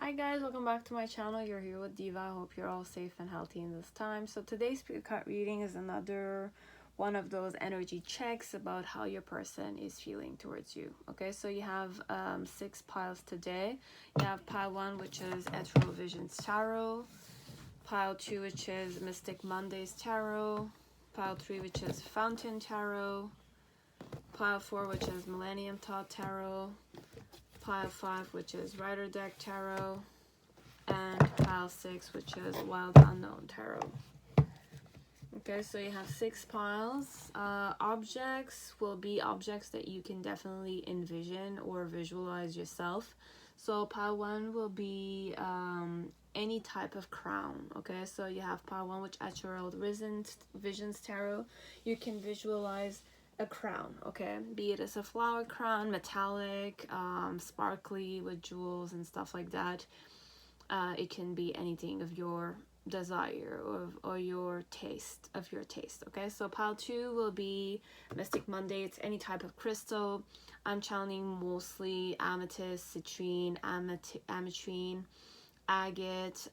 Hi guys, welcome back to my channel. You're here with Diva. I hope you're all safe and healthy in this time. So today's pickacard reading is another one of those energy checks about how your person is feeling towards you. Okay, so you have 6 piles today. You have pile 1, which is Ethereal Visions Tarot. Pile 2, which is Mystic Mondays Tarot. Pile 3, which is Fountain Tarot. Pile 4, which is Millennium Thoth Tarot. Pile 5, which is Rider Deck Tarot, and pile 6, which is Wild Unknown Tarot. Okay, so you have 6 piles. Objects will be objects that you can definitely envision or visualize yourself. So pile 1 will be any type of crown. Okay, so you have pile 1, which Ethereal Visions Tarot. You can visualize a crown, okay, be it as a flower crown, metallic, sparkly with jewels and stuff like that. It can be anything of your desire or your taste, okay. So pile 2 will be Mystic Monday. It's any type of crystal. I'm channeling mostly amethyst, citrine, ametrine, agate,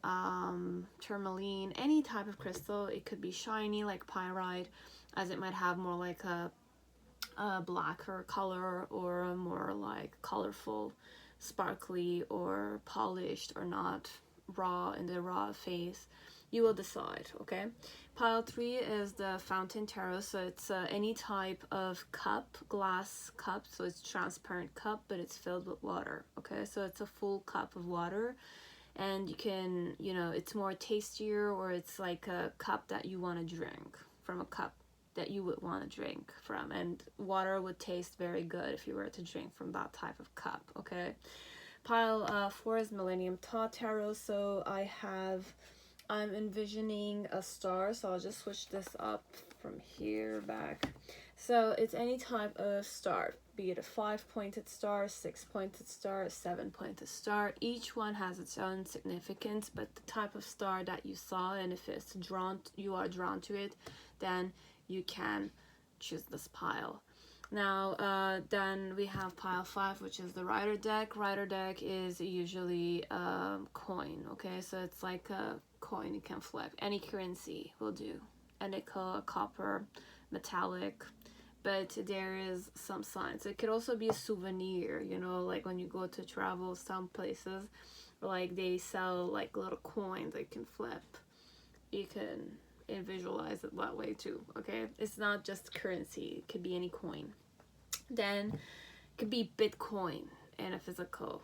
tourmaline, any type of crystal. It could be shiny like pyrite, as it might have more like a blacker color or more like colorful, sparkly, or polished, or not raw in the raw phase. You will decide, okay. Pile 3 is the Fountain Tarot. So it's any type of cup, glass cup. So it's transparent cup, but it's filled with water, okay. So it's a full cup of water, and you can, it's more tastier, or it's like a cup that you want to drink from, a cup that you would want to drink from, and water would taste very good if you were to drink from that type of cup, okay. Pile 4 is Millennium Thoth Tarot. So I'm envisioning a star, so I'll just switch this up from here back. So it's any type of star, be it a 5-pointed star, 6-pointed star, 7-pointed star. Each one has its own significance, but the type of star that you saw, and if you are drawn to it, then you can choose this pile. Now then we have pile 5, which is the Rider Deck. Rider Deck is usually a coin, okay. So it's like a coin you can flip. Any currency will do, nickel, copper, metallic, but there is some signs. It could also be a souvenir, like when you go to travel some places, like they sell like little coins that you can flip. You can visualize it that way too, okay. It's not just currency, it could be any coin. Then it could be Bitcoin in a physical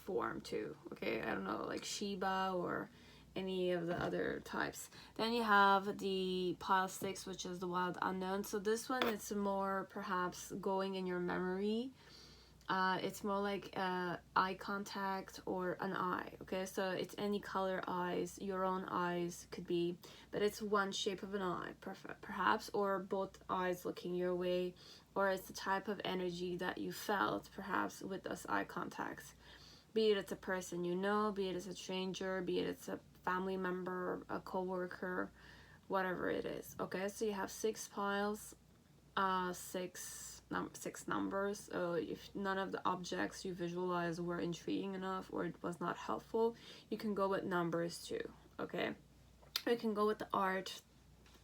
form too, okay. I don't know, like Shiba or any of the other types. Then you have the pile 6, which is the Wild Unknown. So this one, it's more perhaps going in your memory. It's more like eye contact or an eye, okay. So it's any color eyes, your own eyes could be, but it's one shape of an eye, perhaps, or both eyes looking your way, or it's the type of energy that you felt perhaps with those eye contacts, be it it's a person you know, be it it's a stranger, be it it's a family member, a co-worker, whatever it is, okay. So you have 6 piles, 6 numbers. So if none of the objects you visualize were intriguing enough, or it was not helpful, you can go with numbers too, okay. You can go with the art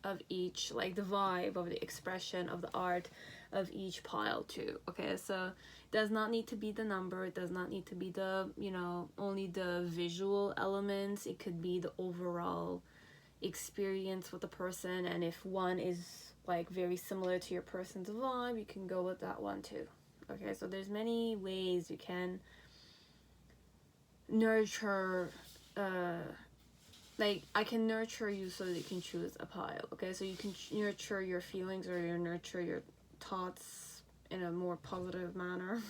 of each, like the vibe of the expression of the art of each pile too, okay. So it does not need to be the number, it does not need to be the only the visual elements. It could be the overall experience with the person, and if one is like very similar to your person's vibe, you can go with that one too, okay. So there's many ways you can nurture, like I can nurture you so that you can choose a pile, okay. So you can nurture your feelings, or nurture your thoughts in a more positive manner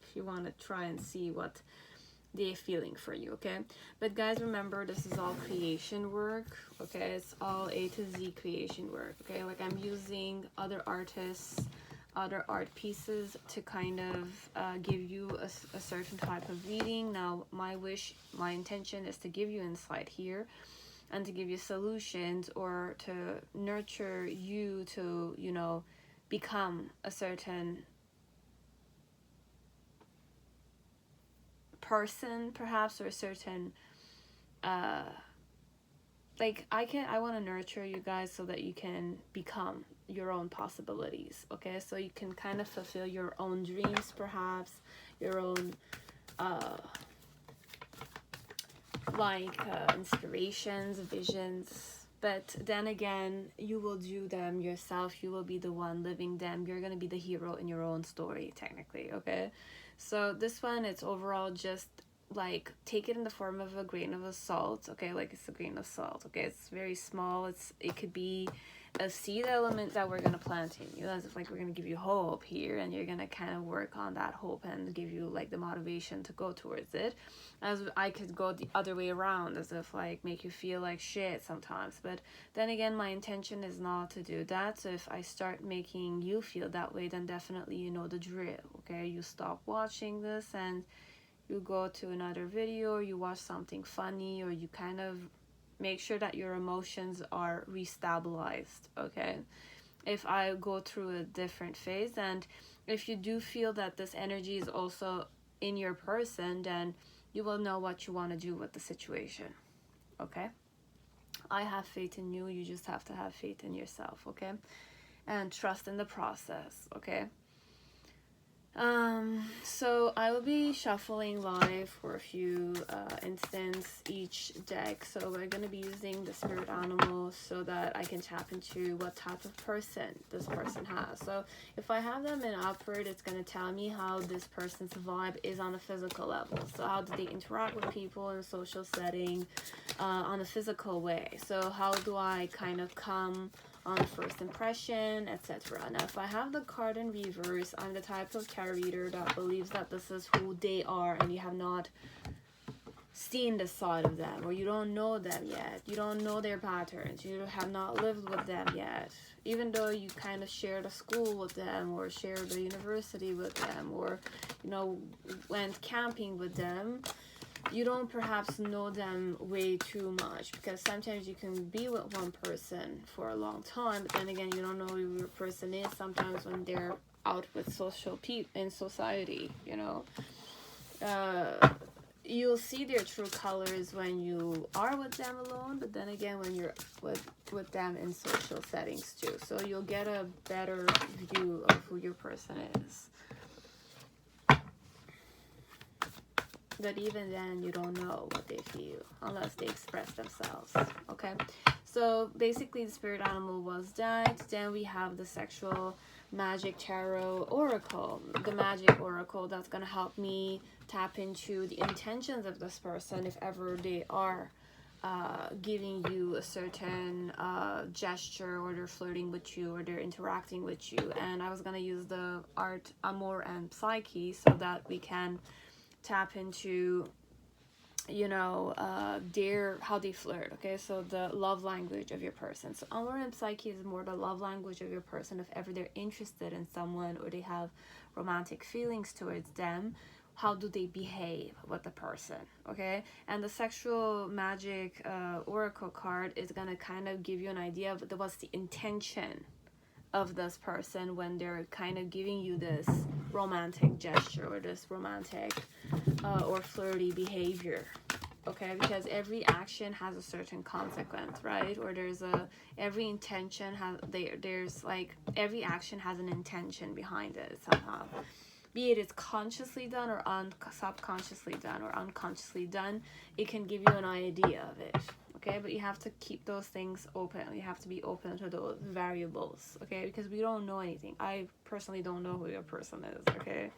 if you want to try and see what they're feeling for you, okay. But guys, remember, this is all creation work, okay. It's all A to Z creation work, okay. Like I'm using other artists, other art pieces to kind of give you a certain type of reading. Now my intention is to give you insight here, and to give you solutions, or to nurture you to become a certain person perhaps, or a certain like I want to nurture you guys so that you can become your own possibilities, okay? So you can kind of fulfill your own dreams, perhaps your own inspirations, visions. But then again, you will do them yourself. You will be the one living them. You're gonna be the hero in your own story, technically, okay? So this one, it's overall just like, take it in the form of a grain of salt, okay? Like, it's a grain of salt, okay? It's very small. It could be a seed element that we're gonna plant in you, as if like we're gonna give you hope here, and you're gonna kind of work on that hope and give you like the motivation to go towards it. As I could go the other way around, as if like make you feel like shit sometimes, but then again, my intention is not to do that. So if I start making you feel that way, then definitely you know the drill, okay? You stop watching this and you go to another video, or you watch something funny, or you kind of make sure that your emotions are restabilized, okay? If I go through a different phase, and if you do feel that this energy is also in your person, then you will know what you want to do with the situation, okay? I have faith in you. You just have to have faith in yourself, okay? And trust in the process, okay? So I will be shuffling live for a few instants each deck. So we're going to be using the spirit animals so that I can tap into what type of person this person has. So if I have them in upward, it's going to tell me how this person's vibe is on a physical level. So how do they interact with people in a social setting on a physical way? So how do I kind of come on first impression, etc. Now, if I have the card in reverse, I'm the type of tarot reader that believes that this is who they are, and you have not seen the side of them, or you don't know them yet. You don't know their patterns. You have not lived with them yet. Even though you kind of shared a school with them, or shared a university with them, or, you know, went camping with them, you don't perhaps know them way too much, because sometimes you can be with one person for a long time, but then again, you don't know who your person is sometimes when they're out with social people in society, you know. You'll see their true colors when you are with them alone, but then again when you're with them in social settings too. So you'll get a better view of who your person is. But even then, you don't know what they feel unless they express themselves, okay? So basically, the spirit animal was that. Then we have the sexual magic tarot oracle. The magic oracle that's going to help me tap into the intentions of this person if ever they are giving you a certain gesture, or they're flirting with you, or they're interacting with you. And I was going to use the art, Amour, and Psyche so that we can tap into, you know, how they flirt, okay? So the love language of your person. So Amour and Psyche is more the love language of your person. If ever they're interested in someone, or they have romantic feelings towards them, how do they behave with the person, okay? And the sexual magic oracle card is gonna kind of give you an idea of what's the intention of this person when they're kind of giving you this romantic gesture, or this romantic or flirty behavior, okay? Because every action has a certain consequence, right? Or every intention has, there's like, every action has an intention behind it somehow. Be it it's consciously done, or subconsciously done, or unconsciously done, it can give you an idea of it, okay? But you have to keep those things open. You have to be open to those variables, okay? Because we don't know anything. I personally don't know who your person is, okay?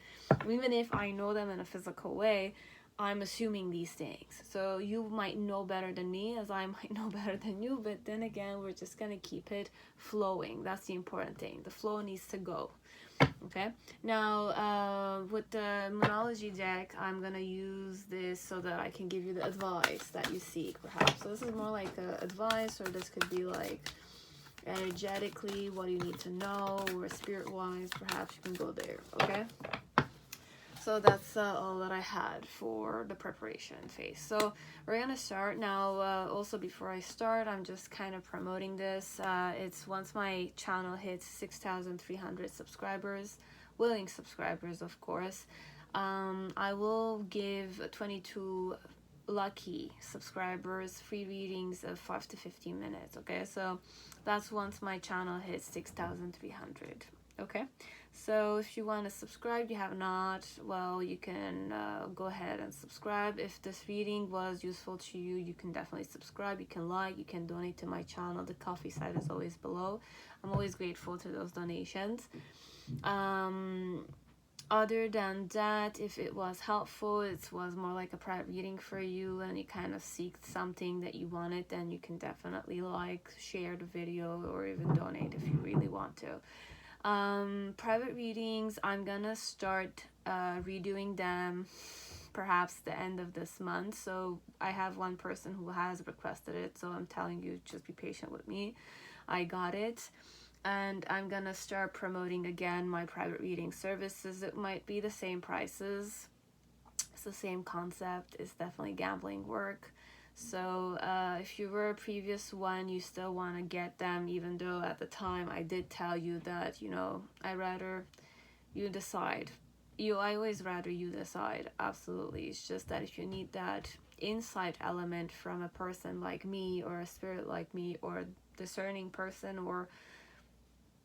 Even if I know them in a physical way, I'm assuming these things. So you might know better than me, as I might know better than you, but then again, we're just gonna keep it flowing. That's the important thing. The flow needs to go. Okay, now with the Monology deck, I'm gonna use this so that I can give you the advice that you seek, perhaps. So this is more like advice, or this could be like energetically what you need to know, or spirit wise, perhaps you can go there. Okay, so that's all that I had for the preparation phase. So we're gonna start now. Also, before I start, I'm just kind of promoting this. It's once my channel hits 6,300 subscribers, willing subscribers, of course, I will give 22 lucky subscribers free readings of 5 to 15 minutes. Okay, so that's once my channel hits 6,300. Okay, so if you want to subscribe, you have not, well, you can go ahead and subscribe. If this reading was useful to you, you can definitely subscribe, you can like, you can donate to my channel. The coffee site is always below. I'm always grateful to those donations. Other than that, if it was helpful, it was more like a private reading for you, and you kind of seeked something that you wanted, then you can definitely like, share the video, or even donate if you really want to. Private readings, I'm gonna start redoing them perhaps the end of this month. So I have one person who has requested it, so I'm telling you, just be patient with me. I got it. And I'm gonna start promoting again my private reading services. It might be the same prices, it's the same concept, it's definitely gambling work. So if you were a previous one, you still want to get them, even though at the time I did tell you that, you know, I rather you decide. I always rather you decide, absolutely. It's just that if you need that insight element from a person like me, or a spirit like me, or discerning person, or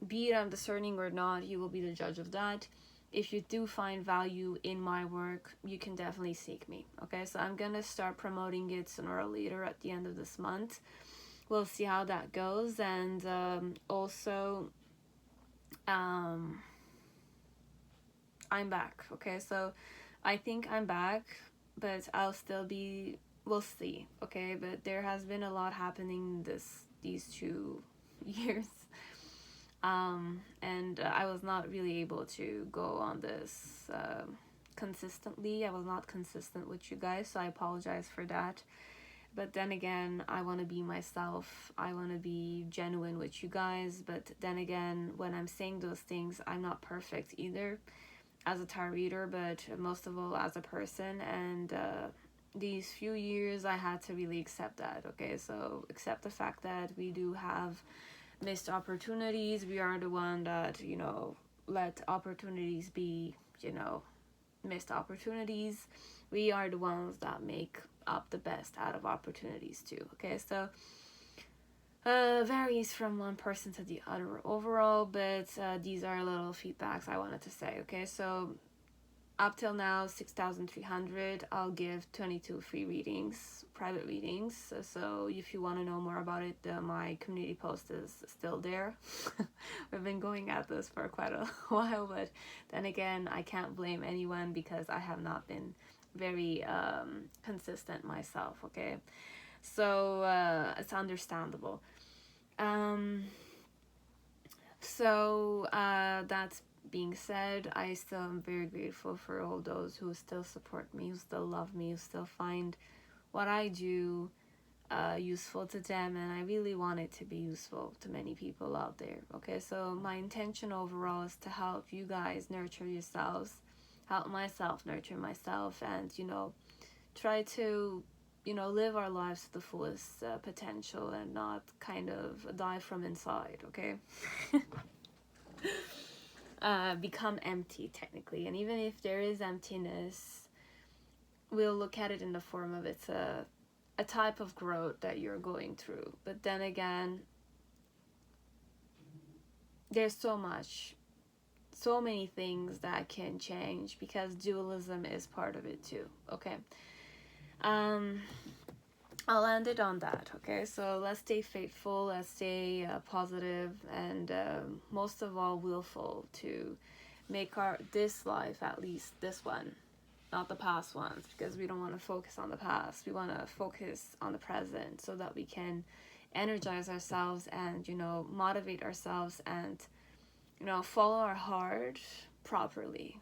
be it I'm discerning or not, you will be the judge of that. If you do find value in my work, you can definitely seek me. Okay, so I'm gonna start promoting it sooner or later at the end of this month. We'll see how that goes. And also I'm back. Okay, so I think I'm back, but I'll still be, we'll see. Okay, but there has been a lot happening these 2 years. And I was not really able to go on this consistently. I was not consistent with you guys, so I apologize for that. But then again, I want to be myself. I want to be genuine with you guys. But then again, when I'm saying those things, I'm not perfect either as a tarot reader, but most of all as a person. And these few years, I had to really accept that. Okay, so accept the fact that we do have missed opportunities. We are the one that, you know, let opportunities be, you know, missed opportunities. We are the ones that make up the best out of opportunities too. Okay, so varies from one person to the other overall, but these are little feedbacks I wanted to say. Okay, so up till now, 6,300. I'll give 22 free readings, private readings. So if you want to know more about it, my community post is still there. We've been going at this for quite a while, but then again, I can't blame anyone because I have not been very consistent myself. Okay, so it's understandable. So that's being said, I still am very grateful for all those who still support me, who still love me, who still find what I do useful to them, and I really want it to be useful to many people out there. Okay, so my intention overall is to help you guys nurture yourselves, help myself nurture myself, and, you know, try to, you know, live our lives to the fullest potential and not kind of die from inside. Okay. Become empty technically, and even if there is emptiness, we'll look at it in the form of it's a type of growth that you're going through. But then again, there's so many things that can change, because dualism is part of it too. Okay, I'll end it on that. Okay, so let's stay faithful, let's stay positive, and most of all willful to make this life, at least this one, not the past ones, because we don't want to focus on the past. We want to focus on the present so that we can energize ourselves and, you know, motivate ourselves and, you know, follow our heart properly.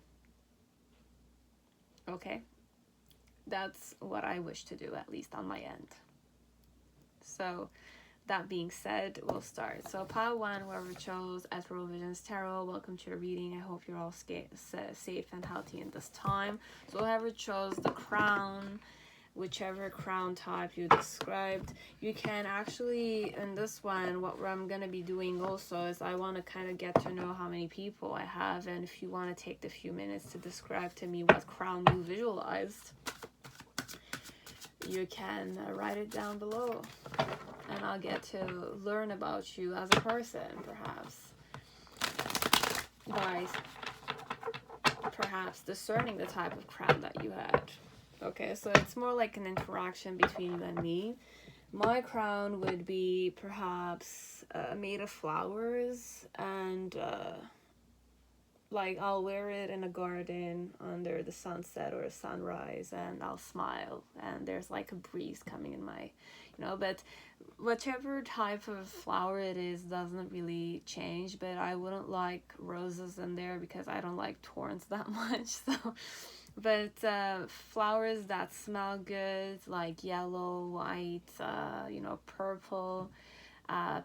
Okay, that's what I wish to do, at least on my end. So that being said, we'll start. So pile 1, whoever chose Ethereal Visions Tarot, welcome to your reading. I hope you're all safe and healthy in this time. So whoever chose the Crown, whichever crown type you described. You can actually, in this one, what I'm going to be doing also is I want to kind of get to know how many people I have, and if you want to take the few minutes to describe to me what crown you visualized, you can write it down below, and I'll get to learn about you as a person, perhaps, by perhaps discerning the type of crown that you had. Okay, so it's more like an interaction between you and me. My crown would be perhaps made of flowers, and like I'll wear it in a garden under the sunset or a sunrise, and I'll smile, and there's like a breeze coming in my, but whichever type of flower it is doesn't really change. But I wouldn't like roses in there because I don't like thorns that much. So but flowers that smell good, like yellow, white, purple,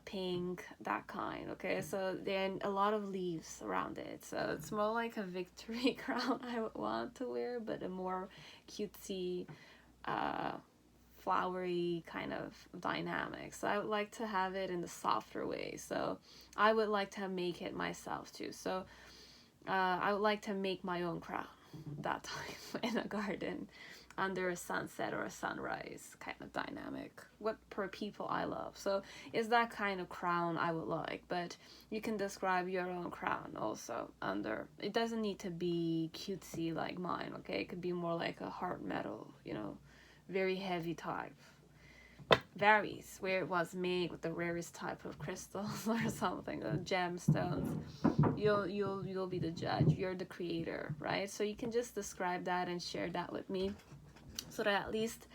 pink, that kind. Okay, so then a lot of leaves around it, so it's more like a victory crown I would want to wear, but a more cutesy, flowery kind of dynamic. So I would like to have it in the softer way, so I would like to make it myself too. So I would like to make my own crown that time in a garden under a sunset or a sunrise kind of dynamic, what per people I love. So it's that kind of crown I would like, but you can describe your own crown also under, it doesn't need to be cutesy like mine. Okay, it could be more like a hard metal, very heavy type. Varies where it was made, with the rarest type of crystals or something, or gemstones. You'll be the judge. You're the creator, right? So you can just describe that and share that with me, so that at least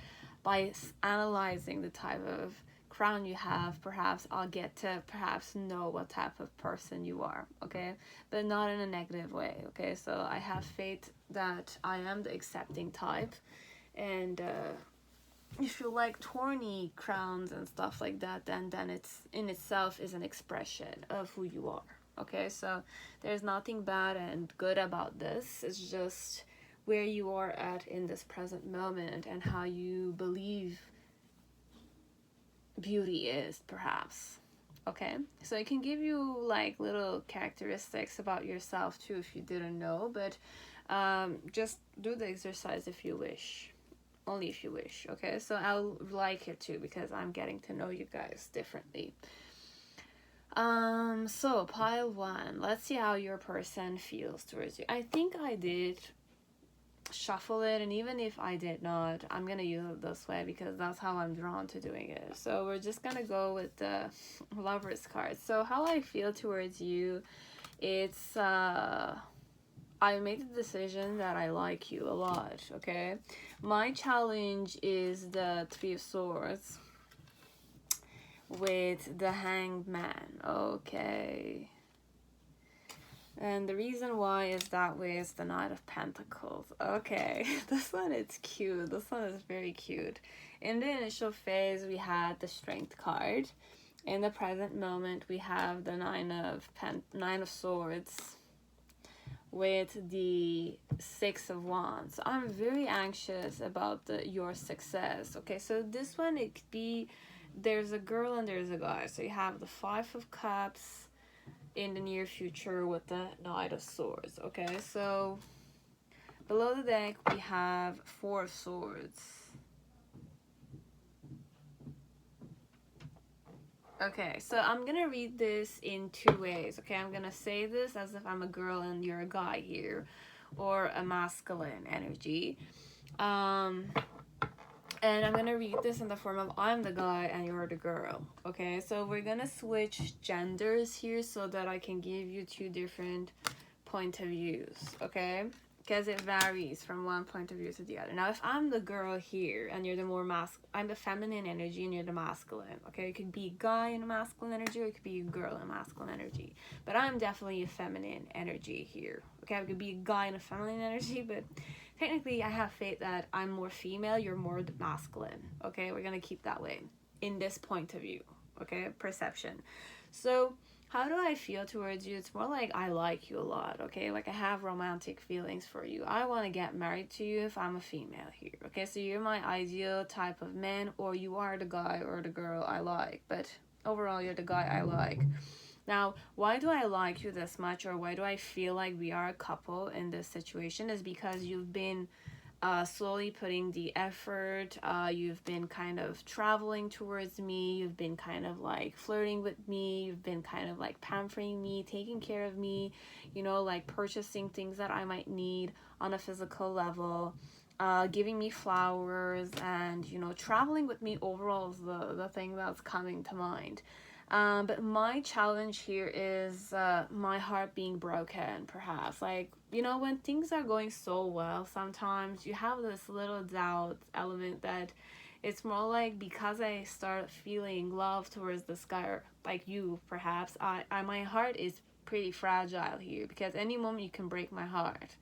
by analyzing the type of crown you have, perhaps I'll get to perhaps know what type of person you are. Okay, but not in a negative way. Okay, so I have faith that I am the accepting type, and if you like thorny crowns and stuff like that, then it's in itself is an expression of who you are. Okay, so there's nothing bad and good about this. It's just where you are at in this present moment and how you believe beauty is, perhaps. Okay, so it can give you like little characteristics about yourself too if you didn't know, but just do the exercise if you wish. Only if you wish. Okay, so I'll like it too because I'm getting to know you guys differently. So pile 1, let's see how your person feels towards you. I think I did shuffle it, and even if I did not, I'm gonna use it this way because that's how I'm drawn to doing it. So we're just gonna go with the Lovers card. So how I feel towards you, it's I made the decision that I like you a lot. Okay, my challenge is the Three of Swords with the Hanged Man. Okay, and the reason why is that way is the Knight of Pentacles. Okay, this one is cute. This one is very cute. In the initial phase, we had the Strength card. In the present moment, we have the Nine of Swords with the Six of Wands. So I'm very anxious about your success. Okay, so this one, it could be there's a girl and there's a guy. So you have the Five of Cups in the near future with the Knight of Swords. Okay, so below the deck we have Four of Swords. Okay, so I'm gonna read this in two ways. Okay, I'm gonna say this as if I'm a girl and you're a guy here, or a masculine energy. And I'm gonna read this in the form of I'm the guy and you're the girl. Okay, so we're gonna switch genders here so that I can give you two different point of views. Okay, because it varies from one point of view to the other. Now, if I'm the girl here and you're the more I'm the feminine energy and you're the masculine. Okay, it could be a guy in a masculine energy, or it could be a girl in a masculine energy. But I'm definitely a feminine energy here. Okay, I could be a guy in a feminine energy, but technically I have faith that I'm more female, you're more masculine. Okay, we're gonna keep that way in this point of view. Okay, perception. So how do I feel towards you? It's more like I like you a lot, okay? Like I have romantic feelings for you. I want to get married to you if I'm a female here, okay? So you're my ideal type of man, or you are the guy or the girl I like, but overall you're the guy I like. Now, why do I like you this much, or why do I feel like we are a couple in this situation, is because you've been slowly putting the effort. You've been kind of traveling towards me. You've been kind of like flirting with me. You've been kind of like pampering me, taking care of me, you know, like purchasing things that I might need on a physical level, giving me flowers, and, you know, traveling with me overall is the thing that's coming to mind. But my challenge here is my heart being broken, perhaps. Like, you know, when things are going so well, sometimes you have this little doubt element that it's more like, because I start feeling love towards this guy, or like you, perhaps, my heart is pretty fragile here, because any moment you can break my heart,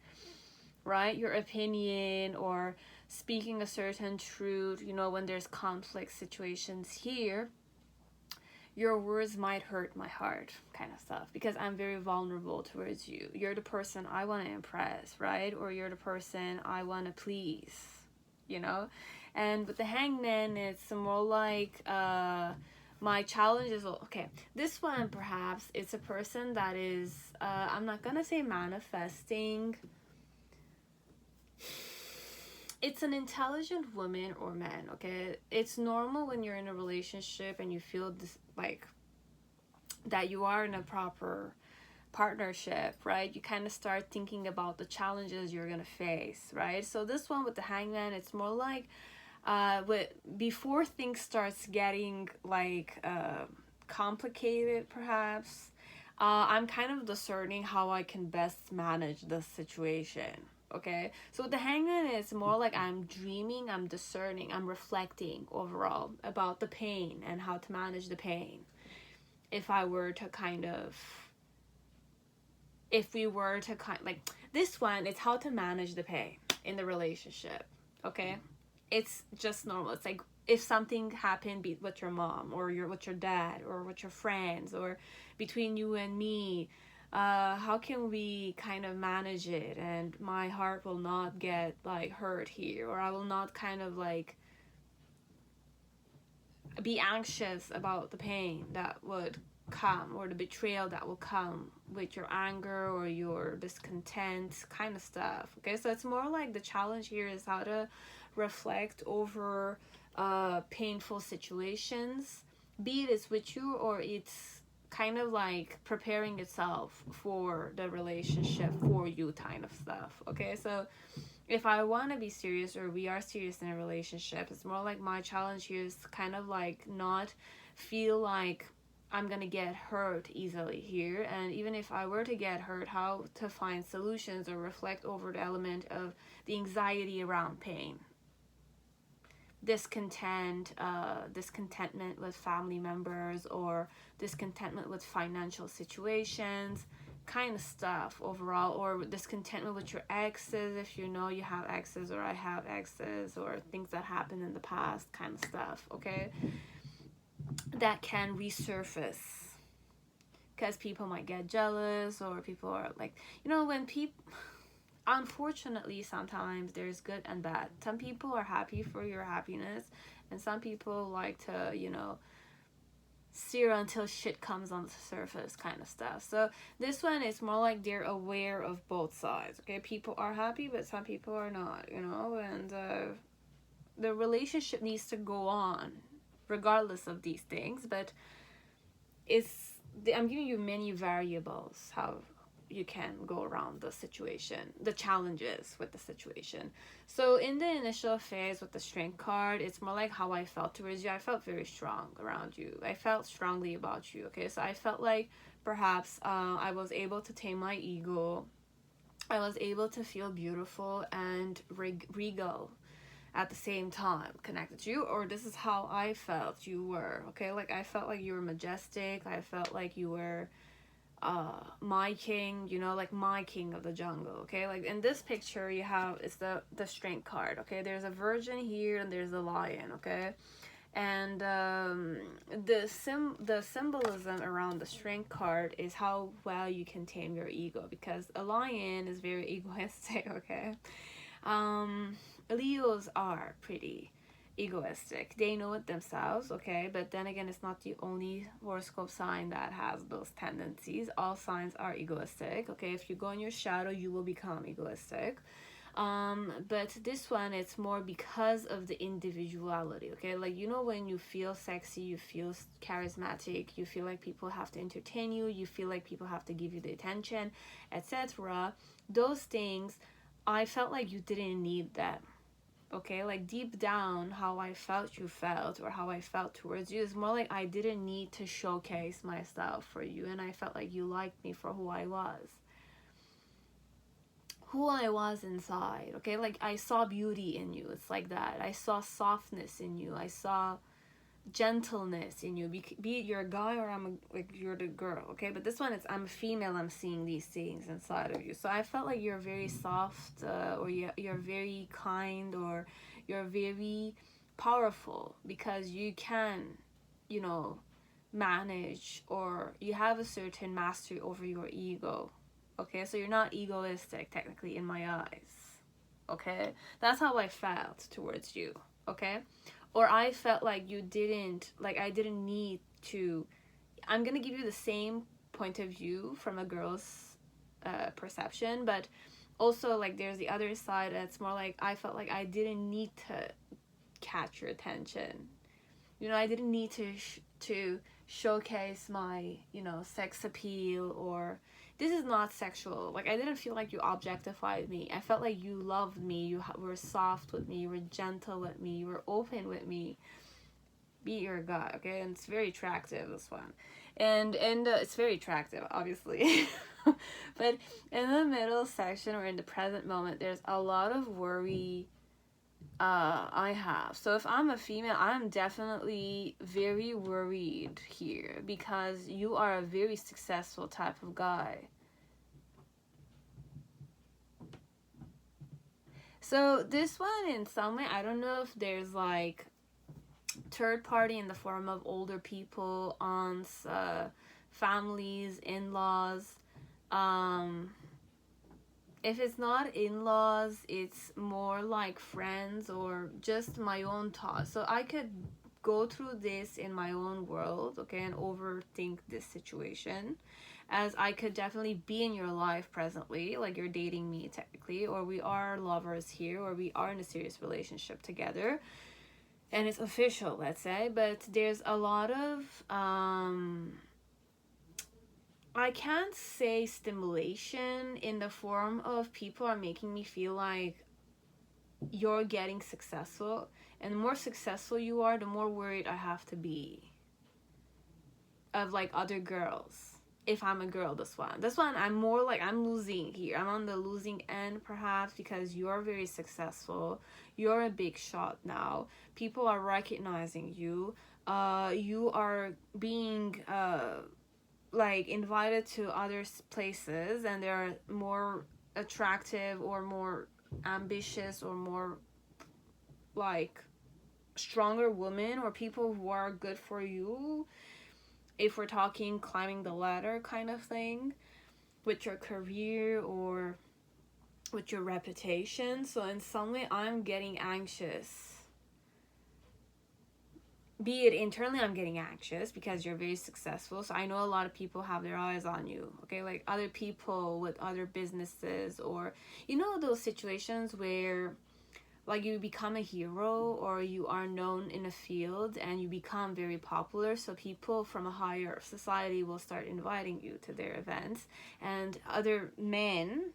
right? Your opinion or speaking a certain truth, you know, when there's conflict situations here, your words might hurt my heart, kind of stuff, because I'm very vulnerable towards you. You're the person I want to impress, right? Or you're the person I want to please, you know? And with the hangman, it's more like my challenge is, okay, this one perhaps it's a person that is, I'm not gonna say manifesting. It's an intelligent woman or man, okay? It's normal when you're in a relationship and you feel this, like, that you are in a proper partnership, right? You kind of start thinking about the challenges you're gonna face, right? So this one with the hangman, it's more like before things starts getting like complicated, perhaps, I'm kind of discerning how I can best manage the situation. Okay, so the hangman is more like I'm dreaming, I'm discerning, I'm reflecting overall about the pain and how to manage the pain. If we were to like, this one, it's how to manage the pain in the relationship. Okay, it's just normal. It's like if something happened with your mom, or with your dad, or with your friends, or between you and me, how can we kind of manage it, and my heart will not get like hurt here, or I will not kind of like be anxious about the pain that would come, or the betrayal that will come with your anger or your discontent, kind of stuff. Okay, so it's more like the challenge here is how to reflect over painful situations, be it it's with you or it's kind of like preparing itself for the relationship for you, kind of stuff. Okay, so if I want to be serious, or we are serious in a relationship, it's more like my challenge here is kind of like not feel like I'm gonna get hurt easily here. And even if I were to get hurt, how to find solutions or reflect over the element of the anxiety around pain, discontentment with family members, or discontentment with financial situations, kind of stuff overall, or discontentment with your exes, if you know you have exes, or I have exes, or things that happened in the past, kind of stuff. Okay, that can resurface because people might get jealous, or people are like, you know, when people, unfortunately, sometimes there's good and bad. Some people are happy for your happiness, and some people like to, you know, sear until shit comes on the surface, kind of stuff. So this one is more like they're aware of both sides. Okay, people are happy, but some people are not, you know, and the relationship needs to go on regardless of these things. But I'm giving you many variables how you can go around the situation, the challenges with the situation. So in the initial phase with the strength card, it's more like how I felt towards you. I felt very strong around you. I felt strongly about you. Okay, so I felt like perhaps I was able to tame my ego. I was able to feel beautiful and regal at the same time connected to you, or this is how I felt you were. Okay, like I felt like you were majestic. I felt like you were my king, you know, like my king of the jungle. Okay, like in this picture you have, it's the strength card. Okay, there's a virgin here and there's a lion. Okay, And the symbolism around the Strength card is how well you can tame your ego, because a lion is very egoistic. Okay, Leos are pretty egoistic. They know it themselves, okay? But then again, it's not the only horoscope sign that has those tendencies. All signs are egoistic, okay? If you go in your shadow, you will become egoistic. But this one, it's more because of the individuality, okay? Like, you know, when you feel sexy, you feel charismatic, you feel like people have to entertain you, you feel like people have to give you the attention, etc. Those things, I felt like you didn't need that. Okay, like deep down, how I felt you felt, or how I felt towards you, is more like I didn't need to showcase myself for you, and I felt like you liked me for who I was. Who I was inside, okay? Like I saw beauty in you, it's like that. I saw softness in you, I saw gentleness in you, be it you're a guy or like you're the girl, okay? But this one, it's I'm a female, I'm seeing these things inside of you. So I felt like you're very soft, or you're very kind, or you're very powerful, because you can, you know, manage, or you have a certain mastery over your ego, okay? So you're not egoistic technically in my eyes, okay? That's how I felt towards you, okay? Or I felt like you didn't, like I didn't need to. I'm gonna give you the same point of view from a girl's perception, but also like there's the other side that's more like I felt like I didn't need to catch your attention. You know, I didn't need to showcase my, you know, sex appeal, or this is not sexual. Like I didn't feel like you objectified me. I felt like you loved me. You were soft with me. You were gentle with me. You were open with me. Be your guy, okay? And it's very attractive, this one, and it's very attractive, obviously. But in the middle section, or in the present moment, there's a lot of worry. I have. So if I'm a female, I'm definitely very worried here, because you are a very successful type of guy. So this one, in some way, I don't know if there's like third party in the form of older people, aunts, families, in-laws. If it's not in-laws, it's more like friends, or just my own thoughts. So I could go through this in my own world, okay, and overthink this situation, as I could definitely be in your life presently, like you're dating me technically, or we are lovers here, or we are in a serious relationship together, and it's official, let's say. But there's a lot of I can't say stimulation, in the form of people are making me feel like you're getting successful, and the more successful you are, the more worried I have to be of like other girls. If I'm a girl, this one I'm more like I'm losing here. I'm on the losing end, perhaps, because you're very successful. You're a big shot now. People are recognizing you. You are being like invited to other places, and they're more attractive, or more ambitious, or more like stronger women, or people who are good for you, if we're talking climbing the ladder kind of thing, with your career or with your reputation. So in some way, I'm getting anxious. Be it internally, I'm getting anxious because you're very successful. So I know a lot of people have their eyes on you, okay? Like other people with other businesses, or, you know, those situations where like you become a hero, or you are known in a field and you become very popular. So people from a higher society will start inviting you to their events, and other men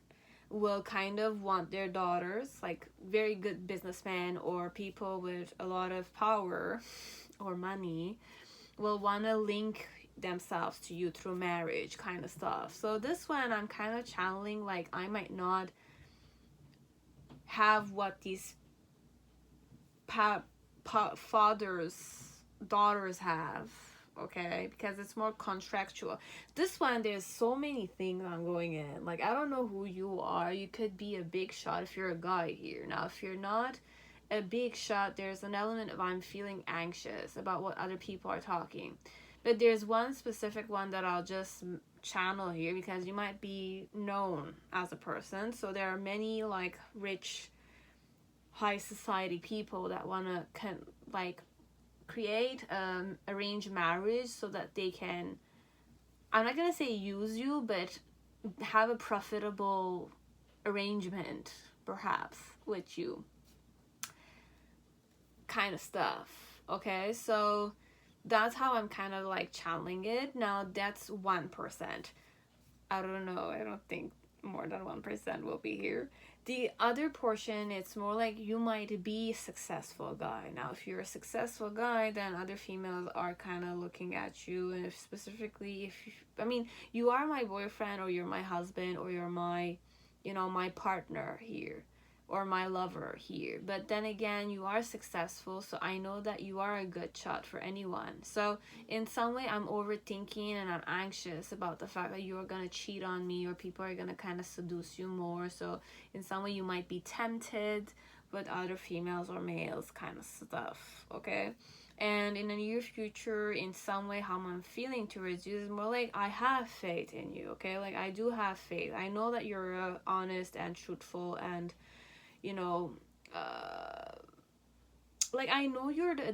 will kind of want their daughters, like very good businessmen or people with a lot of power or money, will want to link themselves to you through marriage kind of stuff. So this one, I'm kind of channeling like I might not have what these fathers daughters have, okay, because it's more contractual. This one, there's so many things I'm going in. Like I don't know who you are. You could be a big shot if you're a guy here. Now if you're not a big shot, there's an element of I'm feeling anxious about what other people are talking. But there's one specific one that I'll just channel here, because you might be known as a person. So there are many like rich, high society people that want to create arranged marriage so that they can, I'm not gonna say use you, but have a profitable arrangement perhaps with you, kind of stuff. Okay, so that's how I'm kind of like channeling it. Now that's 1%. I don't know, I don't think more than 1% will be here. The other portion, it's more like you might be a successful guy. Now if you're a successful guy, then other females are kind of looking at you, and if specifically if you are my boyfriend, or you're my husband, or you're my, my partner here, or my lover here. But then again, you are successful, so I know that you are a good shot for anyone. So in some way, I'm overthinking and I'm anxious about the fact that you're gonna cheat on me, or people are gonna kind of seduce you more. So in some way, you might be tempted with other females or males, kind of stuff. Okay. And in the near future, in some way, how I'm feeling towards you is more like I have faith in you. Okay, like I do have faith. I know that you're honest and truthful, and like I know you're the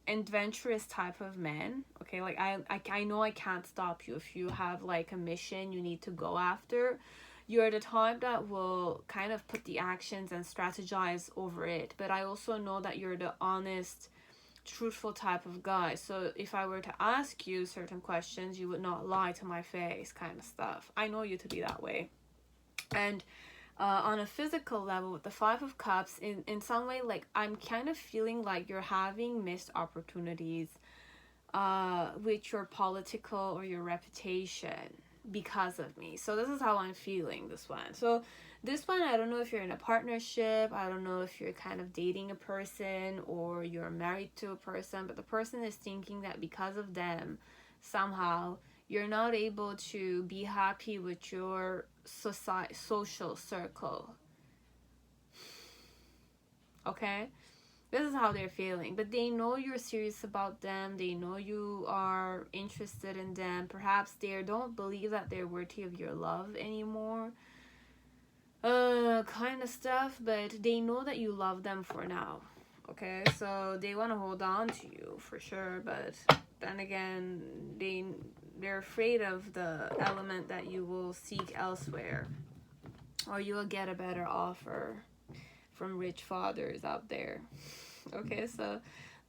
adventurous type of man. Okay, like I know I can't stop you if you have like a mission you need to go after. You're the type that will kind of put the actions and strategize over it. But I also know that you're the honest, truthful type of guy. So if I were to ask you certain questions, you would not lie to my face, kind of stuff. I know you to be that way. And on a physical level, with the 5 of Cups, in some way, like I'm kind of feeling like you're having missed opportunities with your political or your reputation because of me. So this is how I'm feeling this one. So this one, I don't know if you're in a partnership, I don't know if you're kind of dating a person or you're married to a person, but the person is thinking that because of them, somehow you're not able to be happy with your social circle. Okay, this is how they're feeling, but they know you're serious about them. They know you are interested in them. Perhaps they don't believe that they're worthy of your love anymore, kind of stuff, but they know that you love them for now. Okay, so they want to hold on to you for sure, but then again, they're afraid of the element that you will seek elsewhere, or you will get a better offer from rich fathers out there. Okay, so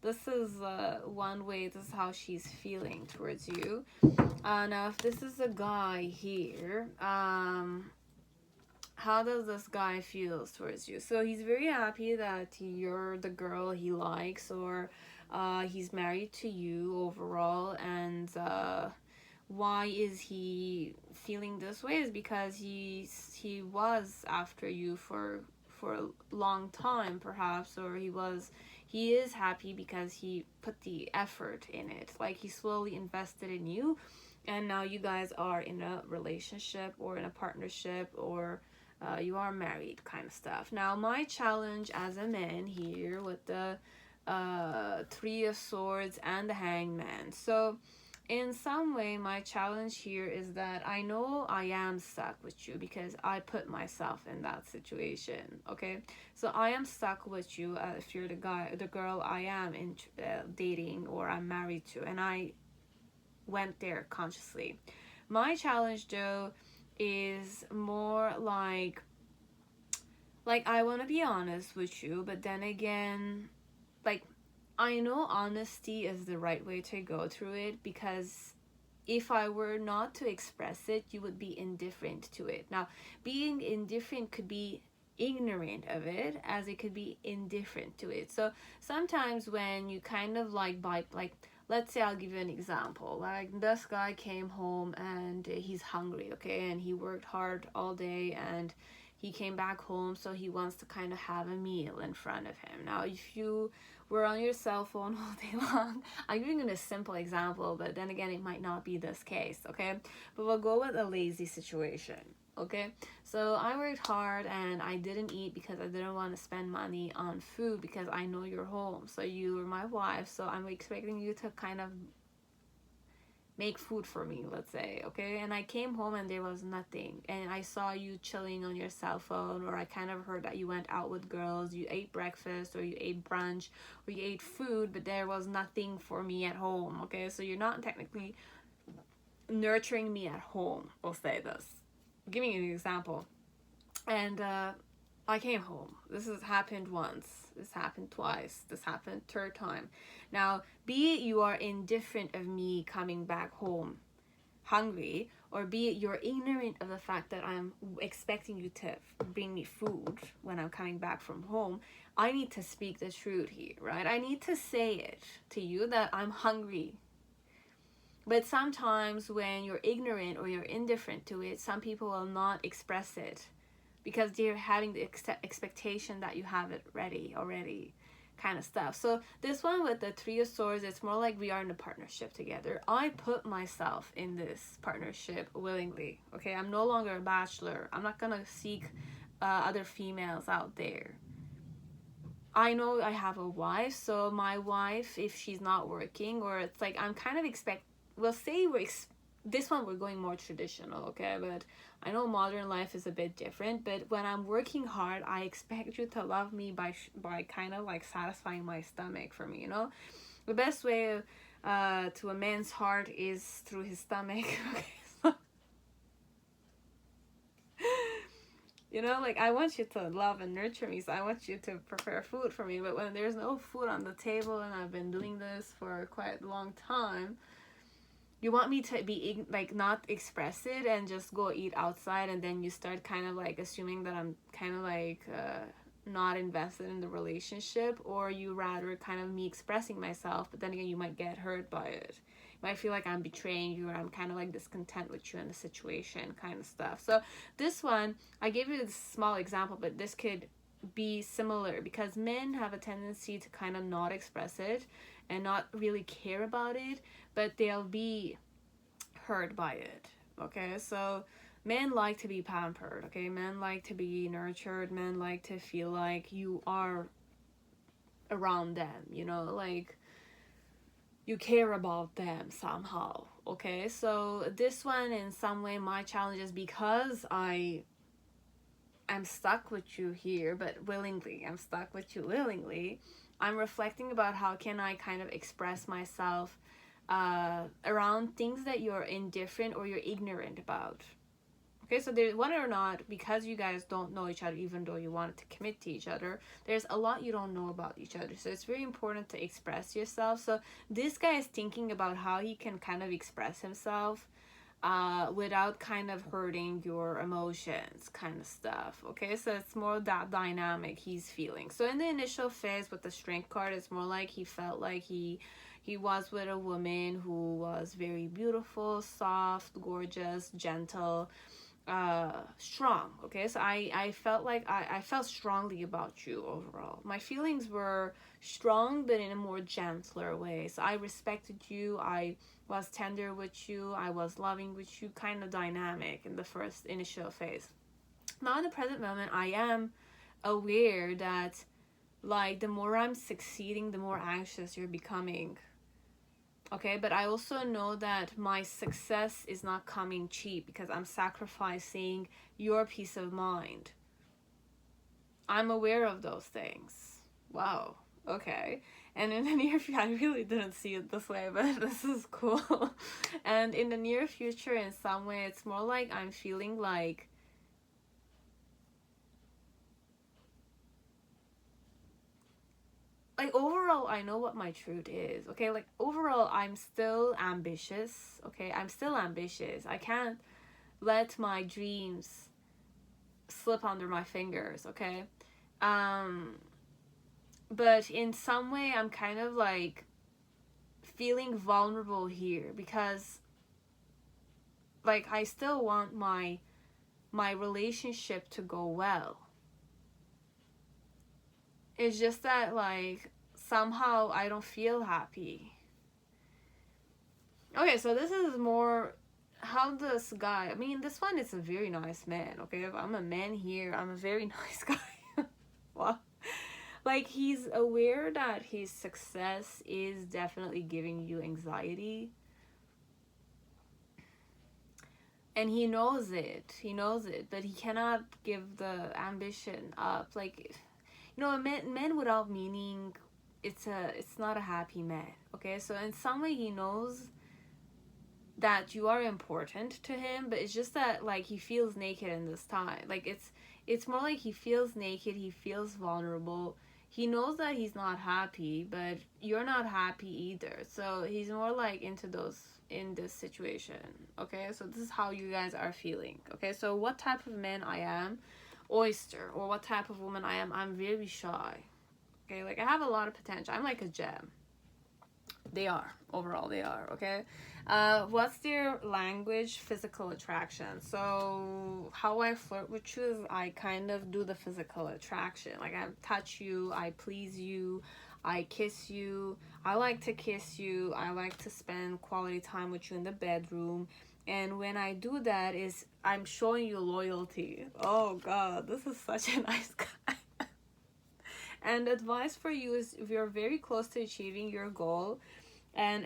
this is one way. This is how she's feeling towards you. Now if this is a guy here, how does this guy feel towards you? So he's very happy that you're the girl he likes, or he's married to you overall. And why is he feeling this way is because he was after you for a long time perhaps, or he is happy because he put the effort in it, like he slowly invested in you, and now you guys are in a relationship or in a partnership, or you are married, kind of stuff. Now my challenge as a man here with the 3 of Swords and the Hangman. So in some way, my challenge here is that I know I am stuck with you because I put myself in that situation. Okay, so I am stuck with you if you're the girl I am in dating or I'm married to, and I went there consciously. My challenge though is more like I want to be honest with you, but then again, like I know honesty is the right way to go through it, because if I were not to express it, you would be indifferent to it. Now, being indifferent could be ignorant of it, as it could be indifferent to it. So sometimes when you kind of like let's say, I'll give you an example. Like this guy came home and he's hungry, okay, and he worked hard all day and he came back home, so he wants to kind of have a meal in front of him. Now, if you were on your cell phone all day long, I'm giving you a simple example, but then again, it might not be this case, okay? But we'll go with a lazy situation. Okay, so I worked hard and I didn't eat because I didn't want to spend money on food because I know you're home. So you're my wife, so I'm expecting you to kind of make food for me, let's say, okay? And I came home and there was nothing. And I saw you chilling on your cell phone, or I kind of heard that you went out with girls, you ate breakfast, or you ate brunch, or you ate food, but there was nothing for me at home, okay? So you're not technically nurturing me at home, I'll say this. Giving you an example. And I came home. This has happened once. This happened twice. This happened third time. Now, be it you are indifferent of me coming back home hungry, or be it you're ignorant of the fact that I'm expecting you to bring me food when I'm coming back from home, I need to speak the truth here, right? I need to say it to you that I'm hungry. But sometimes when you're ignorant or you're indifferent to it, some people will not express it because they're having the expectation that you have it ready already, kind of stuff. So this one with the Three of Swords, it's more like we are in a partnership together. I put myself in this partnership willingly, okay? I'm no longer a bachelor. I'm not gonna seek other females out there. I know I have a wife, so my wife, if she's not working, or it's like I'm kind of we'll say this one we're going more traditional, okay? But I know modern life is a bit different, but when I'm working hard, I expect you to love me by kind of like satisfying my stomach for me, you know? The best way to a man's heart is through his stomach, okay? So, you know, like I want you to love and nurture me, so I want you to prepare food for me, but when there's no food on the table and I've been doing this for quite a long time, you want me to be like not express it and just go eat outside, and then you start kind of like assuming that I'm kind of like not invested in the relationship, or you rather kind of me expressing myself, but then again you might get hurt by it. You might feel like I'm betraying you, or I'm kind of like discontent with you in the situation, kind of stuff. So this one, I gave you this small example, but this could be similar because men have a tendency to kind of not express it and not really care about it, but they'll be hurt by it, okay? So men like to be pampered, okay? Men like to be nurtured. Men like to feel like you are around them, you know, like you care about them somehow, okay? So this one, in some way, my challenge is because I'm stuck with you here, but willingly. I'm stuck with you willingly. I'm reflecting about how can I kind of express myself around things that you're indifferent or you're ignorant about. Okay, so there's whether or not, because you guys don't know each other, even though you wanted to commit to each other, there's a lot you don't know about each other. So it's very important to express yourself. So this guy is thinking about how he can kind of express himself without kind of hurting your emotions, kind of stuff. Okay, so it's more that dynamic he's feeling. So in the initial phase with the Strength card, it's more like he felt like he was with a woman who was very beautiful, soft, gorgeous, gentle, strong. Okay, so I felt like I felt strongly about you overall. My feelings were strong, but in a more gentler way. So I respected you, I was tender with you, I was loving with you, kind of dynamic in the first initial phase. Now in the present moment, I am aware that like the more I'm succeeding, the more anxious you're becoming. Okay, but I also know that my success is not coming cheap because I'm sacrificing your peace of mind. I'm aware of those things. Wow. Okay. And in the near future, I really didn't see it this way, but this is cool. And in the near future, in some way, it's more like I'm feeling like overall I know what my truth is, okay? Like overall I'm still ambitious, okay? I'm still ambitious. I can't let my dreams slip under my fingers, okay? But in some way I'm kind of like feeling vulnerable here because like I still want my relationship to go well. It's just that like somehow I don't feel happy. Okay, so this is more how this guy, I mean, this one is a very nice man, okay? If I'm a man here, I'm a very nice guy. Well, like, he's aware that his success is definitely giving you anxiety. And he knows it, but he cannot give the ambition up. Like, a man without meaning, it's not a happy man, okay? So in some way he knows that you are important to him, but it's just that, like, he feels naked in this time. Like, it's more like he feels naked, he feels vulnerable. He knows that he's not happy, but you're not happy either. So he's more like in this situation, okay? So this is how you guys are feeling, okay? So what type of man I am, oyster, or what type of woman I am, I'm very shy, okay? Like, I have a lot of potential. I'm like a gem. They are, overall they are, okay? What's their language? Physical attraction. So how I flirt with you is I kind of do the physical attraction. Like, I touch you, I please you, I kiss you, I like to kiss you, I like to spend quality time with you in the bedroom. And when I do that, is I'm showing you loyalty. Oh god, this is such a nice guy. And advice for you is, if you're very close to achieving your goal and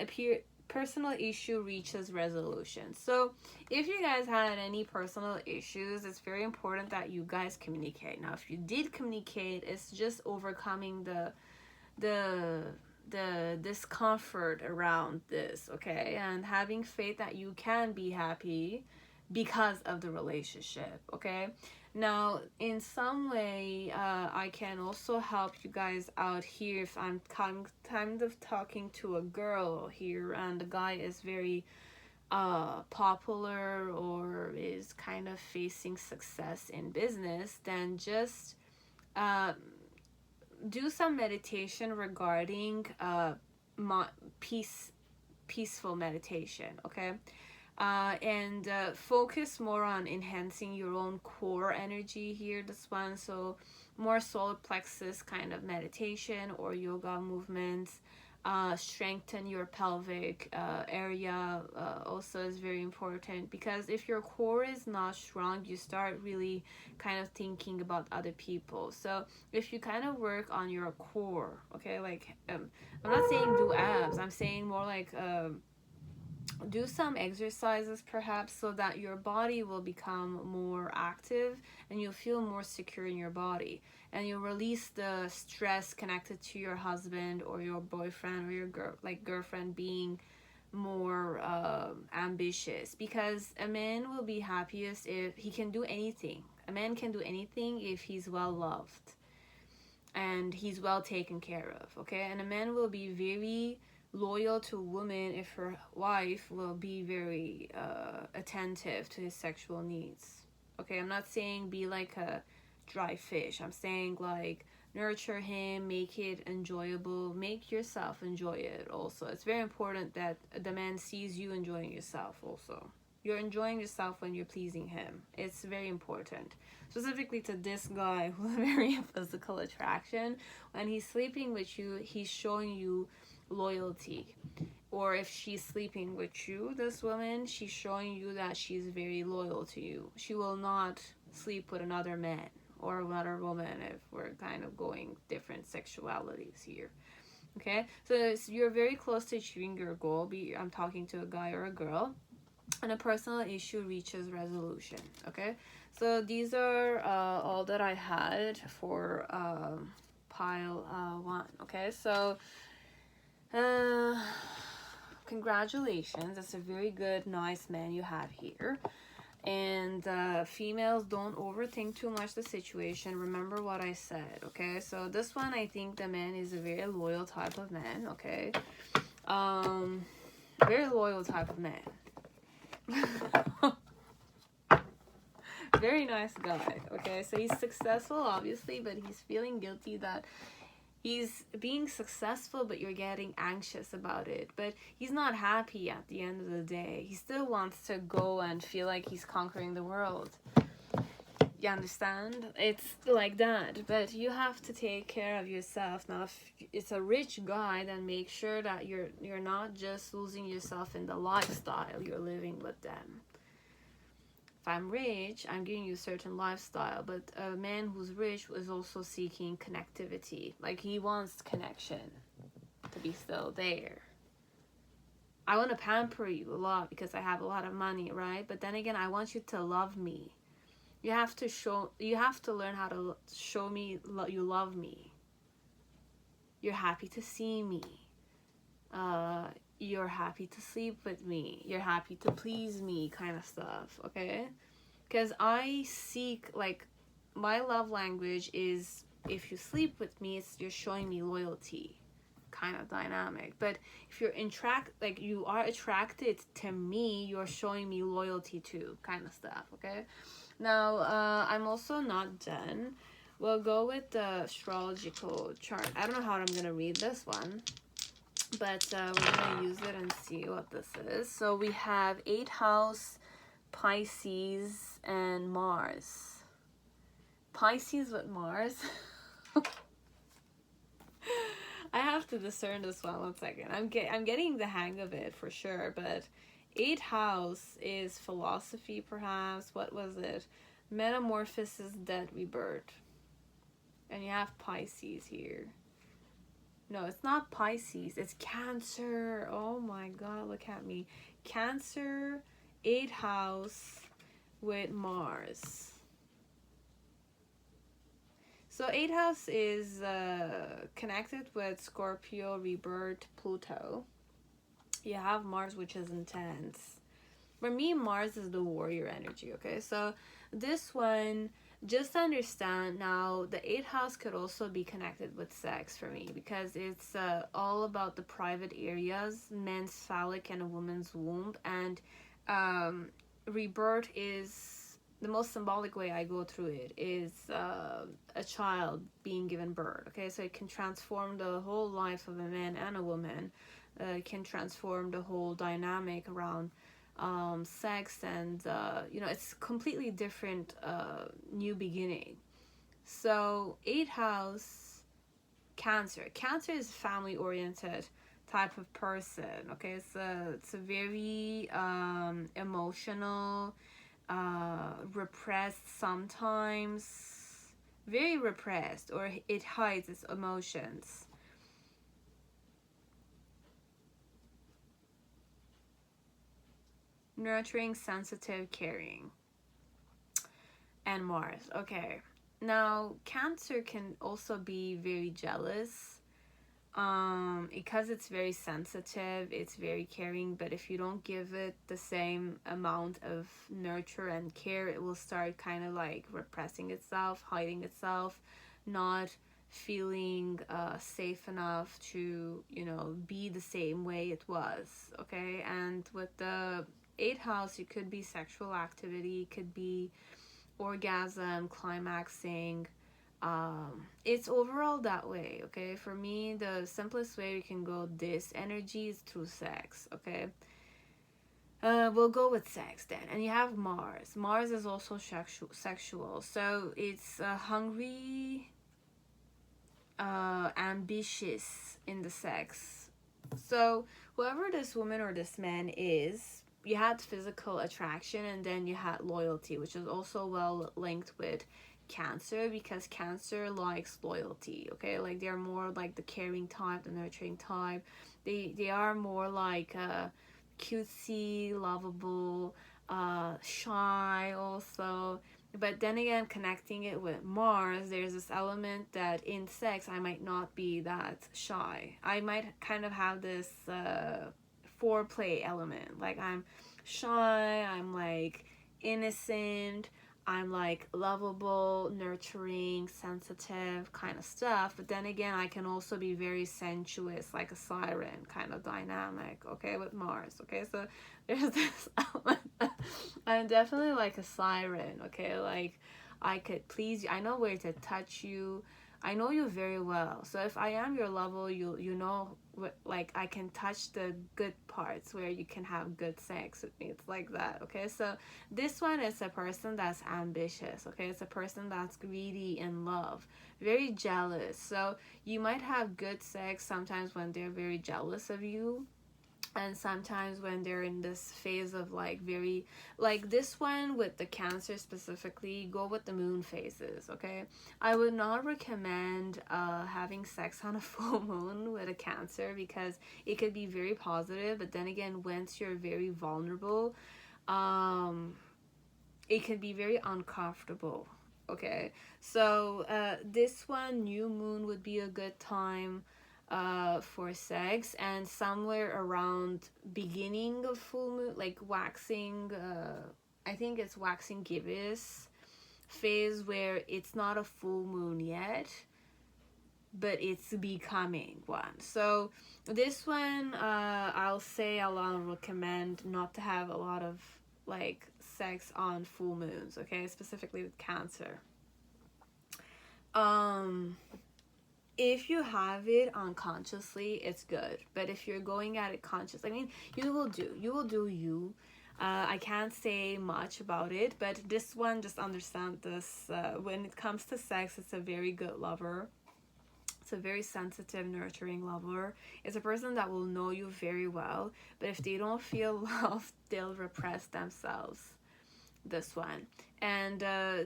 personal issue reaches resolution. So if you guys had any personal issues, it's very important that you guys communicate. Now, if you did communicate, it's just overcoming the discomfort around this, okay? And having faith that you can be happy because of the relationship, okay? Now, in some way, I can also help you guys out here if I'm kind of talking to a girl here and the guy is very popular or is kind of facing success in business. Then just do some meditation regarding peaceful meditation, okay? And focus more on enhancing your own core energy here, this one. So more solar plexus kind of meditation or yoga movements. Strengthen your pelvic area also is very important, because if your core is not strong, you start really kind of thinking about other people. So if you kind of work on your core, okay, like I'm not saying do abs, I'm saying more like do some exercises perhaps, so that your body will become more active and you'll feel more secure in your body, and you'll release the stress connected to your husband or your boyfriend or your girlfriend being more ambitious. Because a man will be happiest if he can do anything. A man can do anything if he's well loved and he's well taken care of, okay? And a man will be very loyal to a woman if her wife will be very attentive to his sexual needs, okay? I'm not saying be like a dry fish. I'm saying, like, nurture him, make it enjoyable, make yourself enjoy it also. It's very important that the man sees you enjoying yourself also. You're enjoying yourself when you're pleasing him. It's very important. Specifically to this guy who's very physical attraction. When he's sleeping with you, he's showing you loyalty. Or if she's sleeping with you, this woman, she's showing you that she's very loyal to you. She will not sleep with another man or another woman if we're kind of going different sexualities here, okay? So you're very close to achieving your goal. I'm talking to a guy or a girl, and a personal issue reaches resolution, okay? So these are all that I had for pile 1, okay? So congratulations, it's a very good, nice man you have here. And females, don't overthink too much the situation. Remember what I said, okay? So this one, I think the man is a very loyal type of man, okay? Very loyal type of man. Very nice guy, okay? So he's successful, obviously, but he's feeling guilty that he's being successful, but you're getting anxious about it. But he's not happy at the end of the day. He still wants to go and feel like he's conquering the world. You understand? It's like that. But you have to take care of yourself. Now, if it's a rich guy, then make sure that you're not just losing yourself in the lifestyle you're living with them. I'm rich, I'm giving you a certain lifestyle, but a man who's rich is also seeking connectivity. Like, he wants connection to be still there. I want to pamper you a lot because I have a lot of money, right? But then again, I want you to love me. You have to learn how to show me you love me. You're happy to see me. You're happy to sleep with me. You're happy to please me, kind of stuff, okay? Because I seek, like, my love language is, if you sleep with me, you're showing me loyalty, kind of dynamic. But if you're you are attracted to me, you're showing me loyalty too, kind of stuff, okay? Now, I'm also not done. We'll go with the astrological chart. I don't know how I'm going to read this one, but we're going to use it and see what this is. So we have 8th house, Pisces, and Mars. Pisces with Mars. I have to discern this one second. I'm getting the hang of it for sure, but 8th house is philosophy, perhaps. What was it? Metamorphosis, death, rebirth. And you have Pisces here. No, it's not Pisces. It's Cancer. Oh my God, look at me. Cancer, 8th house with Mars. So 8th house is connected with Scorpio, rebirth, Pluto. You have Mars, which is intense. For me, Mars is the warrior energy, okay? So this one, just understand now, the 8th house could also be connected with sex for me, because it's all about the private areas, men's phallic and a woman's womb. And rebirth is, the most symbolic way I go through it is a child being given birth, okay? So it can transform the whole life of a man and a woman. It can transform the whole dynamic around sex, and it's completely different new beginning. So 8th house, Cancer is family oriented type of person, okay? It's a very emotional, repressed sometimes, very repressed, or it hides its emotions. Nurturing, sensitive, caring. And Mars. Okay. Now, Cancer can also be very jealous. Because it's very sensitive, it's very caring, but if you don't give it the same amount of nurture and care, it will start kind of like repressing itself, hiding itself, not feeling safe enough to, be the same way it was, okay? And with the 8th house, it could be sexual activity, it could be orgasm, climaxing. It's overall that way, okay? For me, the simplest way we can go this energy is through sex, okay? We'll go with sex then. And you have Mars. Mars is also sexual. So it's hungry, ambitious in the sex. So whoever this woman or this man is, you had physical attraction, and then you had loyalty, which is also well linked with Cancer, because Cancer likes loyalty, okay? Like, they're more like the caring type, the nurturing type. They are more like cutesy, lovable, shy also. But then again, connecting it with Mars, there's this element that in sex I might not be that shy. I might kind of have this foreplay element. Like, I'm shy, I'm like innocent, I'm like lovable, nurturing, sensitive kind of stuff. But then again, I can also be very sensuous, like a siren kind of dynamic, okay, with Mars, okay? So there's this element. I'm definitely like a siren, okay? Like, I could please you. I know where to touch you. I know you very well. So if I am your level, you know, like, I can touch the good parts where you can have good sex with me. It's like that, okay? So this one is a person that's ambitious, okay? It's a person that's greedy in love, very jealous. So you might have good sex sometimes when they're very jealous of you, And sometimes when they're in this phase of like very, like this one with the Cancer specifically, go with the moon phases, okay? I would not recommend having sex on a full moon with a Cancer, because it could be very positive, but then again, once you're very vulnerable, it can be very uncomfortable, okay? So this one, new moon, would be a good time for sex, and somewhere around beginning of full moon, like waxing, I think it's waxing gibbous phase, where it's not a full moon yet, but it's becoming one. So this one, I'll say I'll recommend not to have a lot of like sex on full moons, okay? Specifically with Cancer. If you have it unconsciously, it's good. But if you're going at it conscious, I mean, you will do you. I can't say much about it, but this one, just understand this. When it comes to sex, it's a very good lover. It's a very sensitive, nurturing lover. It's a person that will know you very well, but if they don't feel loved, they'll repress themselves. This one. And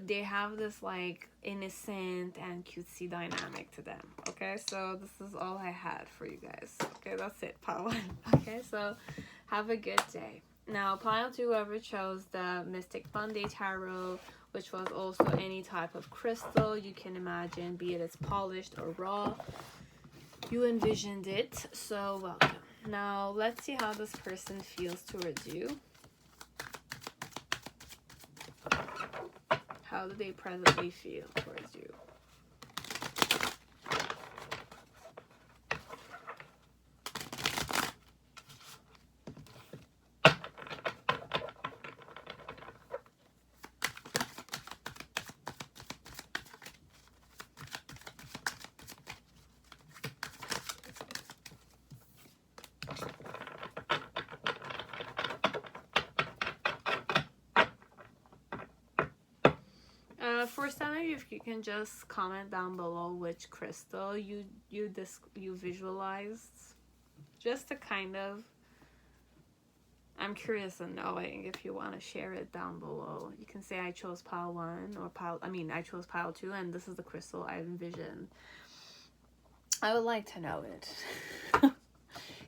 they have this like innocent and cutesy dynamic to them, okay? So this is all I had for you guys, okay? That's it, pile 1. Okay, so have a good day. Now pile 2, whoever chose the Mystic Monday Tarot, which was also any type of crystal you can imagine, be it it's polished or raw, you envisioned it, so welcome. Now let's see how this person feels towards you. How do they presently feel towards you? For some of you, if you can just comment down below which crystal you visualized, just to kind of, I'm curious in knowing. If you want to share it down below, you can say I chose pile 1 or I chose pile 2, and this is the crystal I envisioned. I would like to know it.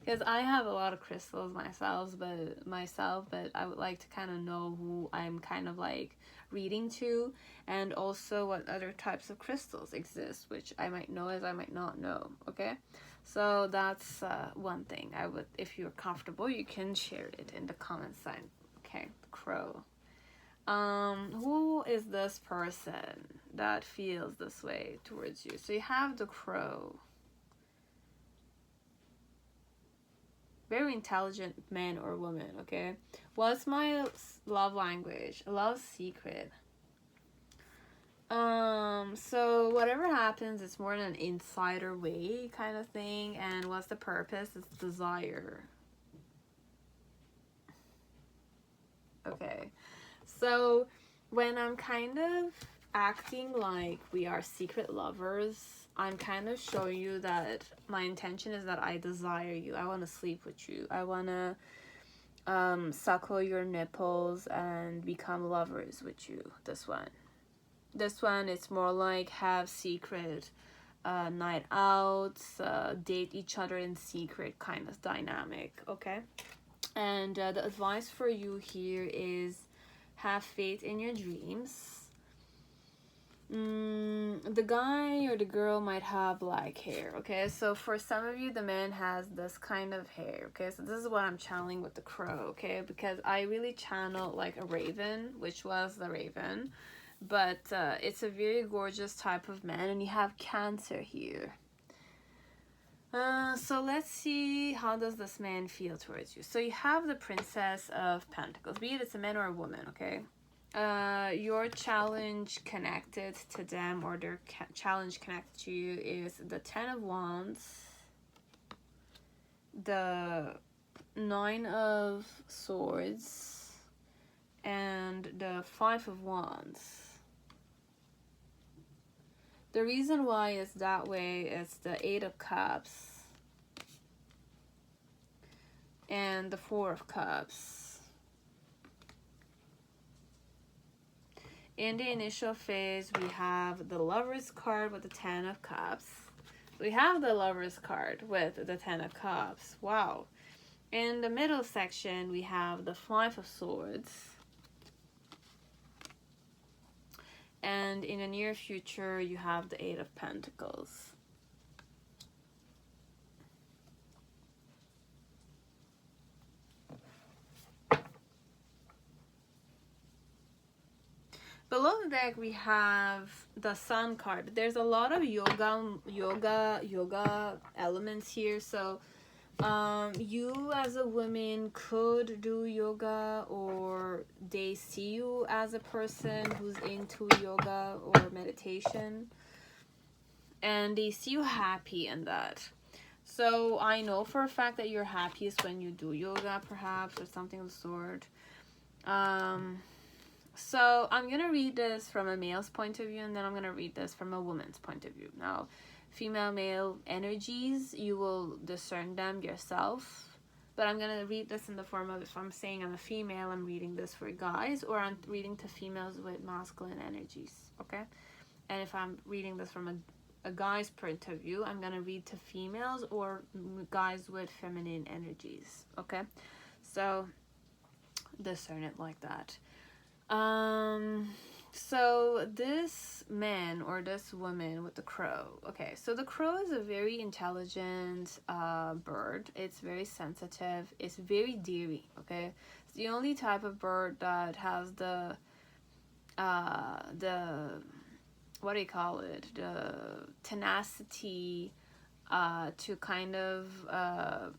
Because I have a lot of crystals myself, but I would like to kind of know who I'm kind of like reading to, and also what other types of crystals exist, which I might know as I might not know, okay? So that's one thing. I would, if you're comfortable, you can share it in the comment sign. Okay, the crow. Who is this person that feels this way towards you? So you have the crow. Very intelligent man or woman, okay? What's my love language? Love secret. So whatever happens, it's more than an insider way kind of thing. And what's the purpose? It's desire. Okay. So when I'm kind of acting like we are secret lovers, I'm kind of showing you that my intention is that I desire you. I want to sleep with you. I want to suckle your nipples and become lovers with you. This one, it's more like have secret night outs, date each other in secret kind of dynamic, okay? And the advice for you here is have faith in your dreams. The guy or the girl might have black hair, okay? So for some of you, the man has this kind of hair, okay? So this is what I'm channeling with the crow, okay? Because I really channel like a raven, which was the raven. But it's a very gorgeous type of man, and you have Cancer here. So let's see, how does this man feel towards you? So you have the Princess of Pentacles, be it it's a man or a woman, okay? Your challenge connected to them, or their challenge connected to you, is the 10 of Wands, the 9 of Swords, and the 5 of Wands. The reason why it's that way is the 8 of Cups, and the Four of Cups. In the initial phase, we have the Lover's card with the Ten of Cups. We have the Lover's card with the Ten of Cups. Wow. In the middle section, we have the Five of Swords. And in the near future, you have the Eight of Pentacles. Below the deck, we have the Sun card. There's a lot of yoga elements here. So you as a woman could do yoga, or they see you as a person who's into yoga or meditation, and they see you happy in that. So I know for a fact that you're happiest when you do yoga, perhaps, or something of the sort. So I'm going to read this from a male's point of view, and then I'm going to read this from a woman's point of view. Now, female, male energies, you will discern them yourself. But I'm going to read this in the form of, if I'm saying I'm a female, I'm reading this for guys, or I'm reading to females with masculine energies, okay? And if I'm reading this from a guy's point of view, I'm going to read to females or guys with feminine energies, okay? So discern it like that. So this man or this woman with the crow, okay, so the crow is a very intelligent bird. It's very sensitive. It's very daring, okay? It's the only type of bird that has the what do you call it, the tenacity to kind of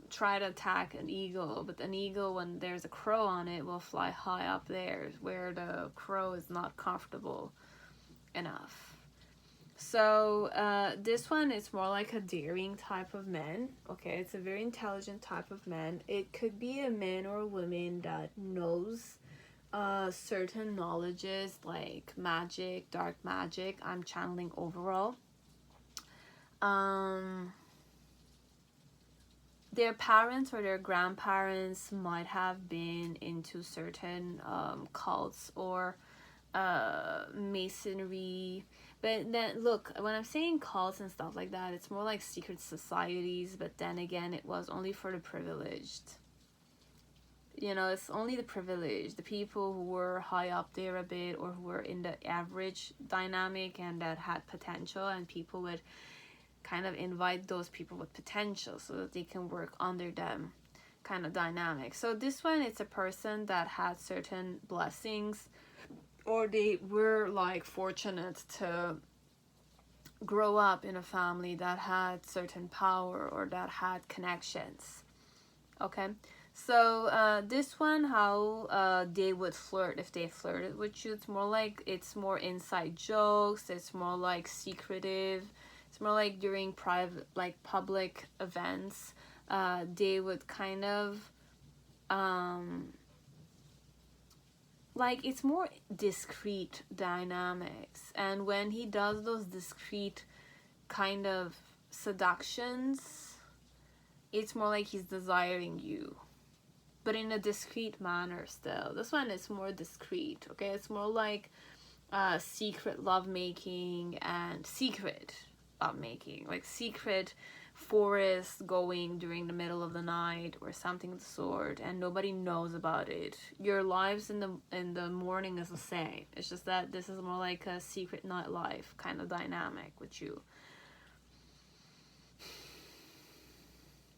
try to attack an eagle. But an eagle, when there's a crow on it, will fly high up there where the crow is not comfortable enough. So this one is more like a daring type of man, okay? It's a very intelligent type of man. It could be a man or a woman that knows certain knowledges like magic, dark magic. I'm channeling overall. Their parents or their grandparents might have been into certain cults or masonry. But then look, when I'm saying cults and stuff like that, it's more like secret societies. But then again, it was only for the privileged. You know, it's only the privileged, the people who were high up there a bit, or who were in the average dynamic and that had potential, and people would kind of invite those people with potential so that they can work under them kind of dynamic. So this one, it's a person that had certain blessings, or they were like fortunate to grow up in a family that had certain power or that had connections, okay? So this one, how they would flirt, if they flirted with you, it's more like, it's more inside jokes, it's more like secretive, it's more like during private, like public events, they would kind of like, it's more discreet dynamics. And when he does those discreet kind of seductions, it's more like he's desiring you, but in a discreet manner still. This one is more discreet, okay? It's more like secret lovemaking and secret lovemaking, like secret forest going during the middle of the night or something of the sort, and nobody knows about it. Your lives in the morning is the same. It's just that this is more like a secret nightlife kind of dynamic with you.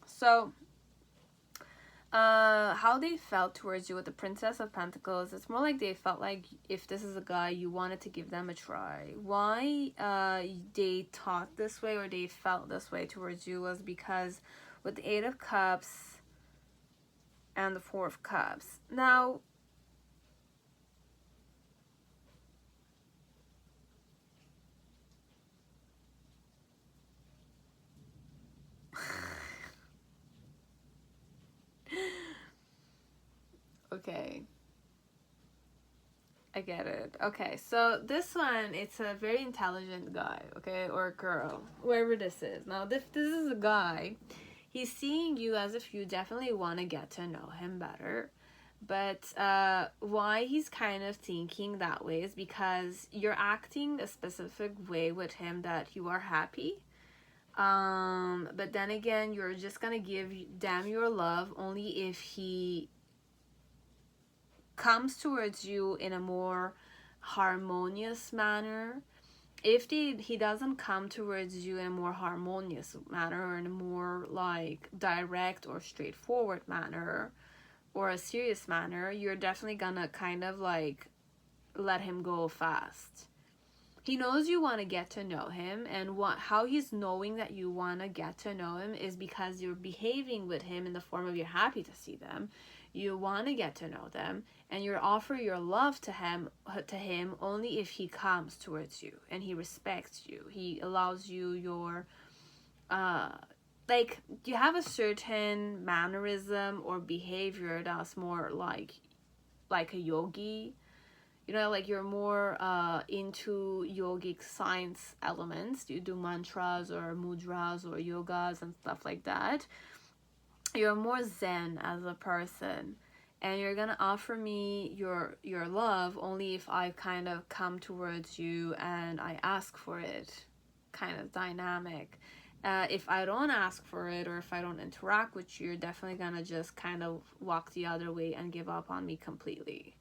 So how they felt towards you with the Princess of Pentacles, it's more like they felt like if this is a guy, you wanted to give them a try. Why they thought this way or they felt this way towards you was because with the Eight of Cups and the Four of Cups. Now, okay, I get it. Okay, so this one, it's a very intelligent guy, okay, or girl, whoever this is. Now, this is a guy. he's seeing you as if you definitely want to get to know him better. But why he's kind of thinking that way is because you're acting a specific way with him that you are happy. But then again, you're just gonna give them your love only if he comes towards you in a more harmonious manner. If he doesn't come towards you in a more harmonious manner, or in a more like direct or straightforward manner, or a serious manner, you're definitely gonna kind of like let him go fast. He knows you want to get to know him, and how he's knowing that you want to get to know him is because you're behaving with him in the form of you're happy to see them, you want to get to know them, and you offer your love to him only if he comes towards you and he respects you. He allows you your like, you have a certain mannerism or behavior that's more like a yogi. You know, like you're more into yogic science elements. You do mantras or mudras or yogas and stuff like that. You're more zen as a person. And you're going to offer me your love only if I kind of come towards you and I ask for it. Kind of dynamic. If I don't ask for it, or if I don't interact with you, you're definitely going to just kind of walk the other way and give up on me completely.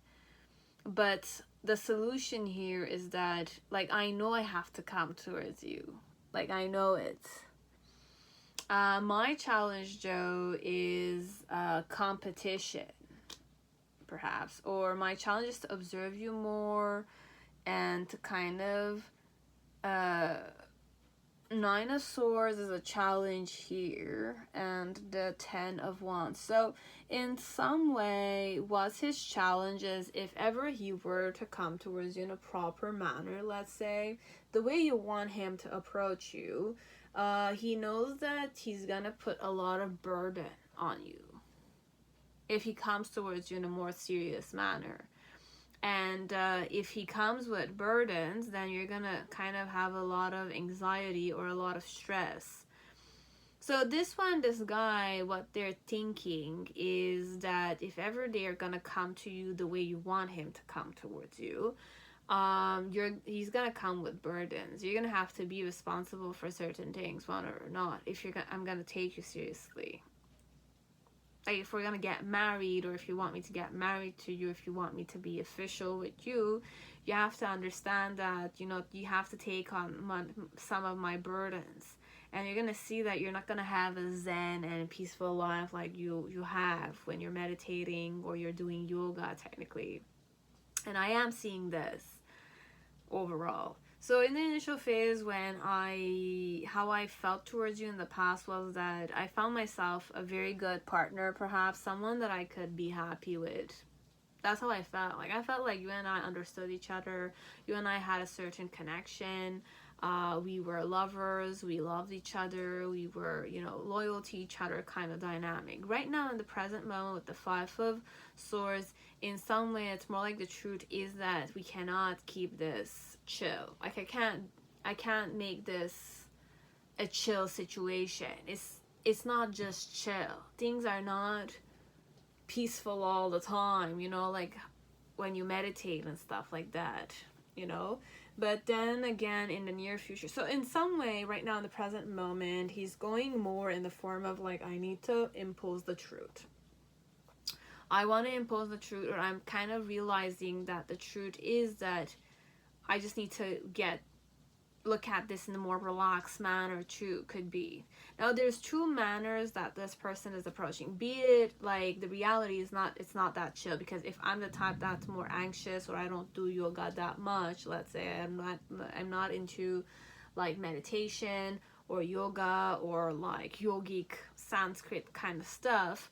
But the solution here is that, like, I know I have to come towards you. Like, I know it. My challenge, Joe, is competition, perhaps. Or my challenge is to observe you more and to kind of... Nine of Swords is a challenge here, and the 10 of Wands. So in some way, what's his challenge is, if ever he were to come towards you in a proper manner, let's say, the way you want him to approach you, he knows that he's gonna put a lot of burden on you if he comes towards you in a more serious manner. And if he comes with burdens, then you're gonna kind of have a lot of anxiety or a lot of stress. So this guy, what they're thinking is that if ever they're gonna come to you the way you want him to come towards you, he's gonna come with burdens. You're gonna have to be responsible for certain things, whether or not. I'm gonna take you seriously. Like, if we're gonna get married, or if you want me to get married to you, if you want me to be official with you, you have to understand that, you know, you have to take on some of my burdens. And you're gonna see that you're not gonna have a zen and peaceful life like you have when you're meditating or you're doing yoga, technically. And I am seeing this overall. So in the initial phase, how I felt towards you in the past was that I found myself a very good partner, perhaps someone that I could be happy with. That's how I felt. Like, I felt like you and I understood each other. You and I had a certain connection. We were lovers. We loved each other. We were, you know, loyal to each other, kind of dynamic. Right now, in the present moment with the 5 of Swords, in some way, it's more like the truth is that we cannot keep this chill. Like, I can't make this a chill situation. It's not just chill. Things are not peaceful all the time, you know, like when you meditate and stuff like that, you know. But then again, in the near future, so in some way right now in the present moment, he's going more in the form of like, I need to impose the truth. I want to impose the truth, or I'm kind of realizing that the truth is that I just need to look at this in a more relaxed manner too, could be. Now, there's 2 manners that this person is approaching. Be it like the reality is it's not that chill, because if I'm the type that's more anxious, or I don't do yoga that much, let's say I'm not into like meditation or yoga or like yogic Sanskrit kind of stuff.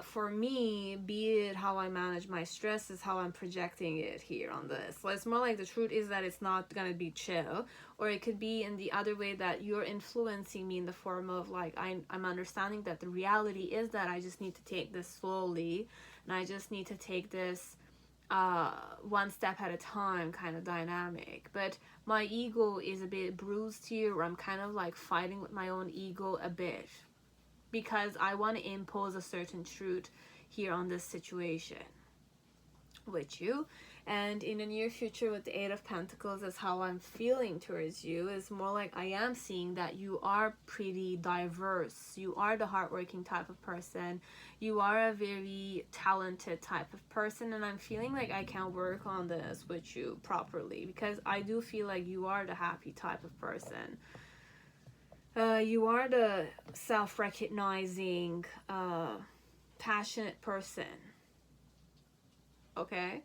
For me, be it how I manage my stress is how I'm projecting it here on this. So it's more like the truth is that it's not gonna be chill, or it could be in the other way that you're influencing me in the form of like, I'm understanding that the reality is that I just need to take this slowly, and I just need to take this one step at a time kind of dynamic. But my ego is a bit bruised here, where I'm kind of like fighting with my own ego a bit. because I want to impose a certain truth here on this situation with you. And in the near future with the Eight of Pentacles is how I'm feeling towards you. Is more like I am seeing that you are pretty diverse. You are the hardworking type of person. You are a very talented type of person, and I'm feeling like I can work on this with you properly, because I do feel like you are the happy type of person. You are the self-recognizing, passionate person. Okay?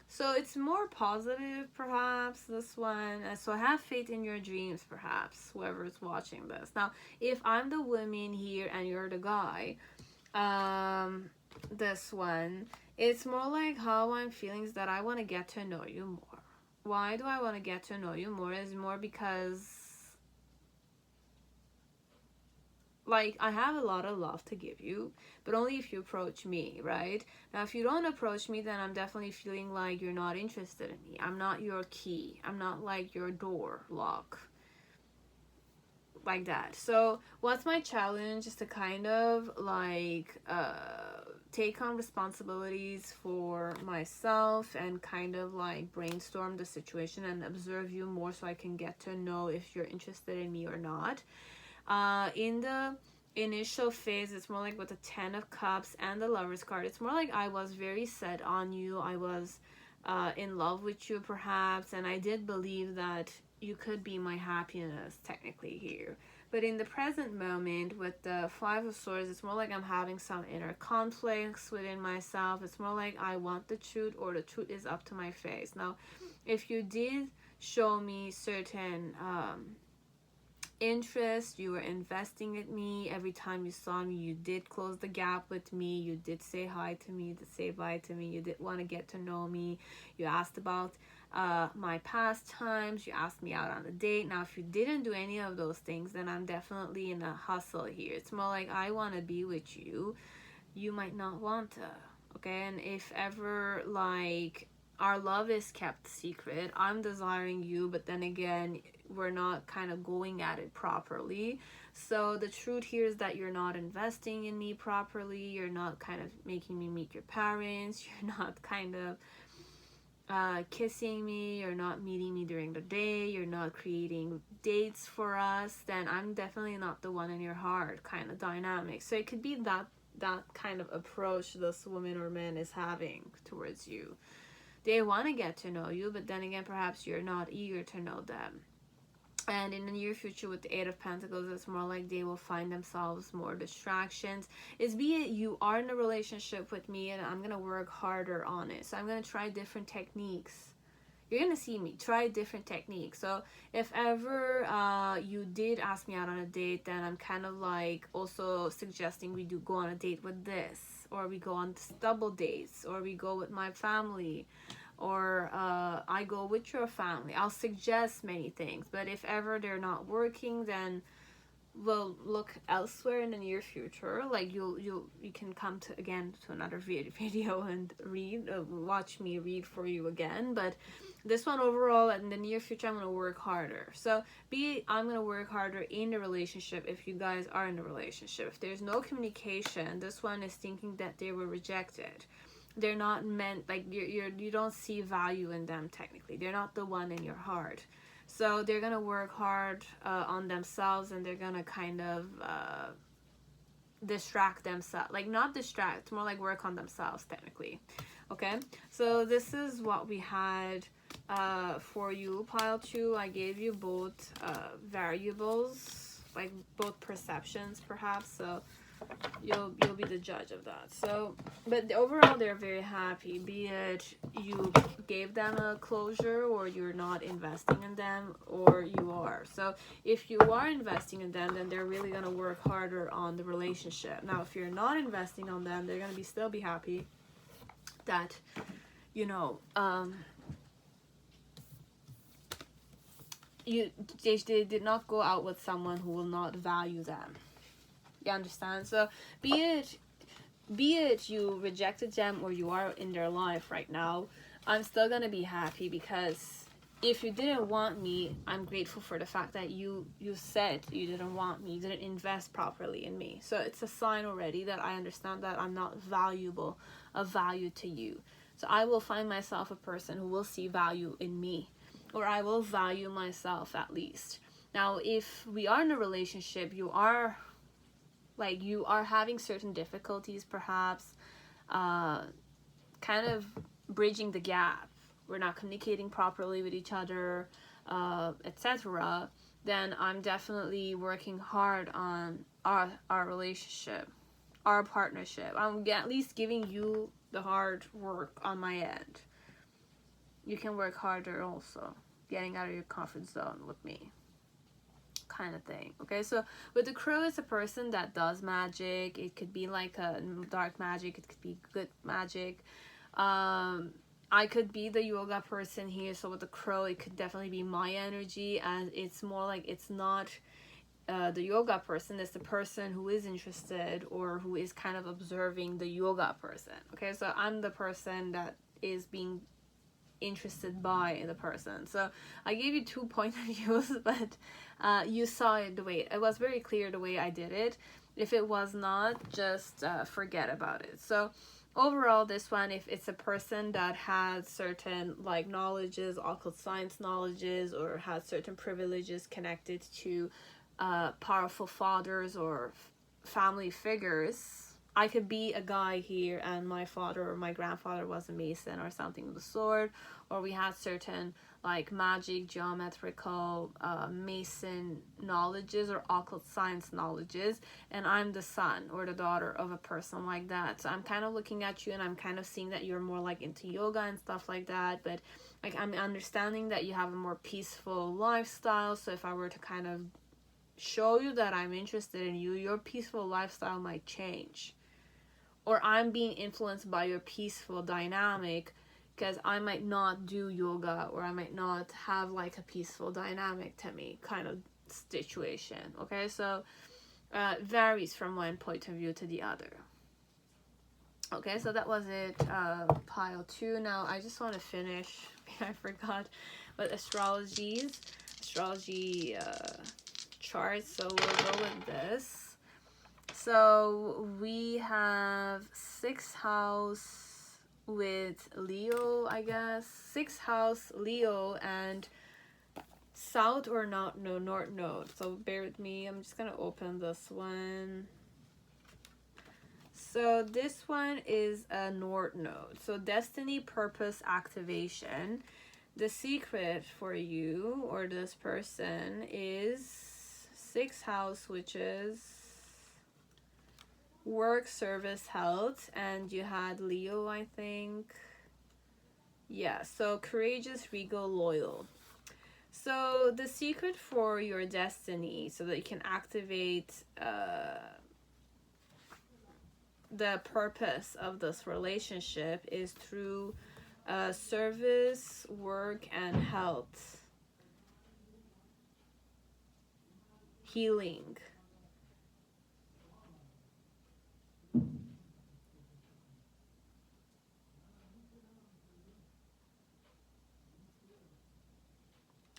So it's more positive, perhaps, this one. So have faith in your dreams, perhaps, whoever's watching this. Now, if I'm the woman here and you're the guy, this one, it's more like how I'm feeling is that I want to get to know you more. Why do I want to get to know you more? Is more because, like, I have a lot of love to give you, but only if you approach me, right? Now, if you don't approach me, then I'm definitely feeling like you're not interested in me. I'm not your key. I'm not like your door lock. Like that. So what's my challenge is to kind of like take on responsibilities for myself and kind of like brainstorm the situation and observe you more, so I can get to know if you're interested in me or not. In the initial phase, it's more like with the Ten of Cups and the Lover's card, it's more like I was very set on you. I was in love with you, perhaps, and I did believe that you could be my happiness technically here. But in the present moment with the Five of Swords, it's more like I'm having some inner conflicts within myself. It's more like I want the truth, or the truth is up to my face. Now, if you did show me certain interest, you were investing in me, every time you saw me you did close the gap with me, you did say hi to me, you did say bye to me, you did want to get to know me, you asked about my past times, you asked me out on a date. Now, if you didn't do any of those things, then I'm definitely in a hustle here. It's more like I want to be with you, you might not want to, okay? And if ever like our love is kept secret, I'm desiring you, but then again we're not kind of going at it properly. So the truth here is that you're not investing in me properly, you're not kind of making me meet your parents, you're not kind of kissing me, you're not meeting me during the day, you're not creating dates for us, then I'm definitely not the one in your heart kind of dynamic. So it could be that kind of approach this woman or man is having towards you. They want to get to know you, but then again perhaps you're not eager to know them. And in the near future with the Eight of Pentacles, it's more like they will find themselves more distractions. It's be it you are in a relationship with me and I'm going to work harder on it. So I'm going to try different techniques. You're going to see me try different techniques. So if ever you did ask me out on a date, then I'm kind of like also suggesting we do go on a date with this, or we go on double dates, or we go with my family, or I go with your family. I'll suggest many things, but if ever they're not working, then we'll look elsewhere in the near future. Like you can come to another video and read, watch me read for you again. But this one overall, in the near future, I'm going to work harder. So I'm going to work harder in the relationship if you guys are in a relationship. If there's no communication, this one is thinking that they were rejected. They're not meant, like you don't see value in them technically. They're not the one in your heart. So they're going to work hard on themselves, and they're going to kind of distract themselves. Like not distract, more like work on themselves technically. Okay, so this is what we had for you, pile 2. I gave you both variables, like both perceptions perhaps. So you'll be the judge of that. So but overall they're very happy, be it you gave them a closure, or you're not investing in them, or you are. So if you are investing in them, then they're really going to work harder on the relationship. Now if you're not investing on them, they're going to still be happy that they did not go out with someone who will not value them. You understand? So be it you rejected them or you are in their life right now, I'm still gonna be happy because if you didn't want me, I'm grateful for the fact that you said you didn't want me, you didn't invest properly in me. So it's a sign already that I understand that I'm not valuable, of value to you. So I will find myself a person who will see value in me, or I will value myself at least. Now, if we are in a relationship, you are having certain difficulties, perhaps, kind of bridging the gap. We're not communicating properly with each other, etc., then I'm definitely working hard on our relationship, our partnership. I'm at least giving you the hard work on my end. You can work harder also, getting out of your comfort zone with me, kind of thing. Okay, so with the crow, it's a person that does magic. It could be like a dark magic, it could be good magic. I could be the yoga person here, so with the crow, it could definitely be my energy, and it's more like it's not the yoga person, it's the person who is interested or who is kind of observing the yoga person. Okay, so I'm the person that is being interested by the person. So I gave you 2 point of views, but you saw it the way it was very clear the way I did it. If it was not, just forget about it. So overall, this one, if it's a person that has certain like knowledges, occult science knowledges, or has certain privileges connected to powerful fathers or family figures. I could be a guy here and my father or my grandfather was a mason or something of the sort, or we had certain like magic, geometrical, mason knowledges or occult science knowledges, and I'm the son or the daughter of a person like that. So I'm kind of looking at you and I'm kind of seeing that you're more like into yoga and stuff like that, but like I'm understanding that you have a more peaceful lifestyle. So if I were to kind of show you that I'm interested in you, your peaceful lifestyle might change, or I'm being influenced by your peaceful dynamic, because I might not do yoga, or I might not have like a peaceful dynamic to me kind of situation. Okay, so varies from one point of view to the other. Okay, so that was it, pile 2. Now I just want to finish, I forgot, but astrology charts. So we'll go with this. So we have 6th house with Leo, I guess. 6th house, Leo, and South or North Node. So bear with me. I'm just going to open this one. So this one is a North Node. So destiny, purpose, activation. The secret for you or this person is 6th house, which is work, service, health, and you had Leo, I think. Yeah, so courageous, regal, loyal. So the secret for your destiny, so that you can activate the purpose of this relationship, is through service, work, and health, healing.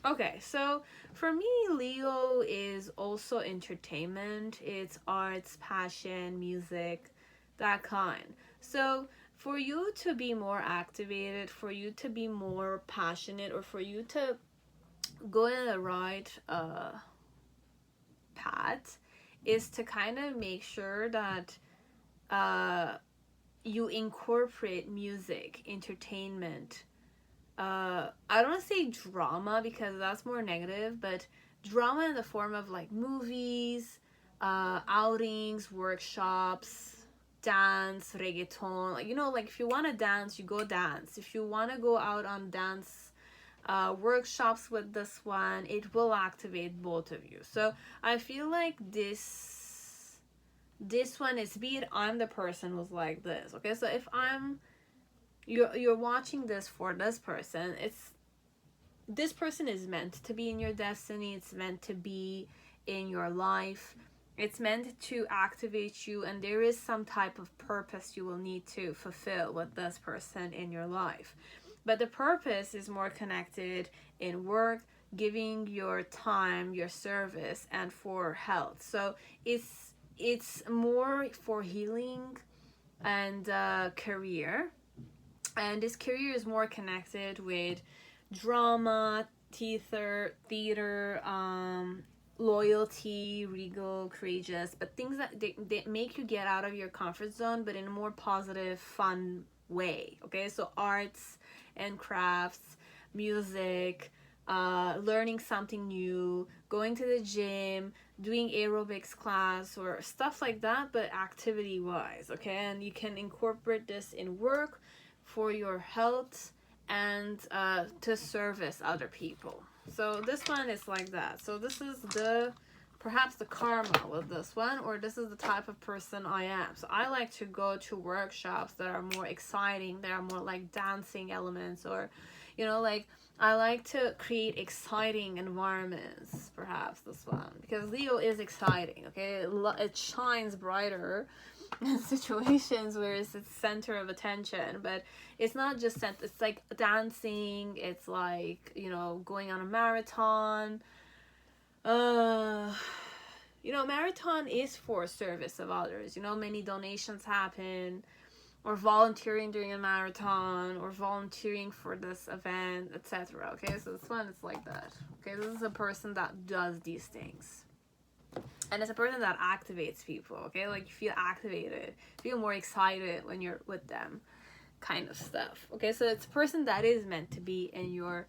Okay, so for me, Leo is also entertainment. It's arts, passion, music, that kind. So for you to be more activated, for you to be more passionate, or for you to go in the right path, is to kind of make sure that you incorporate music, entertainment. I don't want to say drama because that's more negative, but drama in the form of like movies, outings, workshops, dance, reggaeton. Like, you know, like if you want to dance, you go dance. If you want to go out on dance workshops with this one, it will activate both of you. So I feel like this one is, be it I'm the person who's like this. Okay, so if you're watching this for this person, this person is meant to be in your destiny. It's meant to be in your life. It's meant to activate you, and there is some type of purpose you will need to fulfill with this person in your life. but the purpose is more connected in work, giving your time, your service, and for health. So it's more for healing and career. And this career is more connected with drama, theater, loyalty, regal, courageous, but things that they make you get out of your comfort zone, but in a more positive, fun way. Okay, so arts and crafts, music, learning something new, going to the gym, doing aerobics class or stuff like that, but activity wise. Okay, and you can incorporate this in work for your health and to service other people. So this one is like that. So this is perhaps the karma with this one, or this is the type of person I am. So I like to go to workshops that are more exciting, that are more like dancing elements, or like I like to create exciting environments. Perhaps this one, because Leo is exciting. Okay, it shines brighter in situations where it's the center of attention, but it's not just it's like dancing, it's like going on a marathon. Marathon is for service of others. Many donations happen, or volunteering during a marathon, or volunteering for this event, etc. Okay, so this one is like that. Okay, this is a person that does these things. And it's a person that activates people, okay? Like, you feel activated, feel more excited when you're with them, kind of stuff, okay? So it's a person that is meant to be in your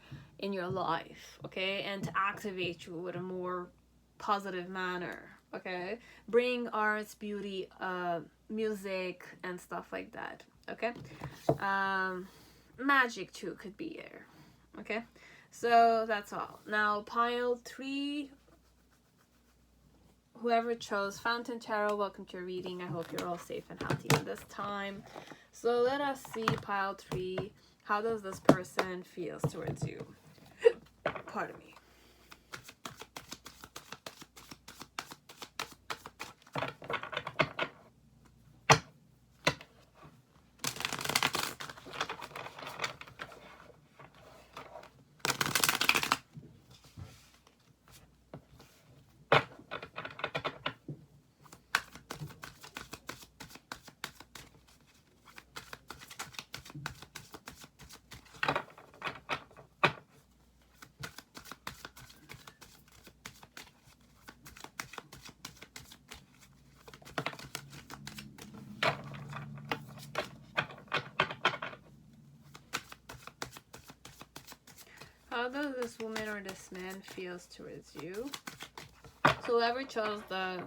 life, okay? And to activate you with a more positive manner, okay? Bring arts, beauty, music, and stuff like that, okay? Magic, too, could be there, okay? So that's all. Now, pile 3... whoever chose Fountain Tarot, welcome to your reading. I hope you're all safe and healthy in this time. So let us see, pile 3. How does this person feel towards you? Pardon me. How does this woman or this man feels towards you? So whoever chose the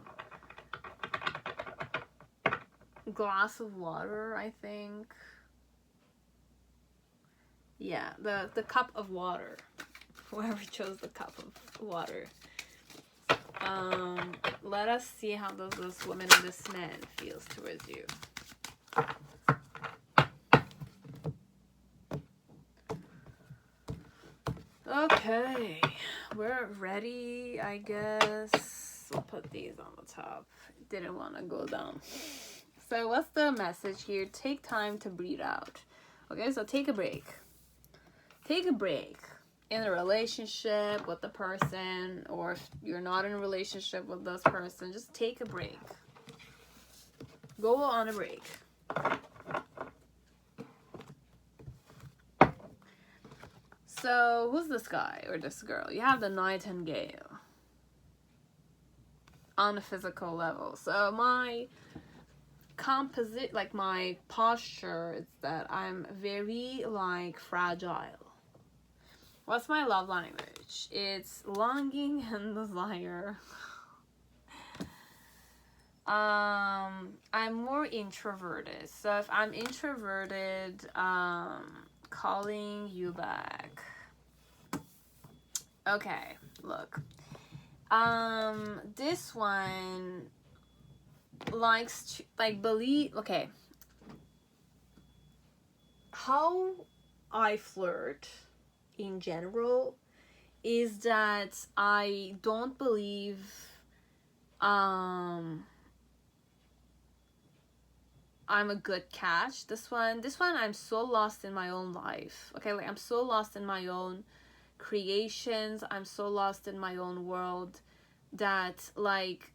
glass of water, I think. Yeah, the cup of water. Whoever chose the cup of water. Let us see how does this woman or this man feels towards you. Okay, we're ready, I guess. We'll put these on the top. Didn't want to go down. So what's the message here? Take time to breathe out. Okay, so take a break. Take a break in a relationship with the person, or if you're not in a relationship with this person, just take a break. Go on a break. So, who's this guy or this girl? You have the Nightingale on a physical level. So, my my posture is that I'm very, fragile. What's my love language? It's longing and desire. I'm more introverted. So, if I'm introverted, calling you back. Okay, look. This one likes to, believe, okay. How I flirt in general is that I don't believe, I'm a good catch. This one, I'm so lost in my own life. Okay, like I'm so lost in my own creations. I'm so lost in my own world that like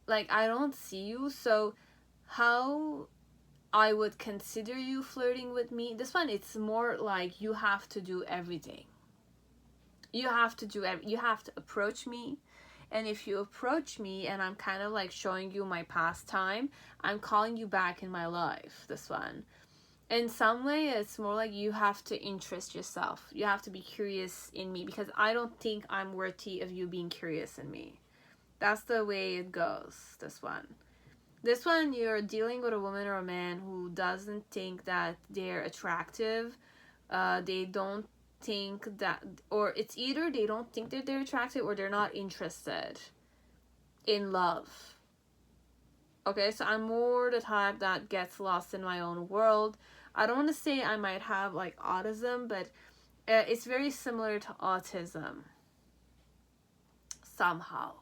I don't see you. So how I would consider you flirting with me? This one, it's more like you have to do everything. You have to approach me. And if you approach me and I'm kind of like showing you my pastime, I'm calling you back in my life. This one, in some way, it's more like you have to interest yourself. You have to be curious in me, because I don't think I'm worthy of you being curious in me. That's the way it goes. This one, you're dealing with a woman or a man who doesn't think that they're attractive. They don't think that, or it's either they don't think that they're attractive or they're not interested in love. Okay, so I'm more the type that gets lost in my own world. I don't want to say I might have like autism, but it's very similar to autism somehow.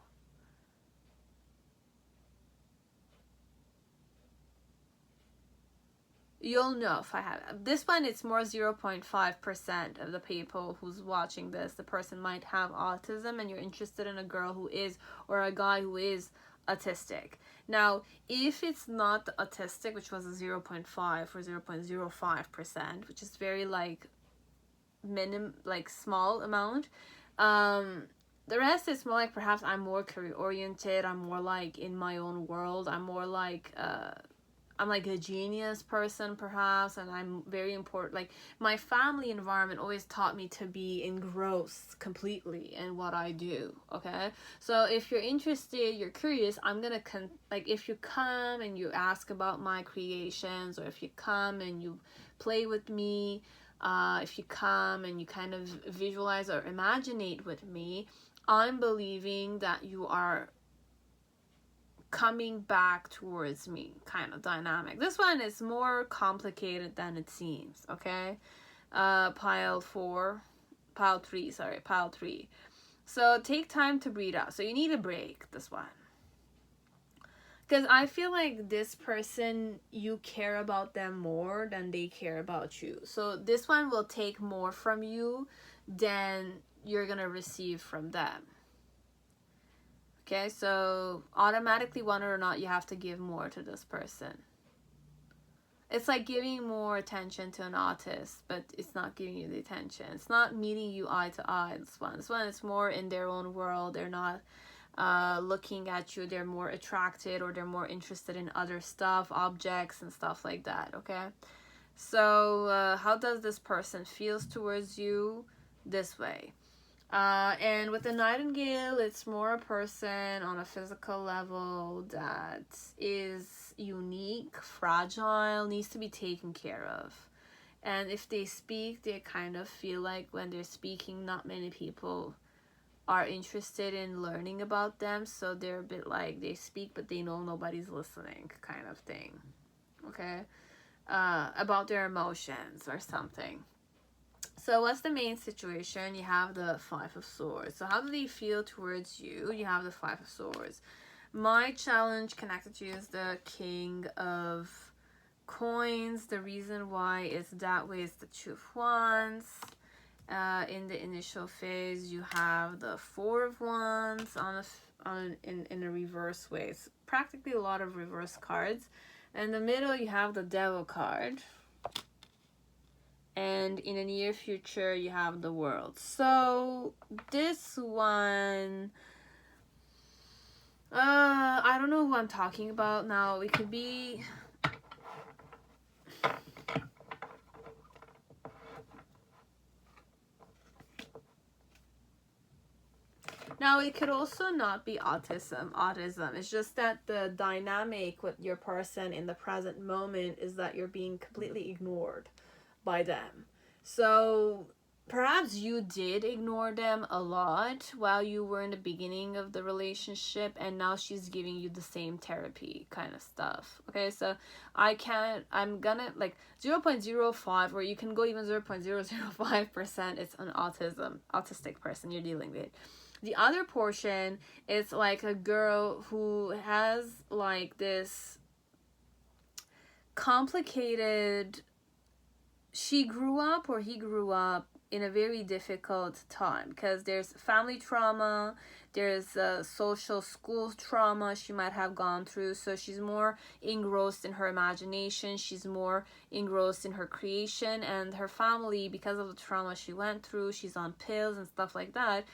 You'll know if I have this one. It's more 0.5% of the people who's watching this. The person might have autism, and you're interested in a girl who is, or a guy who is autistic. Now, if it's not autistic, which was a 0.5 or 0.05%, which is very like small amount, the rest is more like perhaps I'm more career oriented. I'm more like in my own world. I'm more like I'm like a genius person perhaps, and I'm very important. Like my family environment always taught me to be engrossed completely in what I do. Okay, so if you're interested, you're curious, I'm gonna like if you come and you ask about my creations, or if you come and you play with me, if you come and you kind of visualize or imaginate with me, I'm believing that you are coming back towards me kind of dynamic. This one is more complicated than it seems. Okay, pile 3. So take time to breathe out. So you need a break. This one, because I feel like this person, you care about them more than they care about you. So this one will take more from you than you're gonna receive from them. Okay, so automatically, whether or not, you have to give more to this person. It's like giving more attention to an artist, but it's not giving you the attention. It's not meeting you eye to eye. This one is more in their own world. They're not looking at you. They're more attracted, or they're more interested in other stuff, objects and stuff like that. Okay, so how does this person feels towards you? This way. And with the Nightingale, it's more a person on a physical level that is unique, fragile, needs to be taken care of. And if they speak, they kind of feel like when they're speaking, not many people are interested in learning about them. So they're a bit like, they speak, but they know nobody's listening kind of thing. Okay? About their emotions or something. So what's the main situation? You have the 5 of Swords. So how do they feel towards you? You have the 5 of Swords. My challenge connected to you is the King of Coins. The reason why it's that way is the 2 of Wands. In the initial phase, you have the 4 of Wands in a reverse way. It's practically a lot of reverse cards. In the middle, you have the Devil card. And in the near future, you have the World. So this one, I don't know who I'm talking about now. It could be, now it could also not be autism. It's just that the dynamic with your person in the present moment is that you're being completely ignored by them. So perhaps you did ignore them a lot while you were in the beginning of the relationship, and now she's giving you the same therapy kind of stuff. Okay, so I'm gonna like 0.05, or you can go even 0.005%. It's an autistic person you're dealing with. The other portion is like a girl who has like this complicated. She grew up, or he grew up, in a very difficult time, because there's family trauma, there's social school trauma she might have gone through. So she's more engrossed in her imagination, she's more engrossed in her creation, and her family, because of the trauma she went through, she's on pills and stuff like that,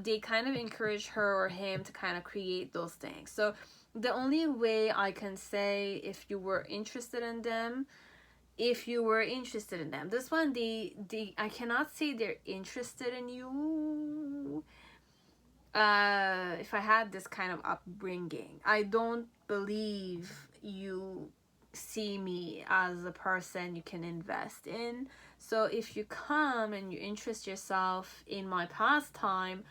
they kind of encourage her or him to kind of create those things. So the only way I can say, if you were interested in them, this one, they I cannot say they're interested in you. If I had this kind of upbringing, I don't believe you see me as a person you can invest in. So if you come and you interest yourself in my pastime,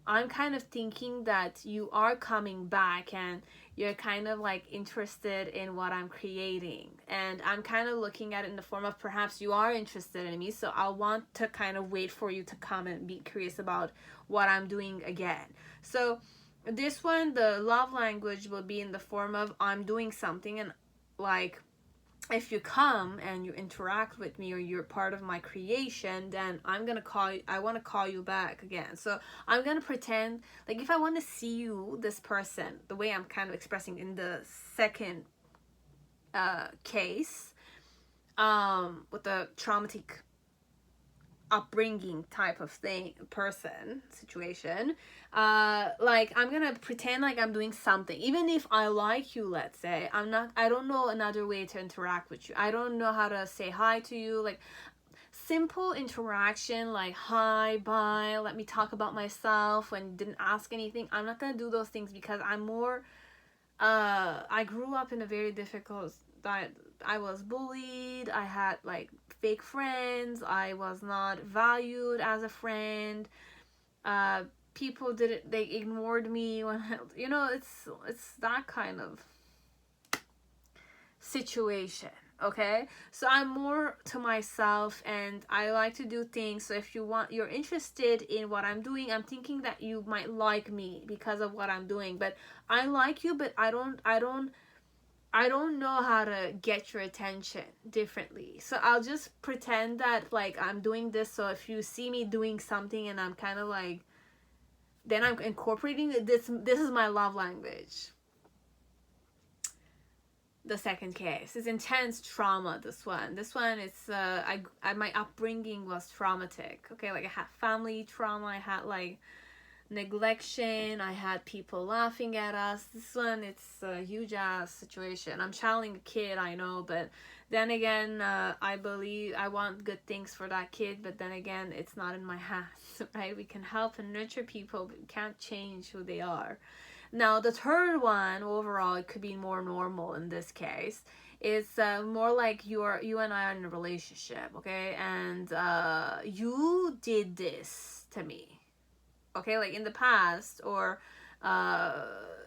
I'm kind of thinking that you are coming back and you're kind of like interested in what I'm creating. And I'm kind of looking at it in the form of, perhaps you are interested in me, so I'll want to kind of wait for you to come and be curious about what I'm doing again. So this one, the love language will be in the form of, I'm doing something, and like, if you come and you interact with me, or you're part of my creation, then I want to call you back again. So I'm gonna pretend like, if I want to see you, this person, the way I'm kind of expressing in the second case, with the traumatic upbringing type of situation, like, I'm gonna pretend like I'm doing something, even if I like you, let's say. I don't know another way to interact with you, I don't know how to say hi to you, like simple interaction, like hi, bye, let me talk about myself, when you didn't ask anything. I'm not gonna do those things, because I'm more I grew up in a very difficult, I was bullied, I had like fake friends, I was not valued as a friend, people they ignored me when it's that kind of situation. Okay, so I'm more to myself, and I like to do things. So if you're interested in what I'm doing, I'm thinking that you might like me because of what I'm doing. But I like you, but I don't know how to get your attention differently. So I'll just pretend that like I'm doing this. So if you see me doing something and I'm kind of like, then I'm incorporating this is my love language. The second case is intense trauma. This one is my upbringing was traumatic. Okay, like I had family trauma, I had like neglection, I had people laughing at us. This one, it's a huge ass situation. I'm channeling a kid, I know, but then again, I believe I want good things for that kid, but then again, it's not in my hands, right? We can help and nurture people, but we can't change who they are. Now, the third one, overall, it could be more normal in this case. It's more like you and I are in a relationship, okay? And you did this to me, okay? Like in the past, or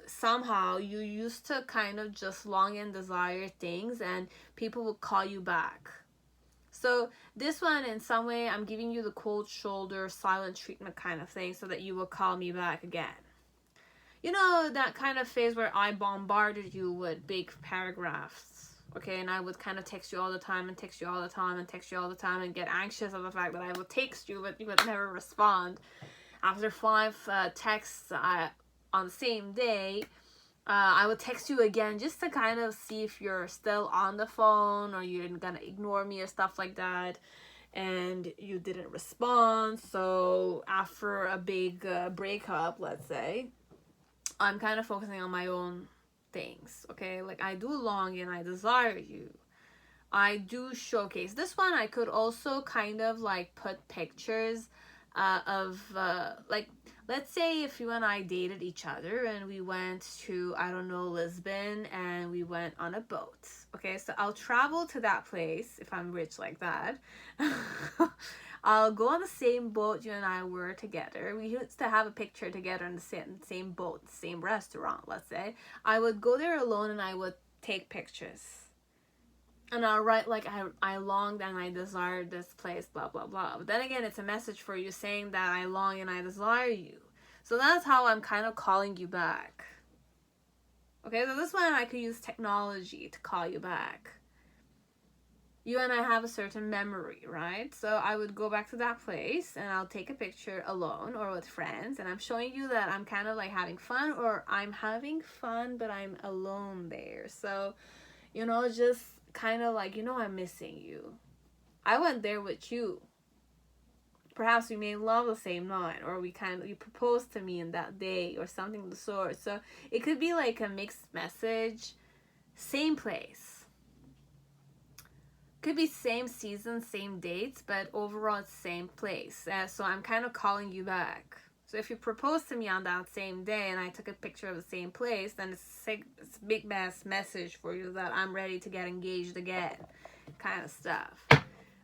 somehow you used to kind of just long and desire things, and people will call you back. So this one, in some way, I'm giving you the cold shoulder, silent treatment kind of thing, so that you will call me back again. You know, that kind of phase where I bombarded you with big paragraphs, okay? And I would kind of text you all the time, and text you all the time, and text you all the time, and get anxious of the fact that I would text you, but you would never respond. After 5 texts on the same day, I would text you again, just to kind of see if you're still on the phone, or you're gonna ignore me or stuff like that. And you didn't respond. So after a big breakup, let's say, I'm kind of focusing on my own things, okay? Like, I do long and I desire you. I do showcase. This one, I could also kind of like put pictures of like, let's say if you and I dated each other and we went to, I don't know, Lisbon, and we went on a boat. Okay, so I'll travel to that place if I'm rich like that. I'll go on the same boat you and I were together. We used to have a picture together in the same boat, same restaurant, let's say. I would go there alone and I would take pictures. And I'll write like, I longed and I desired this place, blah, blah, blah. But then again, it's a message for you saying that I long and I desire you. So that's how I'm kind of calling you back. Okay, so this one I could use technology to call you back. you and I have a certain memory, right? So I would go back to that place and I'll take a picture alone or with friends, and I'm showing you that I'm kind of like having fun, or I'm having fun but I'm alone there. So, you know, just kind of like, you know, I'm missing you. I went there with you. Perhaps we made love the same night, or you proposed to me in that day, or something of the sort. So it could be like a mixed message, same place. Could be same season, same dates, but overall it's same place. So I'm kind of calling you back. So if you proposed to me on that same day and I took a picture of the same place, then it's a big mass message for you that I'm ready to get engaged again, kind of stuff.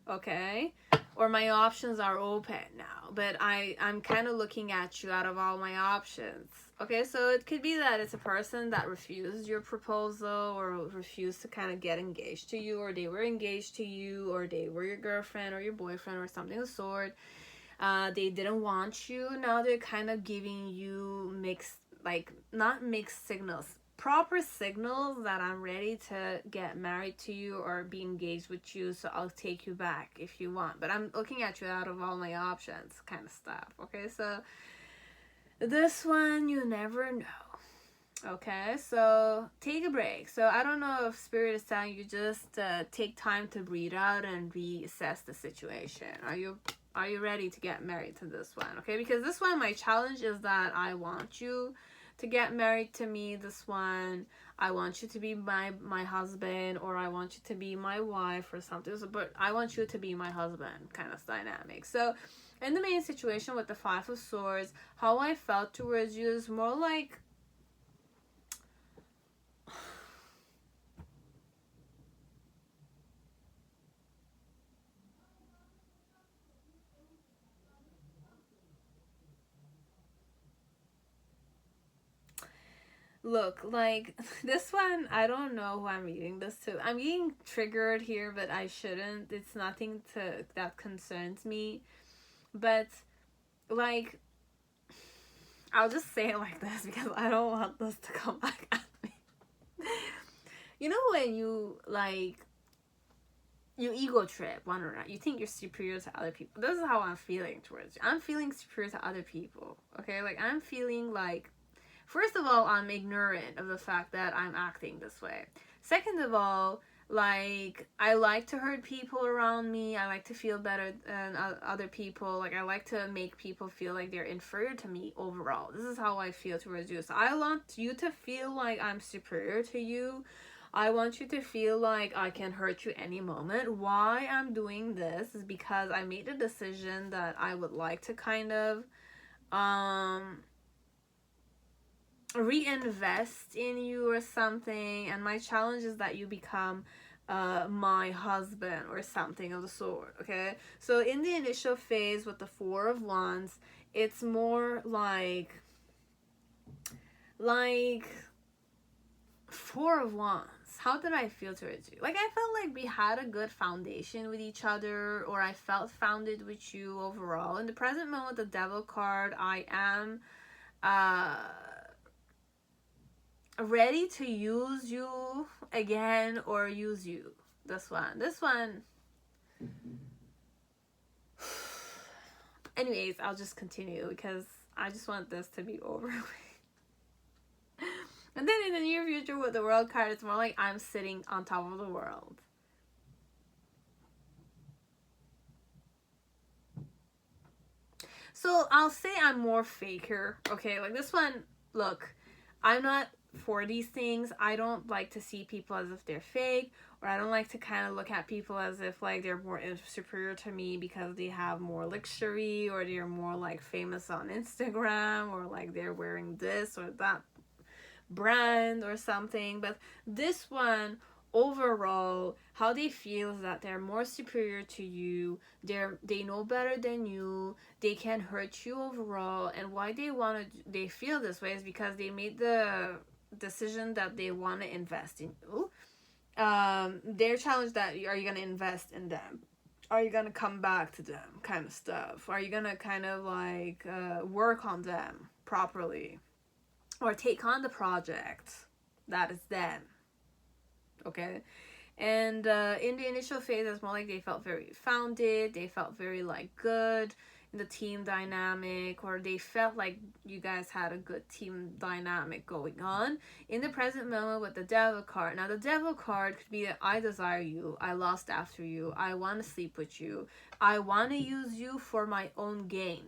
Okay? Or my options are open now, but I'm kind of looking at you out of all my options. Okay, so it could be that it's a person that refused your proposal, or refused to kind of get engaged to you, or they were engaged to you, or they were your girlfriend or your boyfriend or something of the sort. They didn't want you. Now they're kind of giving you mixed, like, not mixed signals, proper signals that I'm ready to get married to you or be engaged with you, so I'll take you back if you want. But I'm looking at you out of all my options, kind of stuff. Okay, so this one, you never know. Okay, so take a break. So I don't know if Spirit is telling you just take time to breathe out and reassess the situation. Are you ready to get married to this one? Okay, because this one, my challenge is that I want you to get married to me. This one, I want you to be my husband, or I want you to be my wife or something. So, but I want you to be my husband, kind of dynamic. So in the main situation with the Five of Swords, how I felt towards you is more like, look, like, this one, I don't know who I'm reading this to. I'm being triggered here, but I shouldn't. It's nothing that concerns me. But, like, I'll just say it like this because I don't want this to come back at me. You know when you, like, you ego trip, one or not, you think you're superior to other people. This is how I'm feeling towards you. I'm feeling superior to other people. Okay, like, I'm feeling like, first of all, I'm ignorant of the fact that I'm acting this way. Second of all, like, I like to hurt people around me. I like to feel better than other people. Like, I like to make people feel like they're inferior to me overall. This is how I feel towards you. So I want you to feel like I'm superior to you. I want you to feel like I can hurt you any moment. Why I'm doing this is because I made a decision that I would like to kind of reinvest in you or something, and my challenge is that you become my husband or something of the sort. Okay, so in the initial phase with the Four of Wands, it's more like Four of Wands. How did I feel towards you? Like, I felt like we had a good foundation with each other, or I felt founded with you overall. In the present moment, the Devil card, I am ready to use you again, or use you. This one. Anyways, I'll just continue because I just want this to be over with. And then in the near future with the World card, it's more like I'm sitting on top of the world. So I'll say I'm more faker. Okay, like this one, look, I'm not for these things. I don't like to see people as if they're fake, or I don't like to kind of look at people as if like they're more superior to me because they have more luxury, or they're more like famous on Instagram, or like they're wearing this or that brand or something. But this one, overall, how they feel is that they're more superior to you. They know better than you. They can hurt you overall. And why they feel this way is because they made the decision that they want to invest in you. They're challenged that, are you going to invest in them? Are you going to come back to them, kind of stuff? Are you going to kind of like work on them properly? Or take on the project that is them. Okay? And in the initial phase, it's more like they felt very founded, they felt very like good in the team dynamic, or they felt like you guys had a good team dynamic going on. In the present moment with the Devil card, now the Devil card could be that I desire you, I lust after you, I want to sleep with you, I want to use you for my own gain.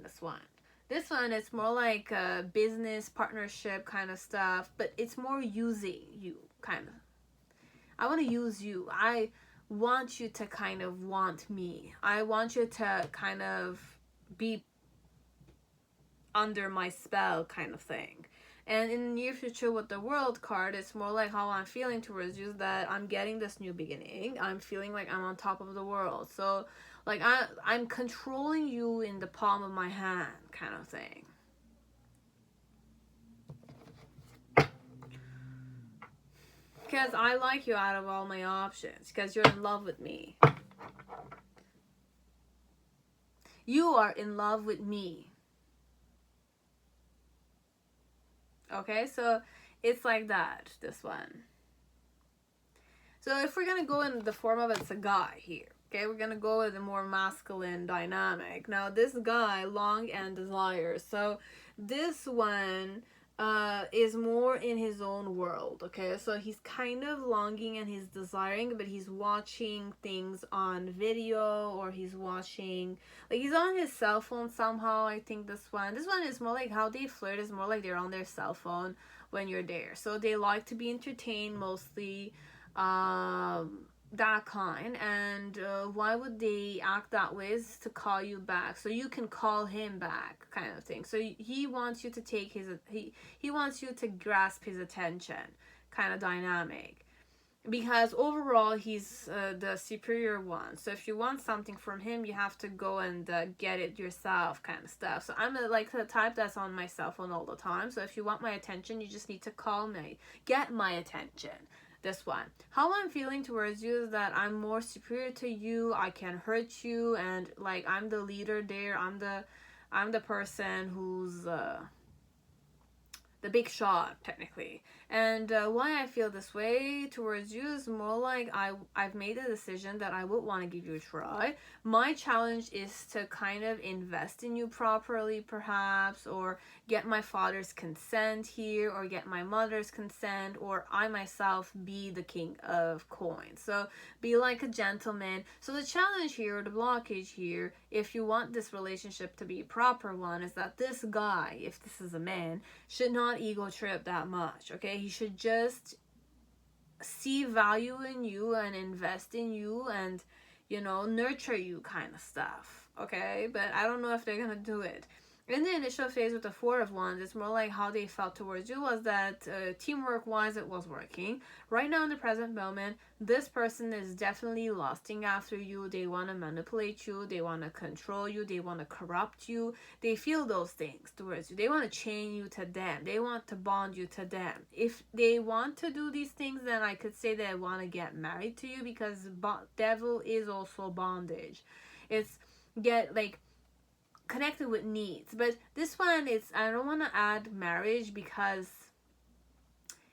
This one, it's more like a business partnership kind of stuff, but it's more using you, kind of. I want to use you. I want you to kind of want me. I want you to kind of be under my spell, kind of thing. And in the near future with the World card, it's more like how I'm feeling towards you, is that I'm getting this new beginning. I'm feeling like I'm on top of the world. So like I'm controlling you in the palm of my hand, kind of thing. Because I like you out of all my options. Because you're in love with me. You are in love with me. Okay, so it's like that, this one. So if we're going to go in the form of it's a guy here. Okay, we're going to go with a more masculine dynamic. Now, this guy, long and desires. So this one is more in his own world. Okay, so he's kind of longing and he's desiring, but he's watching things on video, or he's watching, like he's on his cell phone somehow. I think this one is more like how they flirt, is more like they're on their cell phone when you're there. So they like to be entertained mostly, that kind. And why would they act that way? Is to call you back so you can call him back, kind of thing. So he wants you to take his, he wants you to grasp his attention, kind of dynamic, because overall he's the superior one. So if you want something from him, you have to go and get it yourself, kind of stuff. So I'm like the type that's on my cell phone all the time. So if you want my attention, you just need to call me, get my attention. This one, how I'm feeling towards you is that I'm more superior to you. I can hurt you, and like I'm the leader there. I'm the person who's the big shot, technically. And why I feel this way towards you is more like I've made a decision that I would want to give you a try. My challenge is to kind of invest in you properly, perhaps, or get my father's consent here, or get my mother's consent, or I myself be the king of coins. So be like a gentleman. So the challenge here, the blockage here, if you want this relationship to be a proper one, is that this guy, if this is a man, should not ego trip that much. Okay, he should just see value in you and invest in you, and nurture you, kind of stuff. Okay, but I don't know if they're gonna do it. In the initial phase with the Four of Wands, it's more like how they felt towards you was that teamwork wise it was working. Right now in the present moment, this person is definitely lusting after you. They want to manipulate you, they want to control you, they want to corrupt you. They feel those things towards you. They want to chain you to them, they want to bond you to them. If they want to do these things, then I could say they want to get married to you, because devil is also bondage. It's get like connected with needs. But this one, it's, I don't want to add marriage, because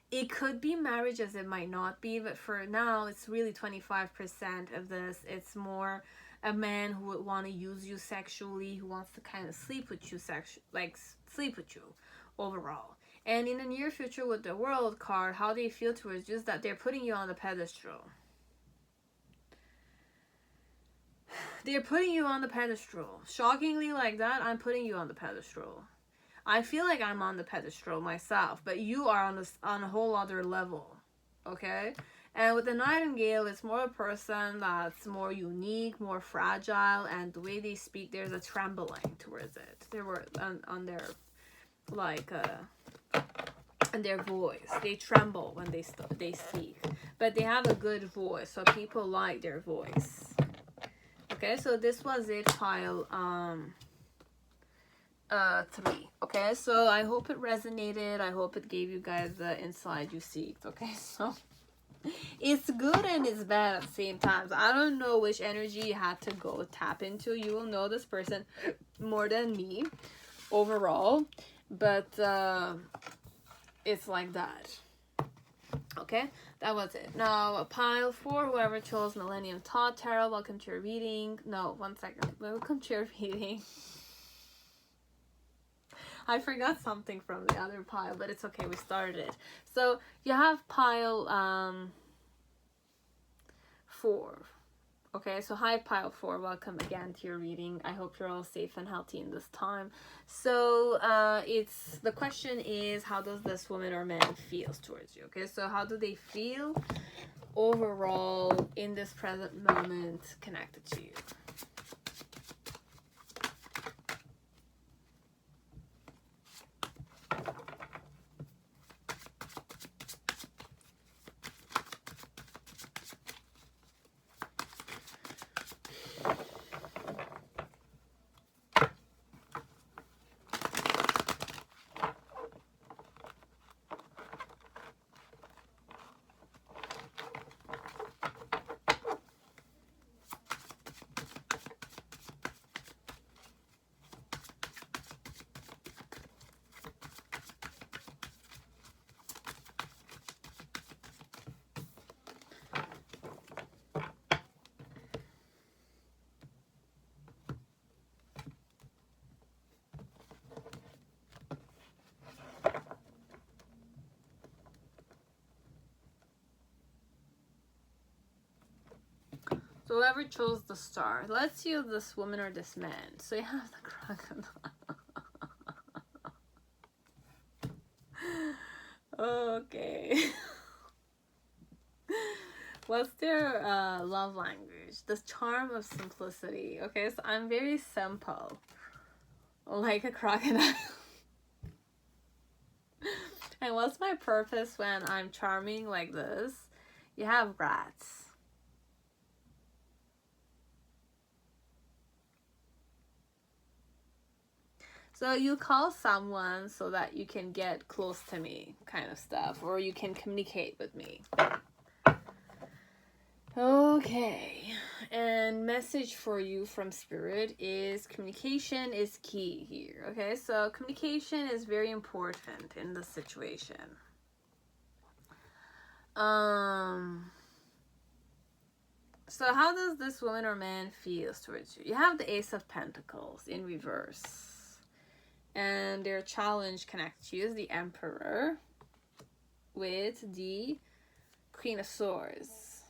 it could be marriage as it might not be, but for now it's really 25% of this. It's more a man who would want to use you sexually, who wants to kind of sleep with you sleep with you overall. And in the near future with the World card, how they feel towards you is that they're putting you on the pedestal. They're putting you on the pedestal. Shockingly like that, I'm putting you on the pedestal. I feel like I'm on the pedestal myself, but you are on a whole other level. Okay? And with the Nightingale, it's more a person that's more unique, more fragile, and the way they speak, there's a trembling towards it. They were on their, like, and their voice. They tremble when they speak. But they have a good voice, so people like their voice. Okay, so this was it, pile 3. Okay, so I hope it resonated. I hope it gave you guys the insight you seeked. Okay, so it's good and it's bad at the same time. So I don't know which energy you had to go tap into. You will know this person more than me overall, but it's like that. Okay, that was it. Now, pile 4, whoever chose Millennium Thoth Tarot, welcome to your reading. No, one second. Welcome to your reading. I forgot something from the other pile, but it's okay, we started it. So, you have pile 4. Okay, so hi pile 4, welcome again to your reading. I hope you're all safe and healthy in this time. So the question is, how does this woman or man feels towards you? Okay, so how do they feel overall in this present moment connected to you? So whoever chose the star, let's see this woman or this man. So you have the crocodile. Okay. What's their love language? The charm of simplicity. Okay, so I'm very simple. Like a crocodile. And what's my purpose when I'm charming like this? You have rats. So you call someone so that you can get close to me, kind of stuff, or you can communicate with me. Okay, and message for you from Spirit is communication is key here. Okay, so communication is very important in this situation. So how does this woman or man feel towards you? You have the Ace of Pentacles in reverse. And their challenge connects you is the Emperor with the Queen of Swords.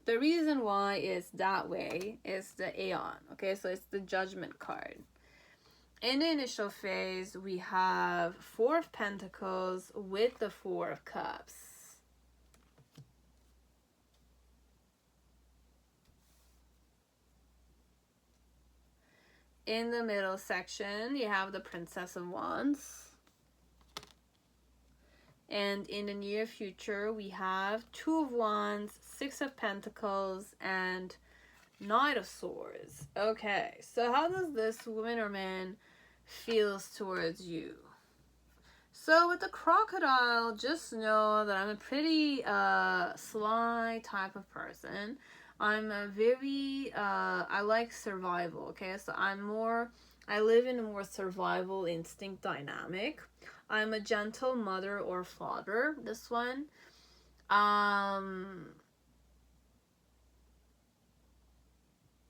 The reason why it's that way is the Aeon. Okay, so it's the Judgment card. In the initial phase, we have 4 of Pentacles with the 4 of Cups. In the middle section, you have the Princess of Wands. And in the near future, we have 2 of Wands, 6 of Pentacles, and Knight of Swords. Okay, so how does this woman or man feels towards you? So with the crocodile, just know that I'm a pretty sly type of person. I'm a very, I like survival, okay? So I live in a more survival instinct dynamic. I'm a gentle mother or father, this one.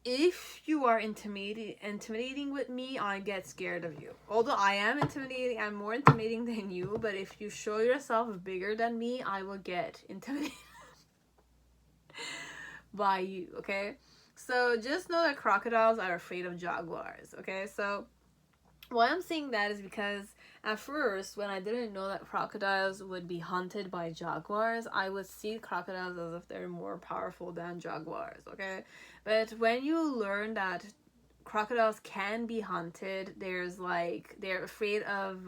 If you are intimidating with me, I get scared of you. Although I am intimidating, I'm more intimidating than you, but if you show yourself bigger than me, I will get intimidated by you, okay? So just know that crocodiles are afraid of jaguars, okay? So why I'm saying that is because at first, when I didn't know that crocodiles would be hunted by jaguars, I would see crocodiles as if they're more powerful than jaguars, okay? But when you learn that crocodiles can be hunted, they're afraid of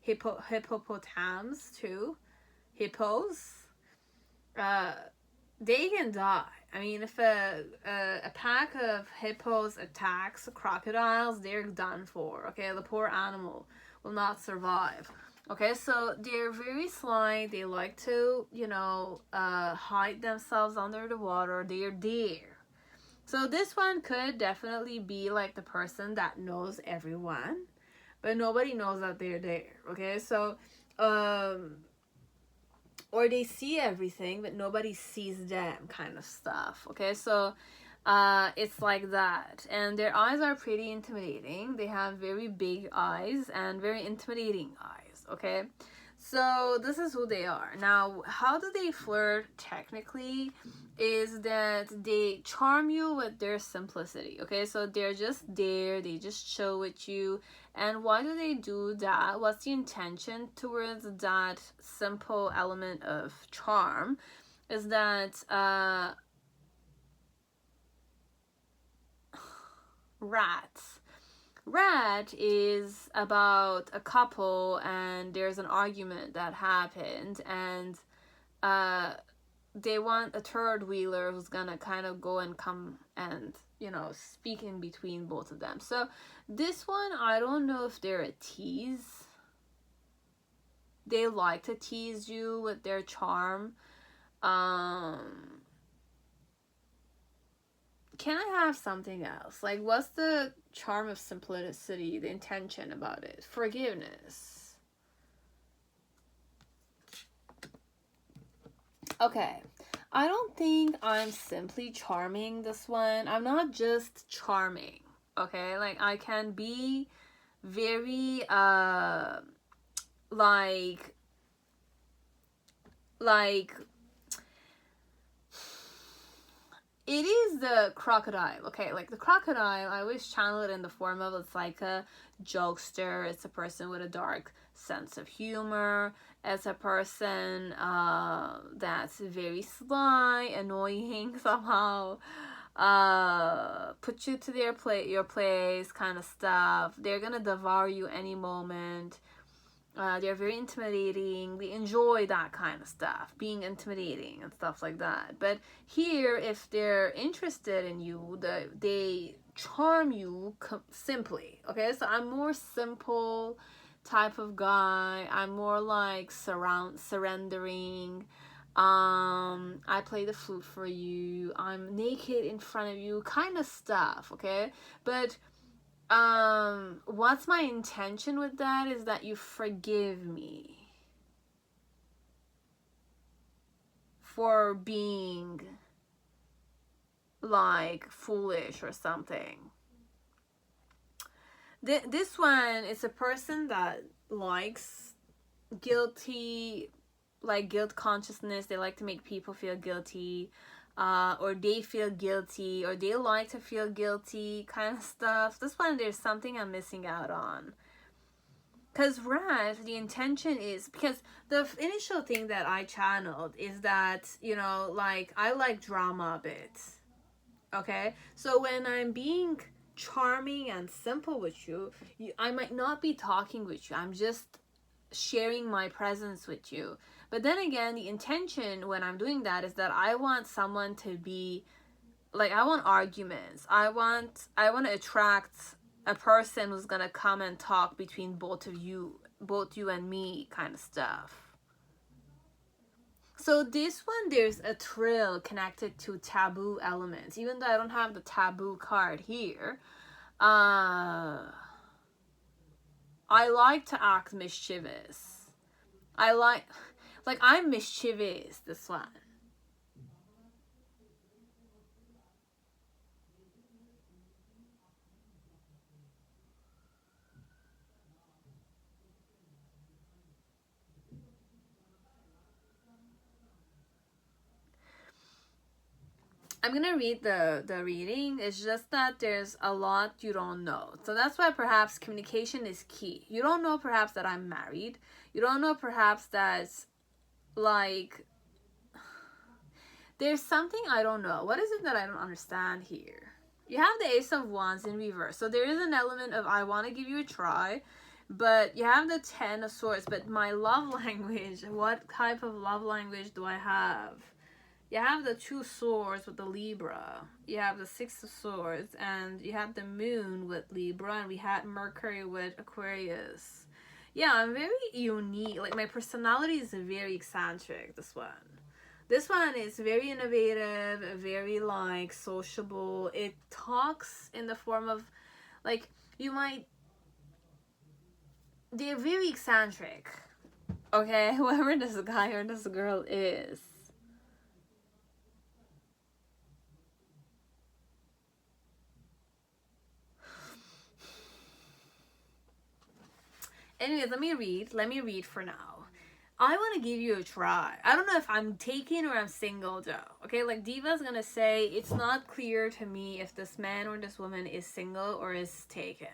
hippopotamus too, hippos. They can die. I mean, if a pack of hippos attacks crocodiles, they're done for, okay? The poor animal will not survive. Okay, so they're very sly. They like to, hide themselves under the water. They're there. So this one could definitely be like the person that knows everyone, but nobody knows that they're there. Okay, so or they see everything but nobody sees them kind of stuff. Okay, so it's like that. And their eyes are pretty intimidating. They have very big eyes and very intimidating eyes. Okay, so this is who they are. Now, how do they flirt technically is that they charm you with their simplicity. Okay, so they're just there, they just chill with you. And why do they do that? What's the intention towards that simple element of charm? Is that rats. Rat is about a couple and there's an argument that happened, and they want a third wheeler who's gonna kind of go and come and, you know, speak in between both of them. So this one, I don't know if they're a tease. They like to tease you with their charm. Can I have something else? Like, what's the charm of simplicity, the intention about it? Forgiveness. Okay, I don't think I'm simply charming this one. I'm not just charming, okay? Like, I can be very, like, it is the crocodile, okay? Like, the crocodile, I always channel it in the form of, it's like a jokester. It's a person with a dark sense of humor. It's a person that's very sly, annoying somehow. Put you to your place kind of stuff. They're gonna devour you any moment. They're very intimidating. They enjoy that kind of stuff, being intimidating and stuff like that. But here, if they're interested in you, they charm you simply. Okay, so I'm more simple type of guy. I'm more like surrendering. I play the flute for you. I'm naked in front of you, kind of stuff. Okay, but what's my intention with that is that you forgive me for being like foolish or something. This one is a person that likes guilty, like guilt consciousness. They like to make people feel guilty. Or they feel guilty, or they like to feel guilty kind of stuff. This one, there's something I'm missing out on. Because rat, the intention is, because the initial thing that I channeled is that, you know, like, I like drama a bit. Okay? So when I'm being charming and simple with you, I might not be talking with you. I'm just sharing my presence with you. But then again, the intention when I'm doing that is that I want someone to be, like, I want arguments. I want to attract a person who's gonna come and talk between both you and me kind of stuff. So this one, there's a thrill connected to taboo elements. Even though I don't have the taboo card here, I like to act mischievous. I'm mischievous, this one. I'm gonna read the reading. It's just that there's a lot you don't know. So that's why perhaps communication is key. You don't know perhaps that I'm married. You don't know perhaps that, like, there's something I don't know. What is it that I don't understand here? You have the Ace of Wands in reverse. So there is an element of I want to give you a try. But you have the 10 of Swords. But my love language, what type of love language do I have? You have the 2 Swords with the Libra. You have the 6 of Swords. And you have the Moon with Libra. And we had Mercury with Aquarius. Yeah, I'm very unique. Like, my personality is very eccentric, this one. This one is very innovative, very, like, sociable. It talks in the form of, like, they're very eccentric. Okay, whoever this guy or this girl is. Anyways, let me read for now. I want to give you a try. I don't know if I'm taken or I'm single though. Okay, like Diva's gonna say, it's not clear to me if this man or this woman is single or is taken.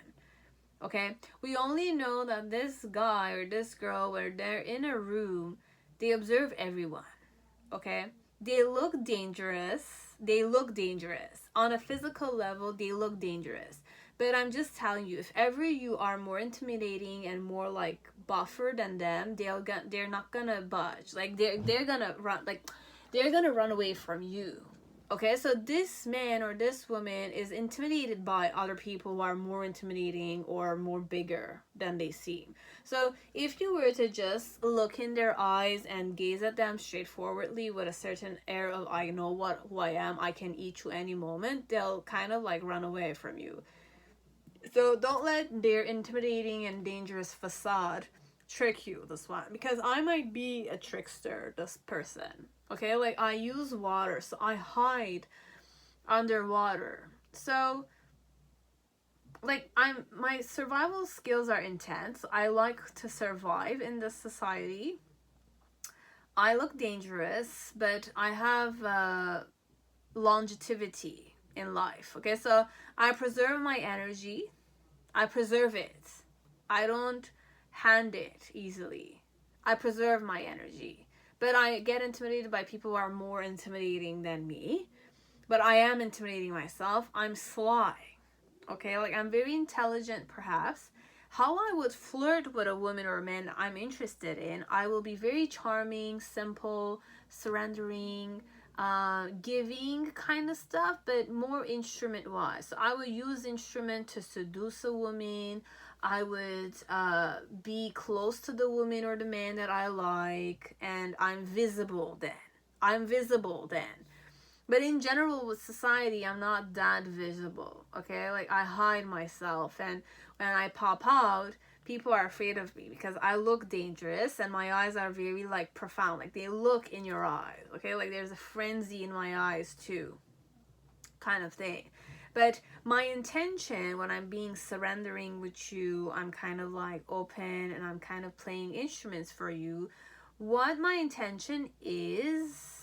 Okay, we only know that this guy or this girl, where they're in a room, they observe everyone. Okay, they look dangerous. They look dangerous on a physical level. They look dangerous. But I'm just telling you, if ever you are more intimidating and more like buffer than them, they're not gonna budge. Like they're gonna run, like they're gonna run away from you. Okay, so this man or this woman is intimidated by other people who are more intimidating or more bigger than they seem. So if you were to just look in their eyes and gaze at them straightforwardly with a certain air of, I know who I am, I can eat you any moment, they'll kind of like run away from you. So don't let their intimidating and dangerous facade trick you, this one, because I might be a trickster, this person. Okay, like I use water, so I hide underwater. So like my survival skills are intense. I like to survive in this society. I look dangerous, but I have longevity in life. Okay, so I preserve my energy. I preserve it. I don't hand it easily. I preserve my energy. But I get intimidated by people who are more intimidating than me. But I am intimidating myself. I'm sly. Okay, like I'm very intelligent perhaps. How I would flirt with a woman or a man I'm interested in, I will be very charming, simple, surrendering, giving kind of stuff, but more instrument wise. So I would use instrument to seduce a woman. I would be close to the woman or the man that I like, and I'm visible then. I'm visible then. But in general with society, I'm not that visible, okay? Like I hide myself, and when I pop out, people are afraid of me because I look dangerous and my eyes are very like profound. Like they look in your eyes, okay? Like there's a frenzy in my eyes too, kind of thing. But my intention when I'm being surrendering with you, I'm kind of like open and I'm kind of playing instruments for you. What my intention is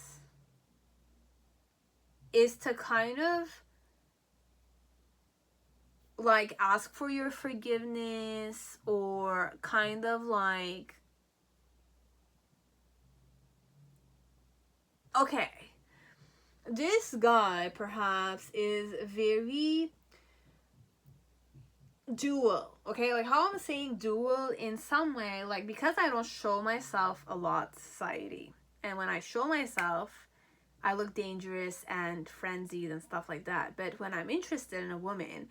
to kind of like ask for your forgiveness, or kind of like, okay, this guy perhaps is very dual. Okay, like how I'm saying dual in some way, like because I don't show myself a lot to society, and when I show myself I look dangerous and frenzied and stuff like that. But when I'm interested in a woman,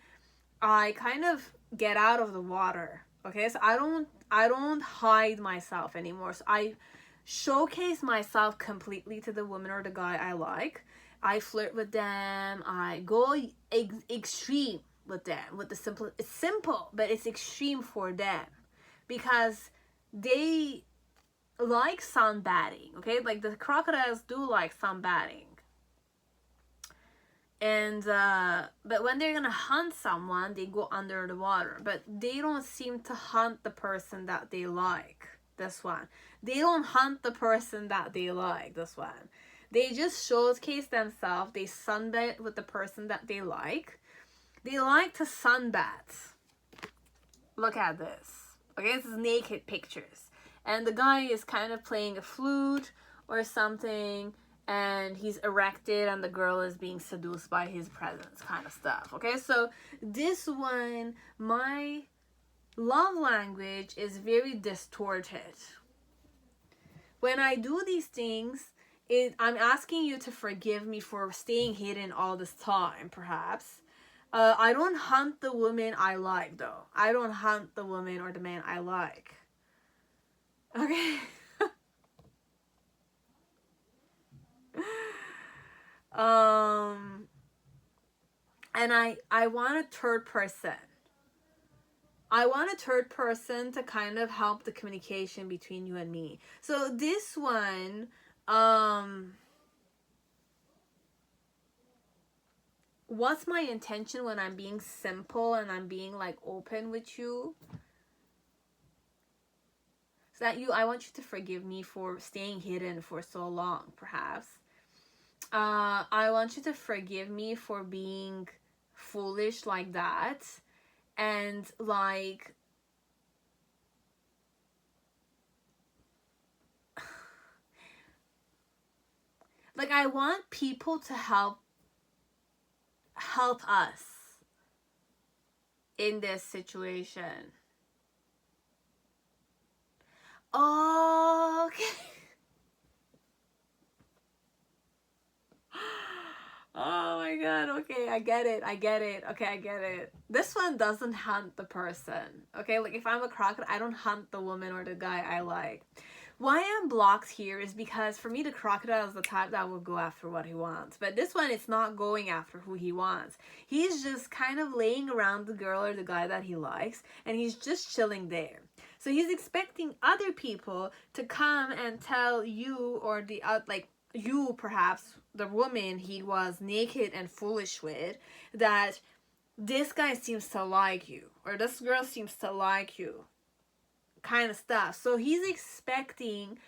I kind of get out of the water. Okay, so I don't hide myself anymore. So I showcase myself completely to the woman or the guy I like. I flirt with them. I go extreme with them. With the simple, it's simple, but it's extreme for them because they like sunbathing. Okay, like the crocodiles do like sunbathing. And but when they're gonna hunt someone, they go under the water, but they don't seem to hunt the person that they like. This one, they don't hunt the person that they like. This one, they just showcase themselves. They sunbathe with the person that they like. They like to sunbath. Look at this. Okay, this is naked pictures, and the guy is kind of playing a flute or something, and he's erected and the girl is being seduced by his presence, kind of stuff. Okay, so this one, my love language is very distorted. When I do these things, I'm asking you to forgive me for staying hidden all this time, perhaps. I don't hunt the woman I like, though. I don't hunt the woman or the man I like. Okay. And I want a third person. I want a third person to kind of help the communication between you and me. So this one, what's my intention when I'm being simple and I'm being like open with you? So that I want you to forgive me for staying hidden for so long, perhaps. I want you to forgive me for being foolish like that. And like, I want people to help us in this situation. Okay. Oh my god, okay, I get it. Okay, I get it. This one doesn't hunt the person. Okay, like if I'm a crocodile, I don't hunt the woman or the guy I like. Why I'm blocked here is because for me the crocodile is the type that will go after what he wants. But this one, it's not going after who he wants. He's just kind of laying around the girl or the guy that he likes, and he's just chilling there. So he's expecting other people to come and tell you or the like you, perhaps the woman he was naked and foolish with, that this guy seems to like you or this girl seems to like you, kind of stuff. So he's expecting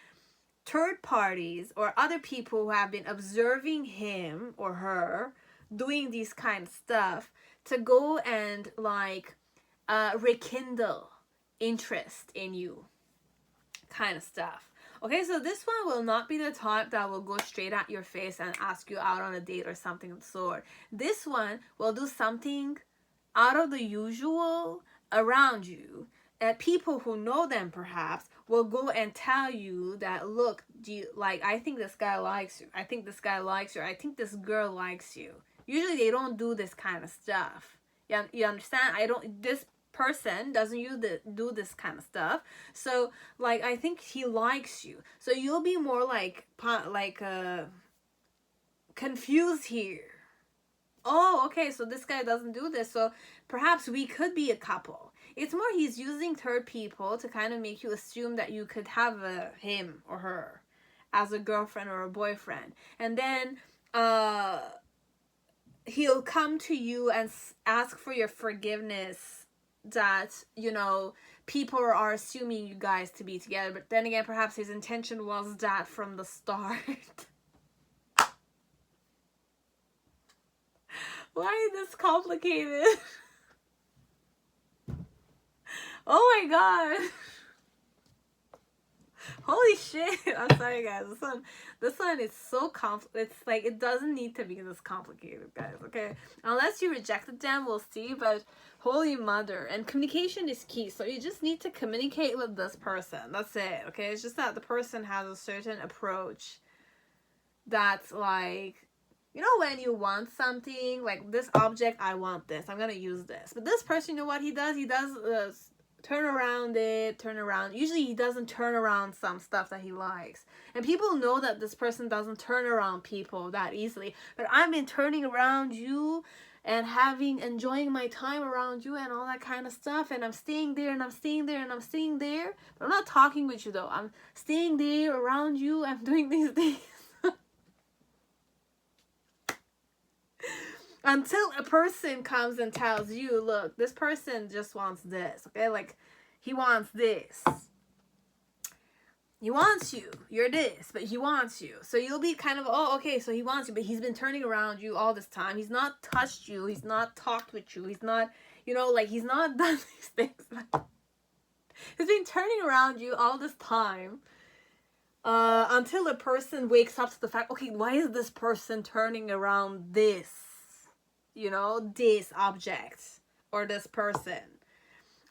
third parties or other people who have been observing him or her doing these kind of stuff to go and like rekindle interest in you, kind of stuff. Okay, so this one will not be the type that will go straight at your face and ask you out on a date or something of the sort. This one will do something out of the usual around you. People who know them perhaps will go and tell you that, look, I think this guy likes you. I think this guy likes you. I think this girl likes you. Usually they don't do this kind of stuff. You understand? This person doesn't do this kind of stuff. So like, I think he likes you. So you'll be more like confused here. Oh, okay, so this guy doesn't do this, so perhaps we could be a couple. It's more he's using third people to kind of make you assume that you could have him or her as a girlfriend or a boyfriend. And then he'll come to you and ask for your forgiveness, that, you know, people are assuming you guys to be together. But then again, perhaps his intention was that from the start. Why is this complicated? Oh my god. Holy shit. I'm sorry guys. This one is so it's like, it doesn't need to be this complicated, guys, okay? Unless you rejected them, we'll see, but holy mother. And communication is key. So you just need to communicate with this person. That's it, okay? It's just that the person has a certain approach that's like, you know, when you want something, like this object, I want this, I'm gonna use this. But this person, you know what he does? He does turn around. Usually he doesn't turn around some stuff that he likes. And people know that this person doesn't turn around people that easily. But I've been turning around you and enjoying my time around you and all that kind of stuff. And I'm staying there and I'm staying there and I'm staying there. But I'm not talking with you though. I'm staying there around you. I'm doing these things. Until a person comes and tells you, look, this person just wants this, okay? Like, he wants this. He wants you. You're this, but he wants you. So you'll be kind of, oh, okay, so he wants you, but he's been turning around you all this time. He's not touched you. He's not talked with you. He's not, you know, like, he's not done these things. He's been turning around you all this time. Until a person wakes up to the fact, okay, why is this person turning around this? You know, this object or this person,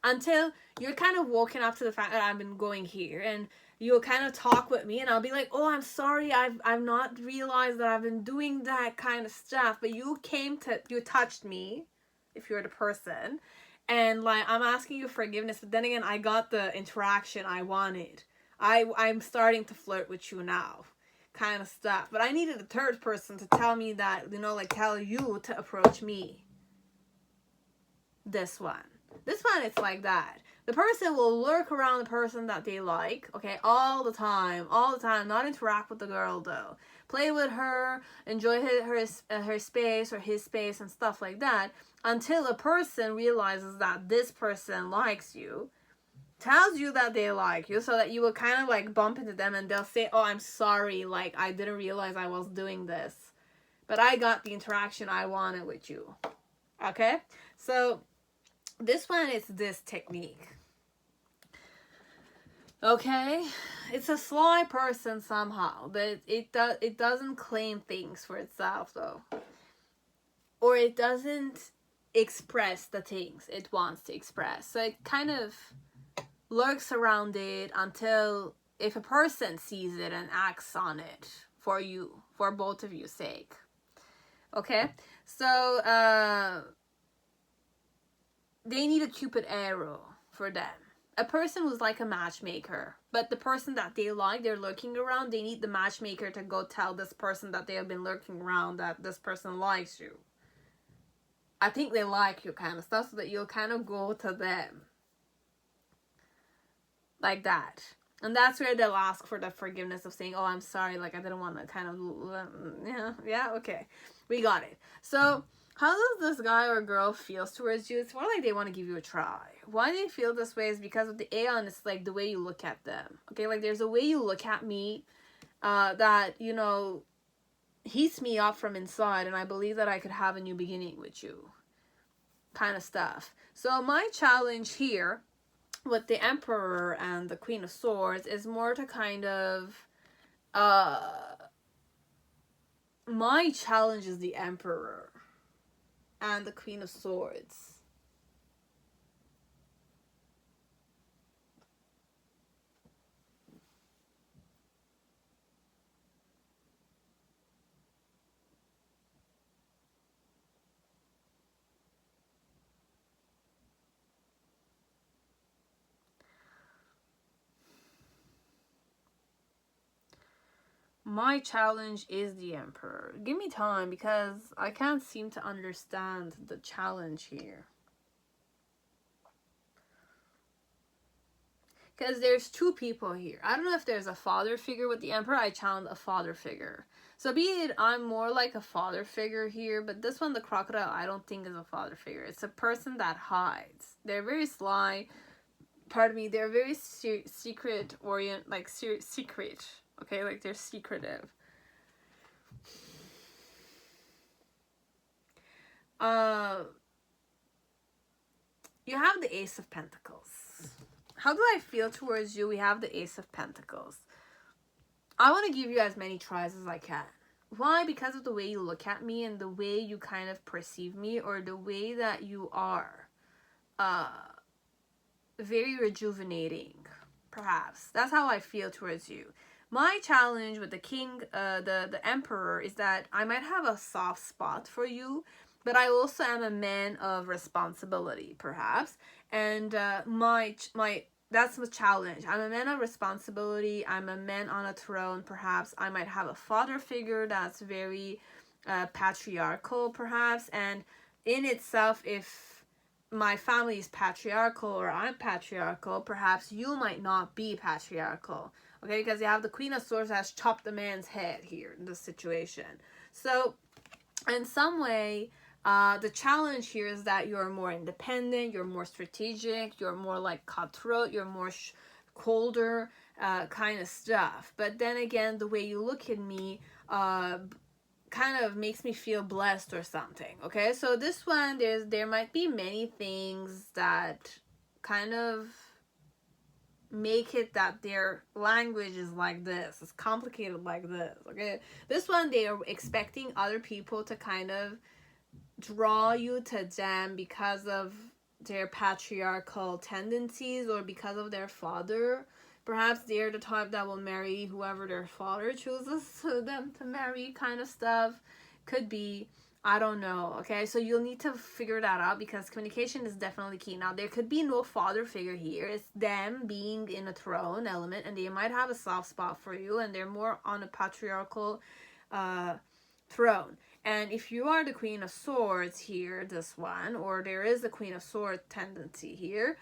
until you're kind of woken up to the fact that I've been going here, and you'll kind of talk with me and I'll be like, oh, I'm sorry, I've not realized that I've been doing that kind of stuff, but you touched me, if you're the person, and like, I'm asking you forgiveness, but then again, I got the interaction I wanted. I'm starting to flirt with you now, kind of stuff. But I needed a third person to tell me that, you know, like tell you to approach me. This one. This one, it's like that. The person will lurk around the person that they like, okay, all the time, not interact with the girl though. Play with her, enjoy her space or his space and stuff like that, until a person realizes that this person likes you, tells you that they like you, so that you will kind of like bump into them and they'll say, oh, I'm sorry, like I didn't realize I was doing this, but I got the interaction I wanted with you. Okay, so this one is this technique. Okay, it's a sly person somehow, but it doesn't claim things for itself though, or it doesn't express the things it wants to express. So it kind of lurks around it until if a person sees it and acts on it for you, for both of you's sake. Okay, so they need a Cupid arrow for them. A person who's like a matchmaker, but the person that they like, they're lurking around, they need the matchmaker to go tell this person that they have been lurking around that this person likes you. I think they like you kind of stuff, so that you'll kind of go to them. Like that. And that's where they'll ask for the forgiveness of saying, oh, I'm sorry, like I didn't want to kind of, yeah, okay. We got it. So how does this guy or girl feels towards you? It's more like they want to give you a try. Why they feel this way is because of the Aeon. It's like the way you look at them. Okay, like there's a way you look at me that, you know, heats me up from inside, and I believe that I could have a new beginning with you. Kind of stuff. So my challenge here with the Emperor and the Queen of Swords is more to kind of my challenge is the Emperor and the Queen of Swords. My challenge is the Emperor. Give me time because I can't seem to understand the challenge here. Because there's two people here. I don't know if there's a father figure with the Emperor. I challenge a father figure. So be it I'm more like a father figure here, but this one, the crocodile, I don't think is a father figure. It's a person that hides. They're very sly. Pardon me. They're very secret. Okay, like they're secretive. You have the Ace of Pentacles. How do I feel towards you? We have the Ace of Pentacles. I want to give you as many tries as I can. Why? Because of the way you look at me and the way you kind of perceive me, or the way that you are. Very rejuvenating, perhaps. That's how I feel towards you. My challenge with the King, the Emperor, is that I might have a soft spot for you, but I also am a man of responsibility, perhaps. And that's the challenge. I'm a man of responsibility. I'm a man on a throne, perhaps. I might have a father figure that's very patriarchal, perhaps. And in itself, if my family is patriarchal or I'm patriarchal, perhaps you might not be patriarchal. Okay, because you have the Queen of Swords has chopped the man's head here in this situation. So, in some way, the challenge here is that you're more independent, you're more strategic, you're more like cutthroat, you're more colder kind of stuff. But then again, the way you look at me kind of makes me feel blessed or something. Okay, so this one, there might be many things that kind of make it that their language is like this. It's complicated like this. Okay, this one, they are expecting other people to kind of draw you to them because of their patriarchal tendencies or because of their father. Perhaps they're the type that will marry whoever their father chooses them to marry, kind of stuff. Could be. I don't know. Okay, so you'll need to figure that out because communication is definitely key. Now, there could be no father figure here. It's them being in a throne element, and they might have a soft spot for you, and they're more on a patriarchal throne. And if you are the Queen of Swords here, this one, or there is the Queen of Swords tendency here,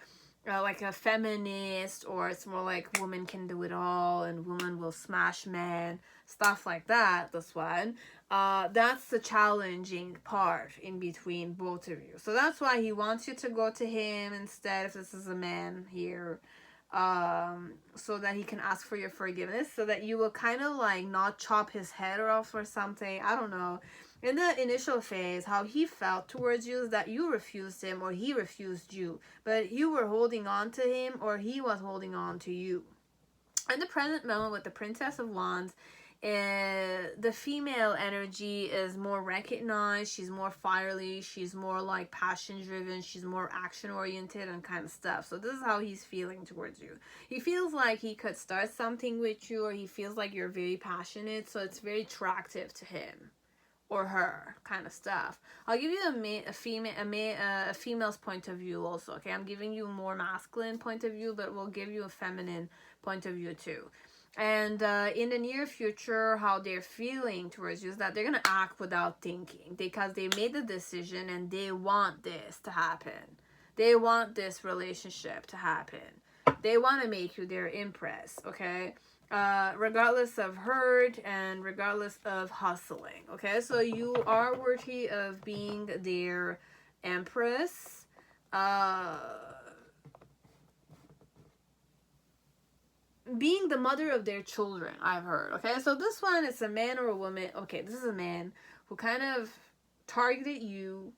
like a feminist, or it's more like woman can do it all and woman will smash men, stuff like that, this one, that's the challenging part in between both of you. So that's why he wants you to go to him instead, if this is a man here, so that he can ask for your forgiveness, so that you will kind of like not chop his head off or something. I don't know. In the initial phase, how he felt towards you is that you refused him or he refused you, but you were holding on to him or he was holding on to you. In the present moment with the Princess of Wands, the female energy is more recognized. She's more fiery. She's more like passion driven. She's more action oriented and kind of stuff. So this is how he's feeling towards you. He feels like he could start something with you, or he feels like you're very passionate. So it's very attractive to him or her, kind of stuff. I'll give you a female's point of view also. Okay, I'm giving you a more masculine point of view, but we'll give you a feminine point of view too. And in the near future, how they're feeling towards you is that they're going to act without thinking, because they made the decision and they want this to happen. They want this relationship to happen. They want to make you their empress, okay? Regardless of hurt and regardless of hustling, okay? So you are worthy of being their empress. Being the mother of their children, I've heard, okay? So this one is a man or a woman. Okay, this is a man who kind of targeted you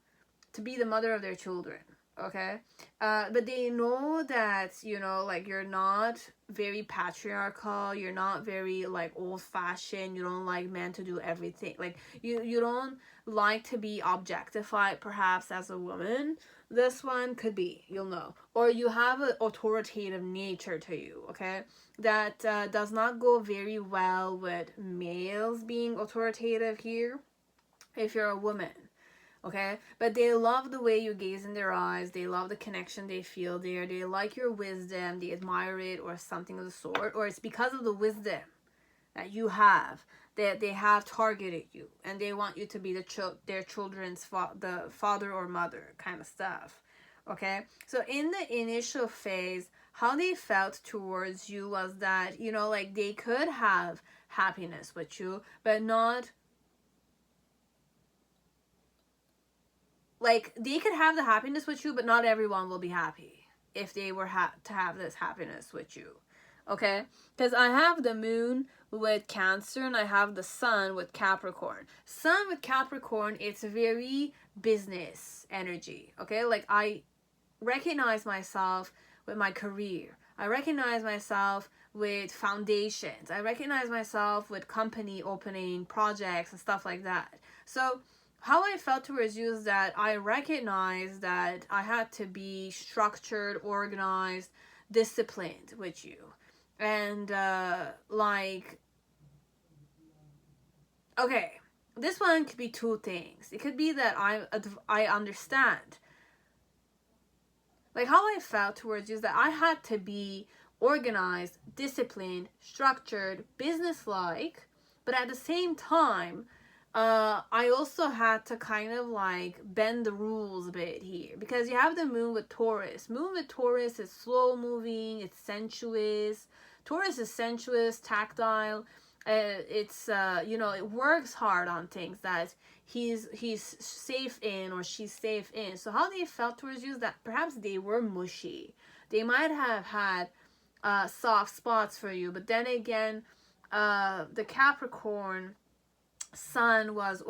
to be the mother of their children, okay? But they know that, you know, like, you're not very patriarchal, you're not very, like, old-fashioned, you don't like men to do everything. Like, you don't like to be objectified, perhaps, as a woman. This one could be, you'll know. Or you have an authoritative nature to you, okay? That does not go very well with males being authoritative here, if you're a woman, okay? But they love the way you gaze in their eyes. They love the connection they feel there. They like your wisdom. They admire it, or something of the sort. Or it's because of the wisdom that you have that they have targeted you, and they want you to be their children's the father or mother, kind of stuff, okay? So in the initial phase, how they felt towards you was that, you know, like, they could have happiness with you, but not, like, they could have the happiness with you, but not everyone will be happy if they were to have this happiness with you, okay? Because I have the moon with Cancer and I have the sun with Capricorn. Sun with Capricorn, it's very business energy, okay? Like, I recognize myself with my career. I recognize myself with foundations. I recognize myself with company opening projects and stuff like that. So how I felt towards you is that I recognized that I had to be structured, organized, disciplined with you. And like, okay, this one could be two things. It could be that I understand, like, how I felt towards you is that I had to be organized, disciplined, structured, business-like, but at the same time, I also had to kind of like bend the rules a bit here, because you have the moon with Taurus. Moon with Taurus is slow moving, it's sensuous. Taurus is sensuous, tactile. It's you know, it works hard on things that he's safe in or she's safe in. So how they felt towards you is that perhaps they were mushy. They might have had soft spots for you, but then again, the Capricorn sun was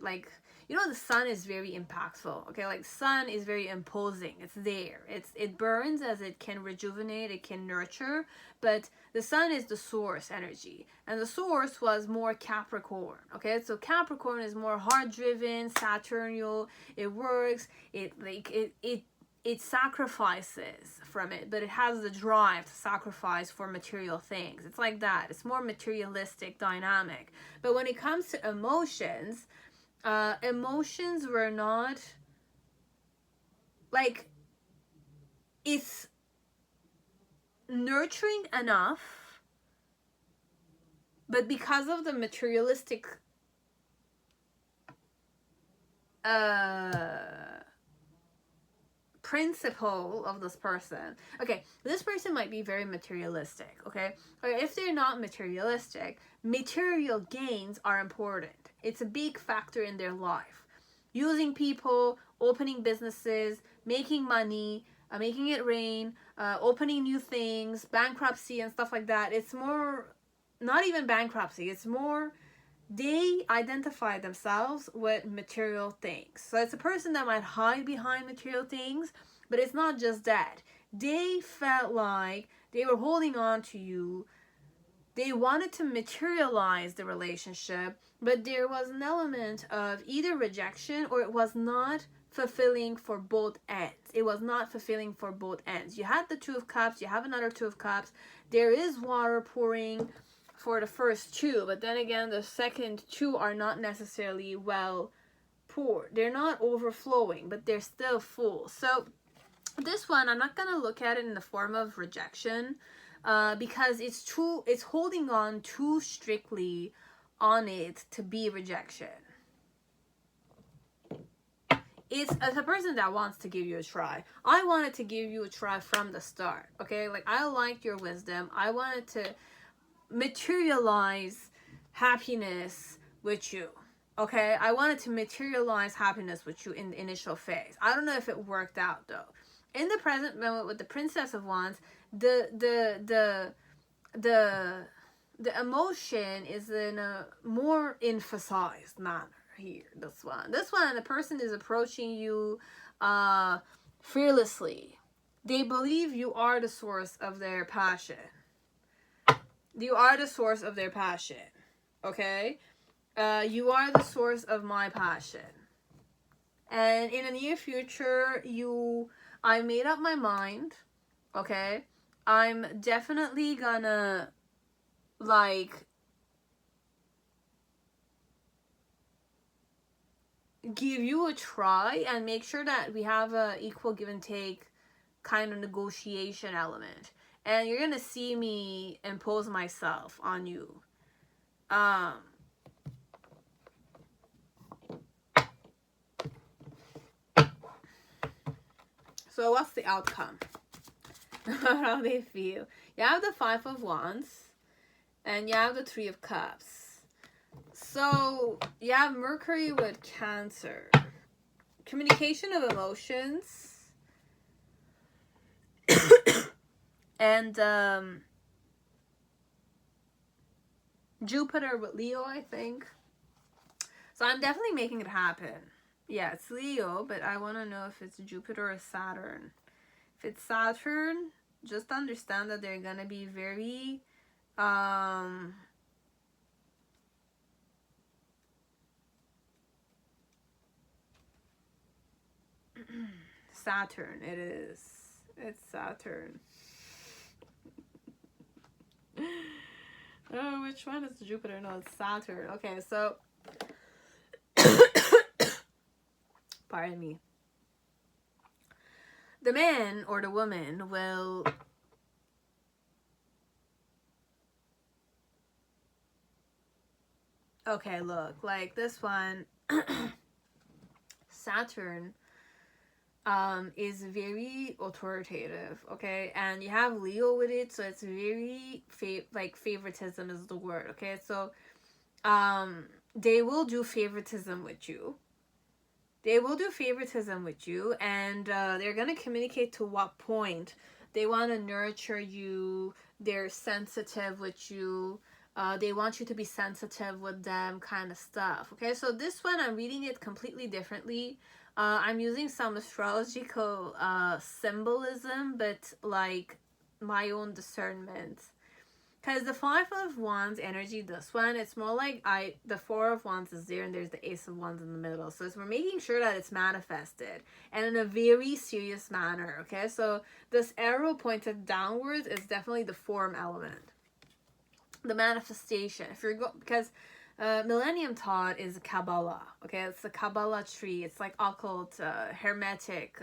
like, you know, the sun is very impactful, okay? Like, sun is very imposing. It's there. It burns as it can rejuvenate, it can nurture, but the sun is the source energy, and the source was more Capricorn, okay? So Capricorn is more heart-driven, Saturnal. It works. It sacrifices from it, but it has the drive to sacrifice for material things. It's like that. It's more materialistic, dynamic. But when it comes to emotions, emotions were not, like, it's nurturing enough, but because of the materialistic principle of this person. Okay, this person might be very materialistic, okay? Or if they're not materialistic, material gains are important. It's a big factor in their life. Using people, opening businesses, making money, making it rain, opening new things, bankruptcy and stuff like that. It's more, not even bankruptcy, it's more they identify themselves with material things. So it's a person that might hide behind material things, but it's not just that. They felt like they were holding on to you. They wanted to materialize the relationship, but there was an element of either rejection or it was not fulfilling for both ends. It was not fulfilling for both ends. You had the Two of Cups, you have another Two of Cups. There is water pouring for the first two, but then again, the second two are not necessarily well poured. They're not overflowing, but they're still full. So this one, I'm not gonna look at it in the form of rejection, because it's holding on too strictly on it to be rejection. It's a person that wants to give you a try. I wanted to give you a try from the start, okay? Like, I liked your wisdom. I wanted to materialize happiness with you, okay? I wanted to materialize happiness with you in the initial phase. I don't know if it worked out though. In the present moment with the Princess of Wands, the emotion is in a more emphasized manner here. This one, the person is approaching you fearlessly. They believe you are the source of their passion. You are the source of their passion, okay? You are the source of my passion. And in the near future, I made up my mind, okay? I'm definitely gonna, like, give you a try and make sure that we have a equal give and take kind of negotiation element. And you're gonna see me impose myself on you. So what's the outcome? How they feel? You have the Five of Wands, and you have the Three of Cups. So you have Mercury with Cancer. Communication of emotions. And Jupiter with Leo, I think. So I'm definitely making it happen. Yeah, it's Leo, but I want to know if it's Jupiter or Saturn. If it's Saturn, just understand that they're going to be very Saturn, it is. It's Saturn. Oh, which one is Jupiter? No, it's Saturn. Okay, so pardon me. The man or the woman will okay, look, like this one Saturn is very authoritative, okay? And you have Leo with it, so it's very favoritism is the word, okay? So they will do favoritism with you. They will do favoritism with you, and they're going to communicate to what point they want to nurture you. They're sensitive with you. They want you to be sensitive with them, kind of stuff. Okay, so this one, I'm reading it completely differently. I'm using some astrological symbolism, but like my own discernment. Because the Five of Wands energy, this one, it's more like the Four of Wands is there and there's the Ace of Wands in the middle. So we're making sure that it's manifested and in a very serious manner, okay? So this arrow pointed downwards is definitely the form element. The manifestation. Because Millennium Thoth is Kabbalah, okay? It's the Kabbalah tree. It's like occult, hermetic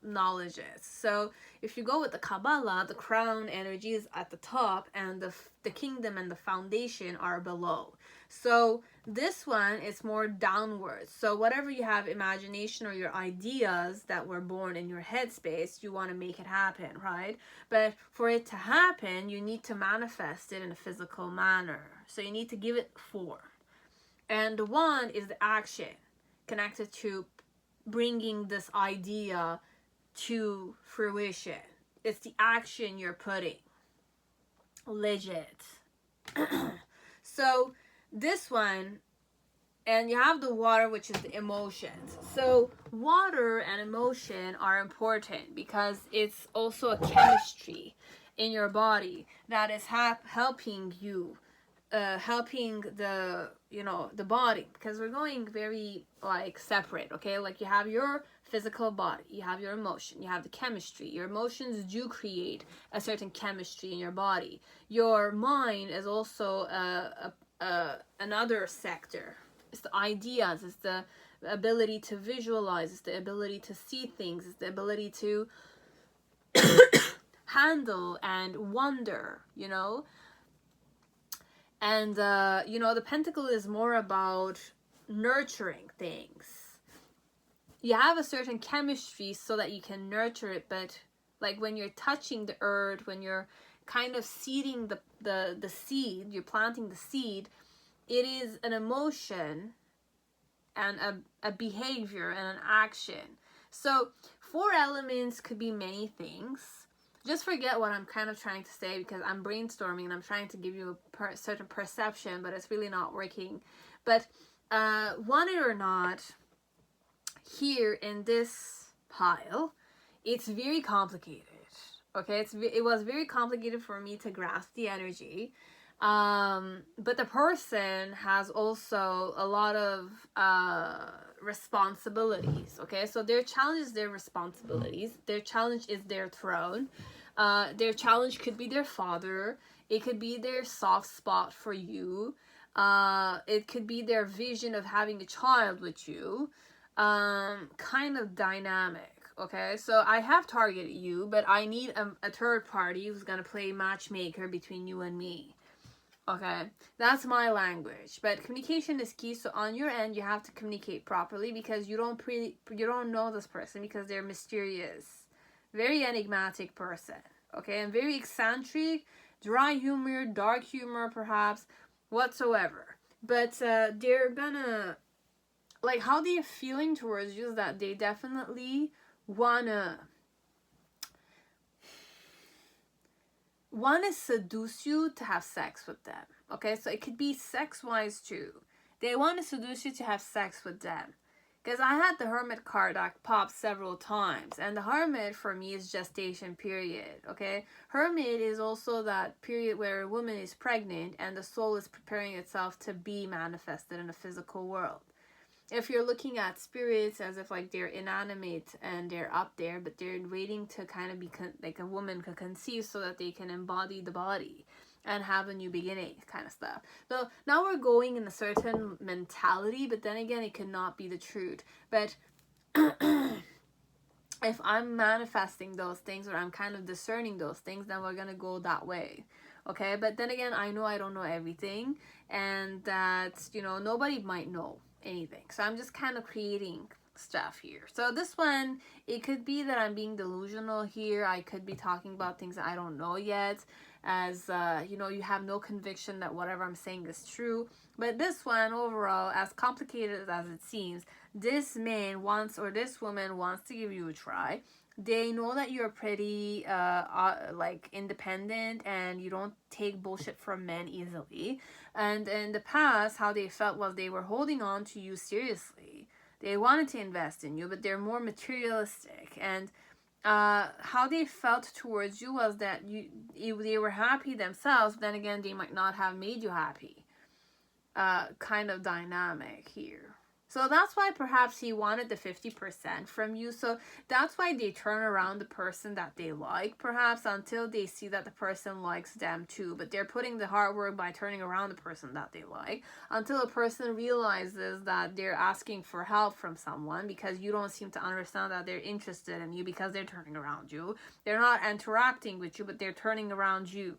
knowledges. So if you go with the Kabbalah, the crown energy is at the top and the kingdom and the foundation are below. So this one is more downwards. So whatever you have imagination or your ideas that were born in your headspace, you want to make it happen, right? But for it to happen, you need to manifest it in a physical manner. So you need to give it form. And the one is the action connected to bringing this idea to fruition. It's the action you're putting. Legit. So this one, and you have the water, which is the emotions. So water and emotion are important because it's also a chemistry in your body that is helping you, helping the, you know, the body, because we're going very like separate. Okay, like you have your physical body, you have your emotion, you have the chemistry. Your emotions do create a certain chemistry in your body. Your mind is also another sector. It's the ideas, it's the ability to visualize, it's the ability to see things, it's the ability to handle and wonder, you know. And you know, the pentacle is more about nurturing things. You have a certain chemistry so that you can nurture it, but like when you're touching the earth, when you're kind of seeding the seed, you're planting the seed, it is an emotion and a behavior and an action. So 4 elements could be many things. Just forget what I'm kind of trying to say because I'm brainstorming and I'm trying to give you a certain perception, but it's really not working. But want it or not, here in this pile, it's very complicated. Okay, it was very complicated for me to grasp the energy. But the person has also a lot of responsibilities. Okay, so their challenge is their responsibilities. Their challenge is their throne. Their challenge could be their father. It could be their soft spot for you. It could be their vision of having a child with you. Kind of dynamic. Okay, so I have targeted you, but I need a third party who's gonna play matchmaker between you and me. Okay, that's my language. But communication is key. So on your end, you have to communicate properly because you don't know this person because they're mysterious, very enigmatic person. Okay, and very eccentric, dry humor, dark humor, perhaps whatsoever. But they're gonna, like, how they're feeling towards you is that they definitely wanna seduce you to have sex with them. Okay, so it could be sex wise too. They want to seduce you to have sex with them. Because I had the Hermit card that popped several times, and the Hermit for me is gestation period. Okay, Hermit is also that period where a woman is pregnant and the soul is preparing itself to be manifested in the physical world. If you're looking at spirits as if like they're inanimate and they're up there, but they're waiting to kind of be like a woman could conceive so that they can embody the body and have a new beginning kind of stuff. So now we're going in a certain mentality, but then again, it could not be the truth. But if I'm manifesting those things or I'm kind of discerning those things, then we're going to go that way. Okay, but then again, I know I don't know everything, and that, you know, nobody might know anything. So I'm just kind of creating stuff here. So this one, it could be that I'm being delusional here. I could be talking about things that I don't know yet, as you know, you have no conviction that whatever I'm saying is true. But this one overall, as complicated as it seems, this man wants, or this woman wants to give you a try. They know that you're pretty like independent and you don't take bullshit from men easily. And in the past, how they felt was they were holding on to you seriously. They wanted to invest in you, but they're more materialistic. And how they felt towards you was that they were happy themselves, but then again, they might not have made you happy. Kind of dynamic here. So that's why perhaps he wanted the 50% from you. So that's why they turn around the person that they like, perhaps, until they see that the person likes them too. But they're putting the hard work by turning around the person that they like, until a person realizes that they're asking for help from someone because you don't seem to understand that they're interested in you because they're turning around you. They're not interacting with you, but they're turning around you,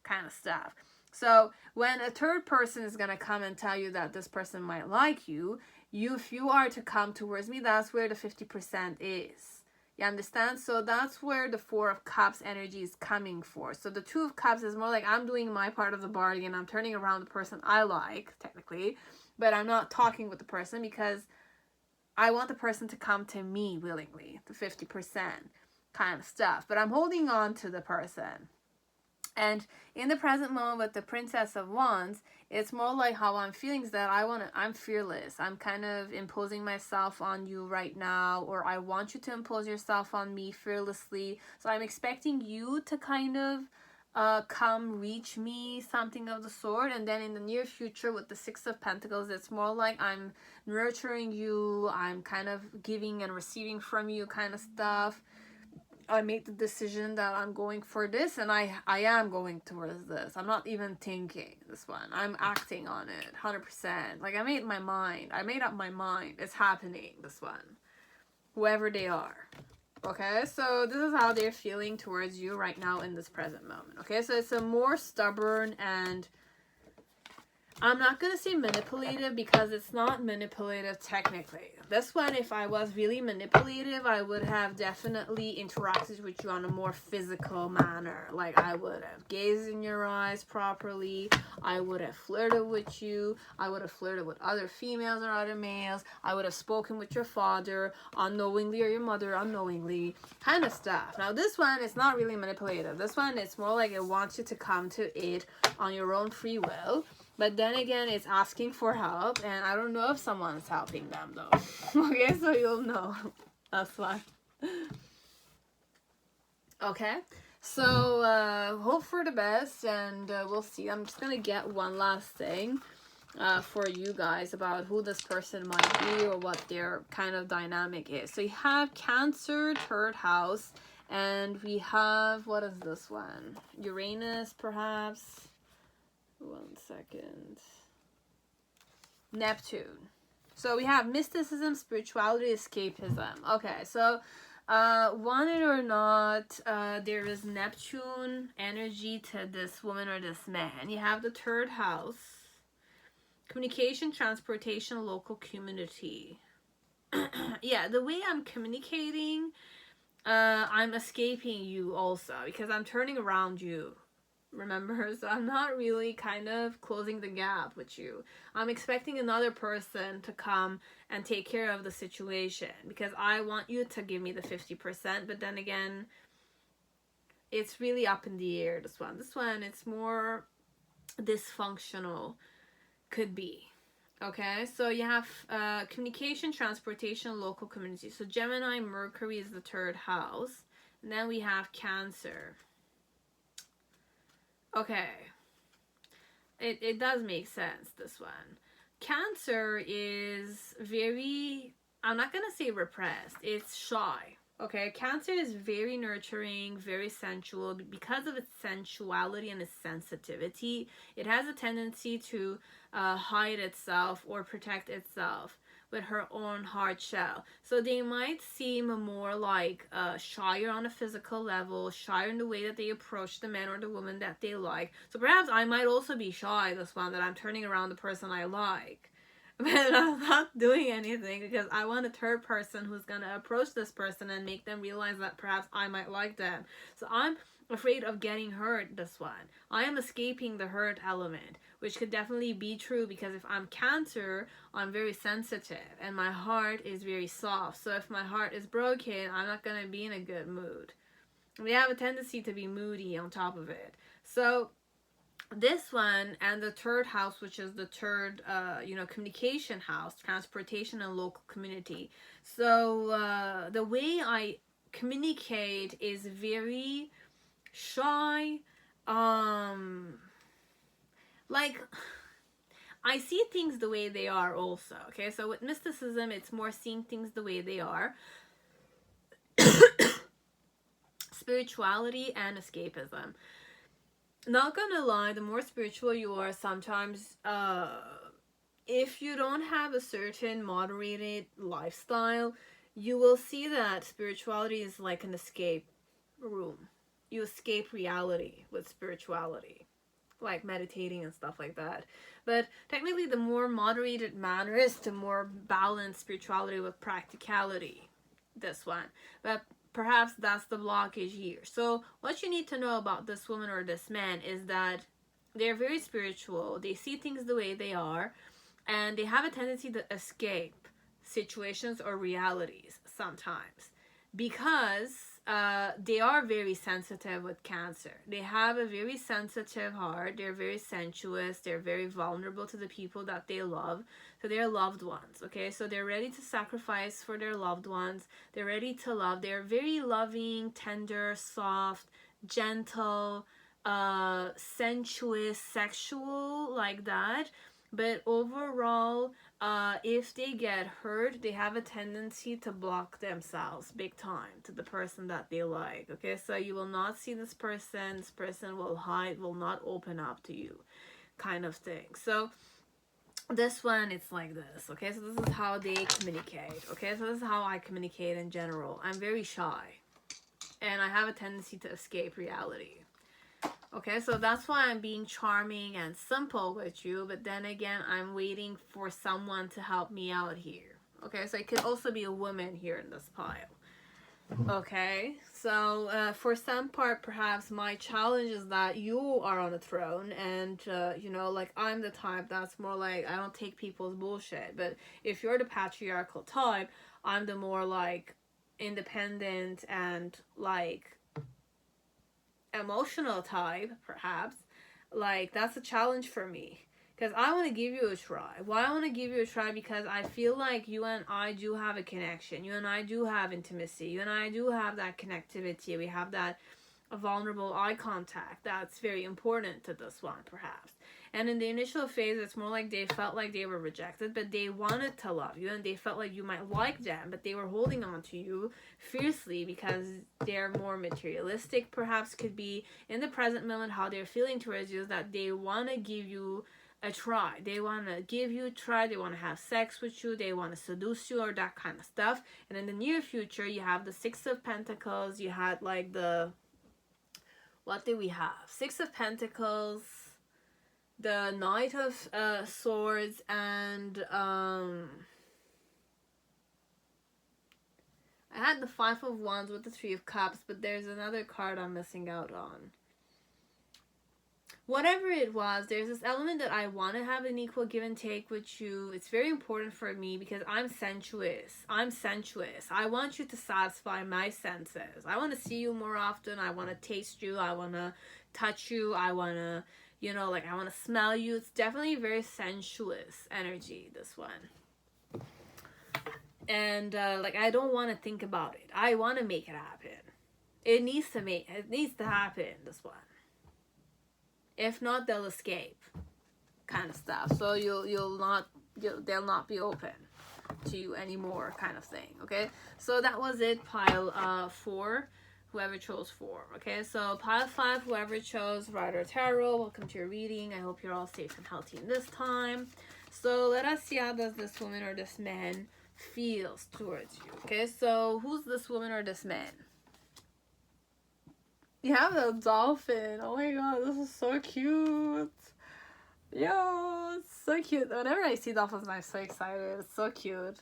kind of stuff. So when a third person is going to come and tell you that this person might like you, if you are to come towards me, that's where the 50% is. You understand? So that's where the Four of Cups energy is coming for. So the Two of Cups is more like I'm doing my part of the bargain. I'm turning around the person I like, technically. But I'm not talking with the person because I want the person to come to me willingly. The 50% kind of stuff. But I'm holding on to the person. And in the present moment with the Princess of Wands, it's more like how I'm feeling is that I'm fearless. I'm kind of imposing myself on you right now, or I want you to impose yourself on me fearlessly. So I'm expecting you to kind of come reach me, something of the sort. And then in the near future with the Six of Pentacles, it's more like I'm nurturing you. I'm kind of giving and receiving from you kind of stuff. I made the decision that I'm going for this, and I am going towards this. I'm not even thinking this one. I'm acting on it 100%. Like I made up my mind. It's happening, this one. Whoever they are. Okay, so this is how they're feeling towards you right now in this present moment. Okay, so it's a more stubborn and I'm not going to say manipulative because it's not manipulative technically. This one, if I was really manipulative, I would have definitely interacted with you on a more physical manner. Like I would have gazed in your eyes properly. I would have flirted with you. I would have flirted with other females or other males. I would have spoken with your father unknowingly or your mother unknowingly. Kind of stuff. Now this one is not really manipulative. This one, it's more like it wants you to come to it on your own free will. But then again, it's asking for help, and I don't know if someone's helping them, though. Okay, so you'll know. That's why. Okay, so hope for the best, and we'll see. I'm just going to get one last thing for you guys about who this person might be or what their kind of dynamic is. So you have Cancer, third house, and we have, what is this one? Uranus, perhaps? 1 second. Neptune. So we have mysticism, spirituality, escapism. Okay, so want it or not, there is Neptune energy to this woman or this man. You have the third house. Communication, transportation, local community. Yeah, the way I'm communicating, I'm escaping you also because I'm turning around you. Remember, so I'm not really kind of closing the gap with you. I'm expecting another person to come and take care of the situation because I want you to give me the 50%, but then again, it's really up in the air, this one it's more dysfunctional, could be. Okay, so you have communication, transportation, local community. So Gemini, Mercury is the third house, and then we have Cancer. Okay, it does make sense, this one. Cancer is very, I'm not going to say repressed, it's shy. Okay, Cancer is very nurturing, very sensual. Because of its sensuality and its sensitivity, it has a tendency to hide itself or protect itself with her own hard shell. So they might seem more like shyer on a physical level, shyer in the way that they approach the man or the woman that they like. So perhaps I might also be shy, this one, that I'm turning around the person I like. But I'm not doing anything because I want a third person who's going to approach this person and make them realize that perhaps I might like them. So I'm afraid of getting hurt, this one. I am escaping the hurt element, which could definitely be true because if I'm Cancer, I'm very sensitive and my heart is very soft. So if my heart is broken, I'm not going to be in a good mood. We have a tendency to be moody on top of it. So this one and the third house, which is the third, communication house, transportation and local community. So the way I communicate is very shy. Like, I see things the way they are also. Okay, so with mysticism, it's more seeing things the way they are. Spirituality and escapism. Not gonna lie, the more spiritual you are, sometimes if you don't have a certain moderated lifestyle, you will see that spirituality is like an escape room. You escape reality with spirituality. like meditating and stuff like that. But technically, the more moderated manner is the more balanced spirituality with practicality. This one. But perhaps that's the blockage here. So what you need to know about this woman or this man is that they're very spiritual. They see things the way they are, and they have a tendency to escape situations or realities sometimes because they are very sensitive with Cancer. They have a very sensitive heart. They're very sensuous. They're very vulnerable to the people that they love, to their loved ones. Okay, so they're ready to sacrifice for their loved ones. They're ready to love. They're very loving, tender, soft, gentle, sensuous, sexual, like that. But overall, if they get hurt, they have a tendency to block themselves big time to the person that they like. Okay, so you will not see this person. This person will hide, will not open up to you, kind of thing. So this one, it's like this. Okay, so this is how they communicate. Okay, so this is how I communicate in general. I'm very shy, and I have a tendency to escape reality. Okay, so that's why I'm being charming and simple with you, but then again, I'm waiting for someone to help me out here. Okay, so it could also be a woman here in this pile. Okay, so for some part, perhaps my challenge is that you are on the throne, and you know, like, I'm the type that's more like, I don't take people's bullshit. But if you're the patriarchal type, I'm the more like independent and like emotional type, perhaps. Like, that's a challenge for me, because I want to give you a try. Why I want to give you a try? Because I feel like you and I do have a connection. You and I do have intimacy. You and I do have that connectivity. We have that vulnerable eye contact that's very important to this one, perhaps. And in the initial phase, it's more like they felt like they were rejected, but they wanted to love you, and they felt like you might like them, but they were holding on to you fiercely because they're more materialistic, perhaps. Could be in the present moment how they're feeling towards you is that they want to give you a try. They want to give you a try. They want to have sex with you. They want to seduce you or that kind of stuff. And in the near future, you have the Six of Pentacles. You had like the, what did we have? Six of Pentacles, the Knight of Swords, and I had the Five of Wands with the Three of Cups, but there's another card I'm missing out on. Whatever it was, there's this element that I want to have an equal give and take with you. It's very important for me because I'm sensuous. I'm sensuous. I want you to satisfy my senses. I want to see you more often. I want to taste you. I want to touch you. I want to, you know, like, I want to smell you. It's definitely very sensuous energy, this one. And, like, I don't want to think about it. I want to make it happen. It needs to happen, this one. If not, they'll escape, kind of stuff. So they'll not be open to you anymore, kind of thing. Okay, so that was it. Pile 4, whoever chose 4. Okay, so pile 5, whoever chose Rider Tarot, welcome to your reading. I hope you're all safe and healthy in this time. So let us see how does this woman or this man feels towards you. Okay, so who's this woman or this man? You have a dolphin. Oh my god, this is so cute. Yo, it's so cute. Whenever I see dolphins, I'm so excited. It's so cute.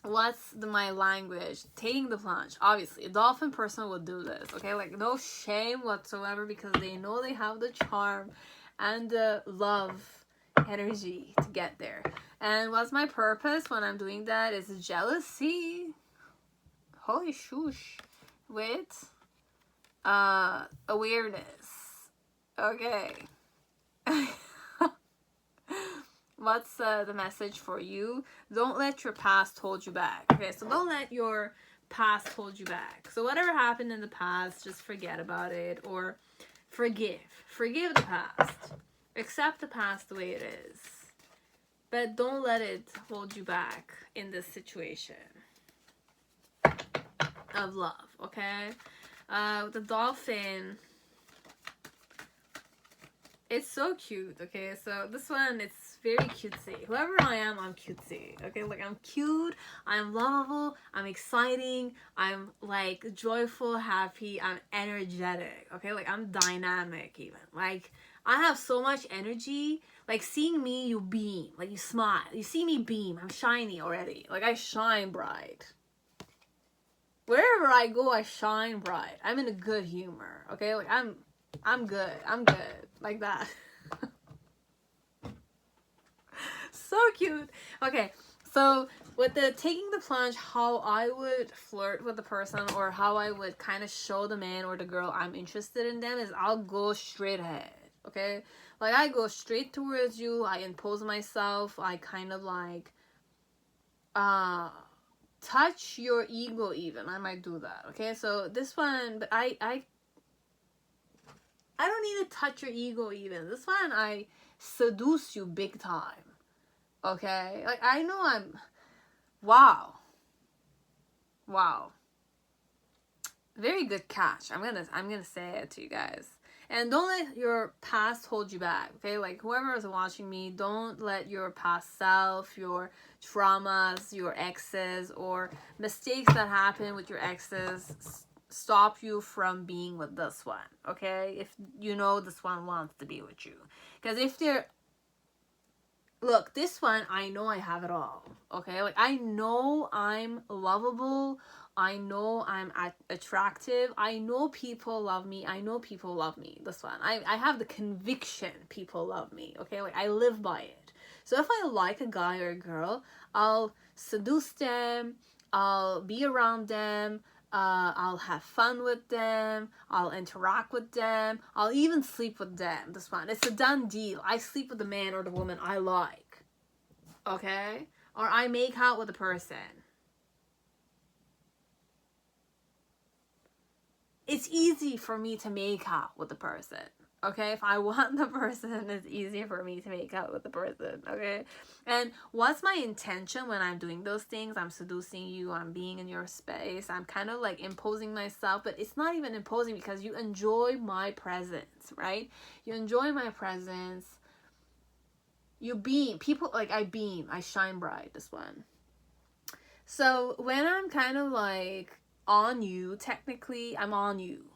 What's my language? Taking the plunge. Obviously, a dolphin person would do this. Okay, like, no shame whatsoever, because they know they have the charm and the love energy to get there. And what's my purpose when I'm doing that is jealousy. Holy shoosh. With awareness. Okay. What's the message for you? Don't let your past hold you back. Okay, so don't let your past hold you back. So whatever happened in the past, just forget about it, or forgive. Forgive the past. Accept the past the way it is. But don't let it hold you back in this situation of love, okay? The dolphin, It's so cute, okay? So this one, it's very cutesy. Whoever I am, I'm cutesy, okay? Like, I'm cute, I'm lovable, I'm exciting, I'm, like, joyful, happy, I'm energetic, okay? Like, I'm dynamic, even. Like, I have so much energy. Like, seeing me, you beam. Like, you smile. You see me beam. I'm shiny already. Like, I shine bright. Wherever I go, I shine bright. I'm in a good humor, okay? Like, I'm good. I'm good. Like that. So cute. Okay, so with the taking the plunge, how I would flirt with the person, or how I would kind of show the man or the girl I'm interested in them, is I'll go straight ahead, okay? Like, I go straight towards you, I impose myself, I kind of like, touch your ego even. I might do that, okay? So this one, but I don't need to touch your ego even. This one, I seduce you big time. Okay? Like, I know I'm... Wow. Wow. Very good catch. I'm gonna say it to you guys. And don't let your past hold you back, okay? Like, whoever is watching me, don't let your past self, your traumas, your exes, or mistakes that happen with your exes stop you from being with this one, okay? If you know this one wants to be with you. Because if they're... Look, this one, I know I have it all, okay? Like, I know I'm lovable. I know I'm attractive. I know people love me. I know people love me. This one. I have the conviction people love me, okay? Like, I live by it. So if I like a guy or a girl, I'll seduce them. I'll be around them. I'll have fun with them. I'll interact with them. I'll even sleep with them. This one. It's a done deal. I sleep with the man or the woman I like. Okay? Or I make out with a person. It's easy for me to make out with the person. Okay? If I want the person, it's easy for me to make out with the person. Okay? And what's my intention when I'm doing those things? I'm seducing you. I'm being in your space. I'm kind of like imposing myself. But it's not even imposing, because you enjoy my presence, right? You enjoy my presence. You beam. People, like, I beam. I shine bright, this one. So when I'm kind of like on you, technically, I'm on you.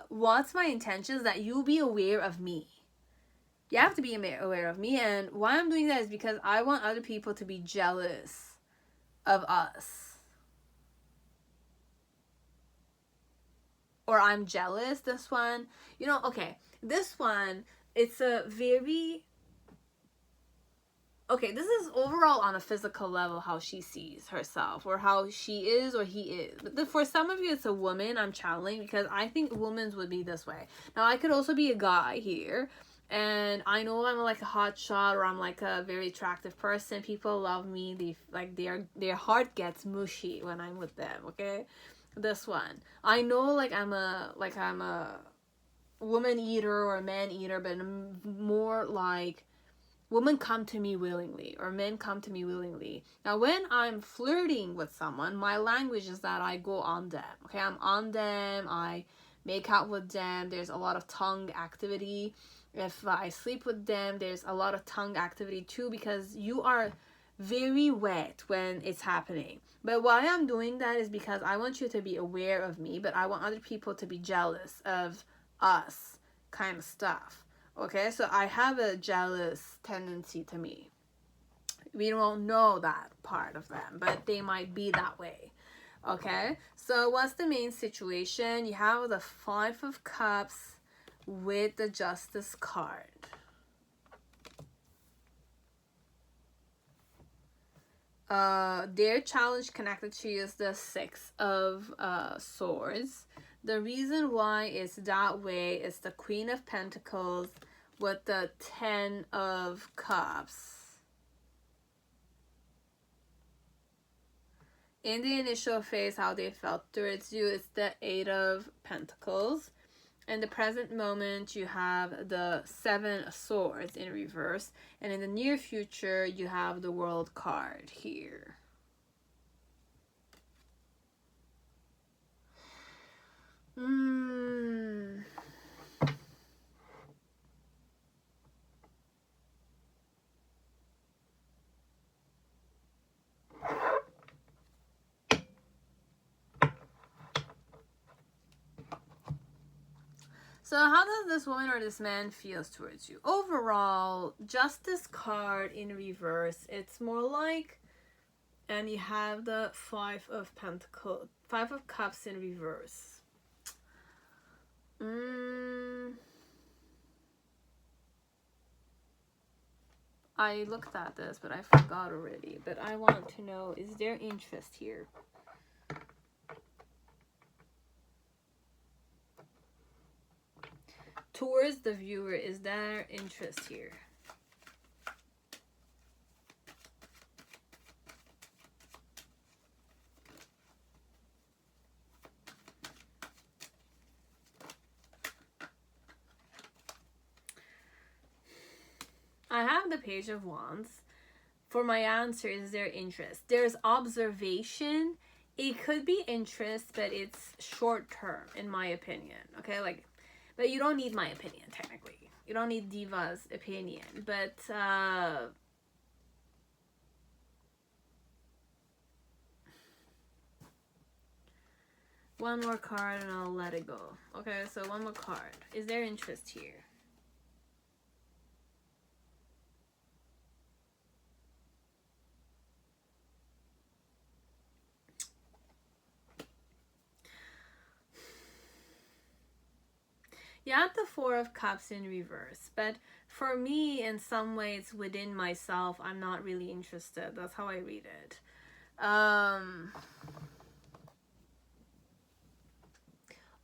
What's my intention is that you'll be aware of me. You have to be aware of me, and why I'm doing that is because I want other people to be jealous of us. Or I'm jealous, this one. You know, okay, this one, it's a very... Okay, this is overall on a physical level how she sees herself, or how she is or he is. But for some of you, it's a woman I'm channeling, because I think women would be this way. Now, I could also be a guy here, and I know I'm like a hot shot, or I'm like a very attractive person. People love me. They like their heart gets mushy when I'm with them. Okay, this one. I know like I'm a woman eater or a man eater, but I'm more like... Women come to me willingly, or men come to me willingly. Now, when I'm flirting with someone, my language is that I go on them. Okay, I'm on them. I make out with them. There's a lot of tongue activity. If I sleep with them, there's a lot of tongue activity too, because you are very wet when it's happening. But why I'm doing that is because I want you to be aware of me, but I want other people to be jealous of us, kind of stuff. Okay, so I have a jealous tendency to me. We don't know that part of them, but they might be that way. Okay, so what's the main situation? You have the 5 of Cups with the Justice card. Their challenge connected to you is the 6 of Swords. The reason why it's that way is the Queen of Pentacles with the 10 of Cups. In the initial phase, how they felt towards you is the 8 of Pentacles. In the present moment, you have the 7 of Swords in reverse. And in the near future, you have the World card here. So how does this woman or this man feels towards you? Overall, Justice card in reverse, it's more like, and you have the Five of Cups in reverse. I looked at this, but I forgot already. But I want to know, is there interest here? Towards the viewer, is there interest here? I have the Page of Wands. For my answer, is there interest? There's observation. It could be interest, but it's short term, in my opinion. Okay, like, but you don't need my opinion, technically. You don't need Diva's opinion. But, one more card and I'll let it go. Okay, so one more card. Is there interest here? You have the Four of Cups in reverse, but for me, in some ways, within myself, I'm not really interested. That's how I read it. On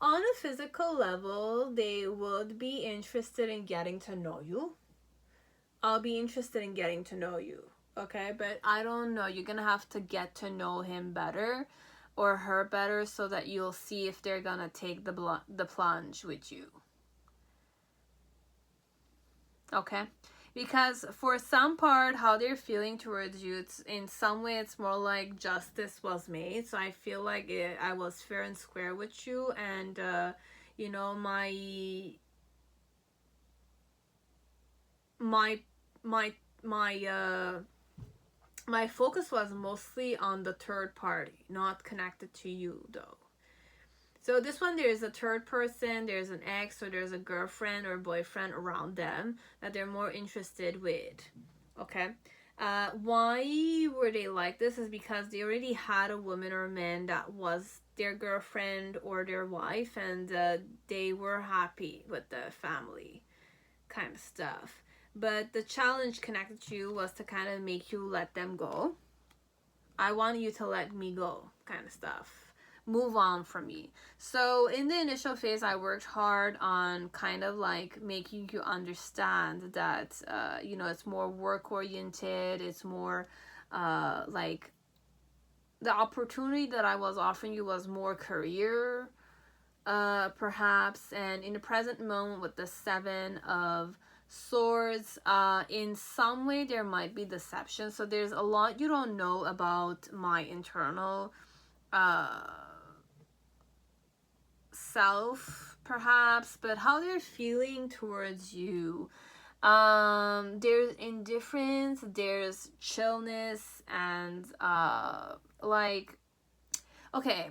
a physical level, they would be interested in getting to know you. I'll be interested in getting to know you, okay? But I don't know. You're gonna have to get to know him better or her better so that you'll see if they're gonna take the plunge with you. Okay, because for some part, how they're feeling towards you, it's in some way, it's more like justice was made. So I feel like I was fair and square with you, and you know, my focus was mostly on the third party, not connected to you though. So this one, there's a third person, there's an ex, or there's a girlfriend or boyfriend around them that they're more interested with, okay? Why were they like this is because they already had a woman or a man that was their girlfriend or their wife, and they were happy with the family kind of stuff. But the challenge connected to you was to kind of make you let them go. I want you to let me go kind of stuff. Move on from me. So in the initial phase, I worked hard on kind of like making you understand that you know, it's more work oriented, it's more like the opportunity that I was offering you was more career perhaps. And in the present moment with the Seven of Swords, in some way there might be deception. So there's a lot you don't know about my internal self perhaps, but how they're feeling towards you, there's indifference, there's chillness, and like, okay,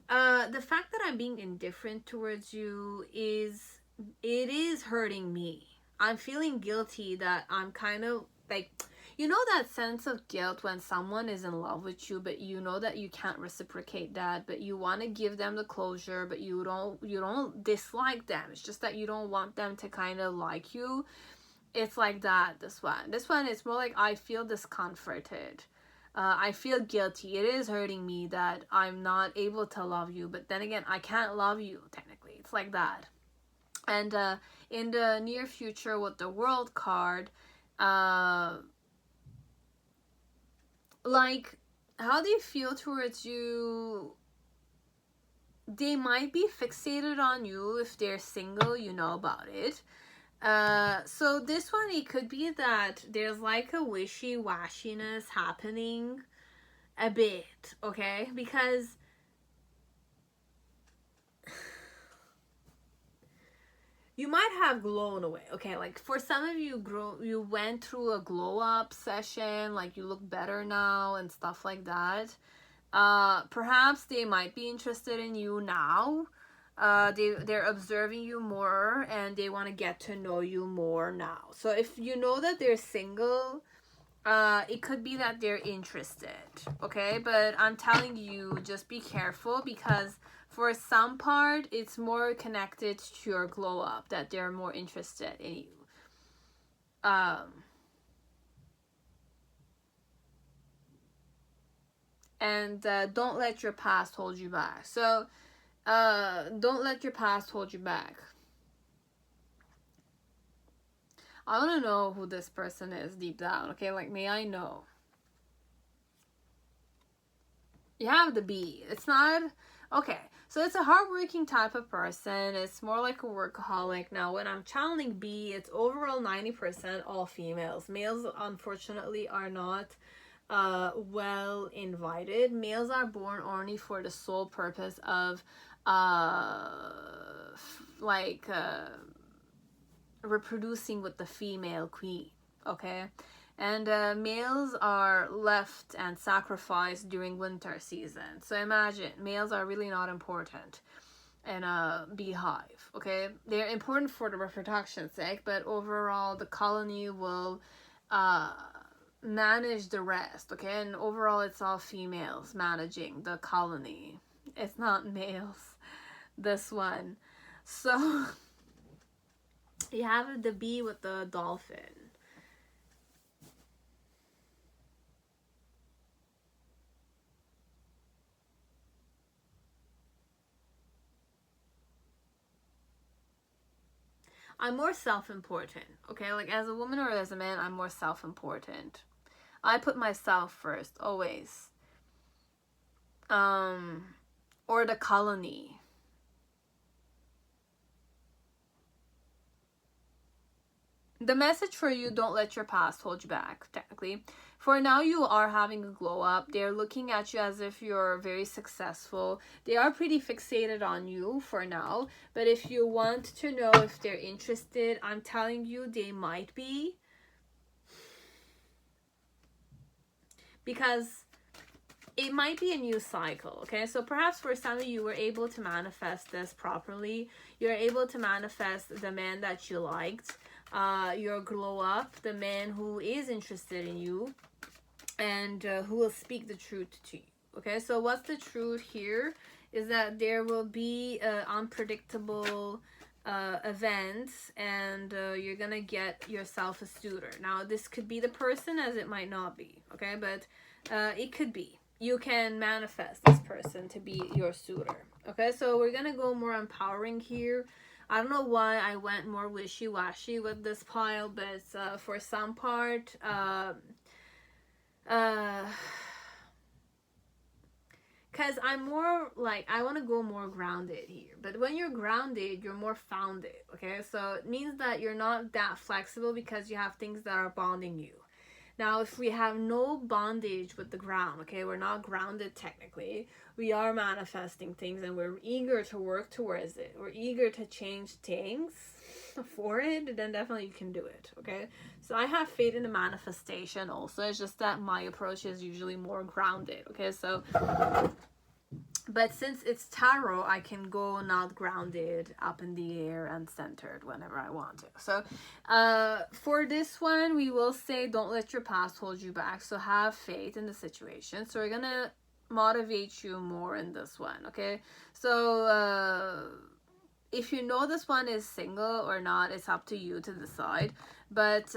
the fact that I'm being indifferent towards you is, it is hurting me. I'm feeling guilty that I'm kind of like, you know, that sense of guilt when someone is in love with you, but you know that you can't reciprocate that, but you want to give them the closure, but you don't dislike them. It's just that you don't want them to kind of like you. It's like that. This one is more like, I feel discomforted. I feel guilty. It is hurting me that I'm not able to love you, but then again, I can't love you technically. It's like that. And in the near future with the World card, like, how they feel towards you, they might be fixated on you. If they're single, you know about it. So this one, it could be that there's like a wishy-washiness happening a bit, okay? Because you might have blown away, okay? Like, for some of you, you went through a glow up session, like you look better now and stuff like that. Perhaps they might be interested in you now. they're observing you more, and they want to get to know you more now. So if you know that they're single, it could be that they're interested, okay? But I'm telling you, just be careful, because for some part, it's more connected to your glow up, that they're more interested in you. And don't let your past hold you back. So, don't let your past hold you back. I want to know who this person is deep down, okay? Like, may I know? You have the B. It's not... Okay, so it's a hardworking type of person. It's more like a workaholic. Now, when I'm channeling B, it's overall 90% all females. Males, unfortunately, are not well invited. Males are born only for the sole purpose of reproducing with the female queen, okay? And males are left and sacrificed during winter season. So imagine, males are really not important in a beehive, okay? They're important for the reproduction sake, but overall the colony will manage the rest, okay? And overall it's all females managing the colony. It's not males, this one. So you have the bee with the dolphin. I'm more self-important, okay? Like, as a woman or as a man, I'm more self-important. I put myself first, always. Or the colony. The message for you, don't let your past hold you back, technically. For now, you are having a glow up. They're looking at you as if you're very successful. They are pretty fixated on you for now. But if you want to know if they're interested, I'm telling you, they might be. Because it might be a new cycle, okay? So perhaps for some of you were able to manifest this properly. You're able to manifest the man that you liked. Your glow up, the man who is interested in you, and who will speak the truth to you, okay? So what's the truth here is that there will be unpredictable events, and you're gonna get yourself a suitor. Now, this could be the person, as it might not be, okay? But it could be. You can manifest this person to be your suitor, okay? So we're gonna go more empowering here. I don't know why I went more wishy-washy with this pile, but for some part, because I'm more like, I want to go more grounded here. But when you're grounded, you're more founded, okay? So it means that you're not that flexible because you have things that are bonding you. Now, if we have no bondage with the ground, okay, we're not grounded technically, we are manifesting things and we're eager to work towards it. We're eager to change things for it, then definitely you can do it, okay? So I have faith in the manifestation also. It's just that my approach is usually more grounded, okay? So, but since it's tarot, I can go not grounded, up in the air and centered whenever I want to. So for this one, we will say don't let your past hold you back. So have faith in the situation. So we're going to motivate you more in this one, okay? So if you know this one is single or not, it's up to you to decide. But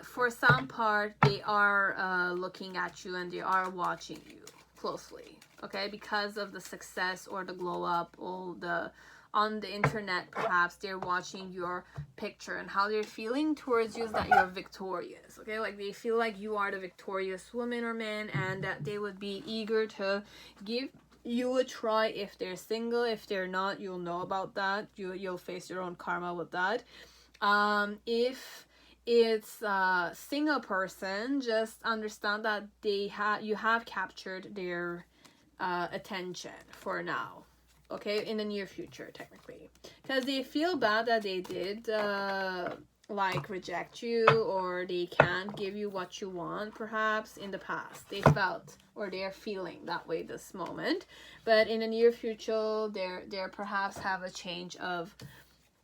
for some part, they are looking at you and they are watching you closely, okay? Because of the success or the glow up or the on the internet, perhaps they're watching your picture, and how they're feeling towards you is that you're victorious, okay? Like they feel like you are the victorious woman or man, and that they would be eager to give you a try if they're single. If they're not, you'll know about that. You'll face your own karma with that. If it's a single person, just understand that you have captured their attention for now, okay, in the near future technically, because they feel bad that they did like reject you, or they can't give you what you want. Perhaps in the past they felt, or they're feeling that way this moment, but in the near future they're perhaps have a change of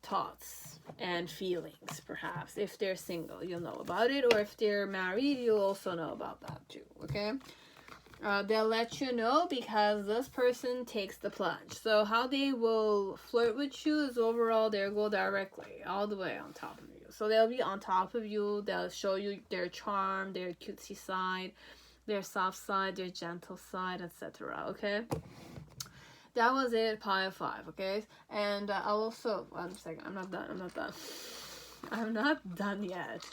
thoughts and feelings. Perhaps if they're single, you'll know about it, or if they're married, you'll also know about that too. Okay, they'll let you know because this person takes the plunge. So how they will flirt with you is overall they'll go directly all the way on top of you. So they'll be on top of you. They'll show you their charm, their cutesy side, their soft side, their gentle side, etc. Okay, that was it. Pile 5. Okay, and I'll also, one second, I'm not done. I'm not done yet.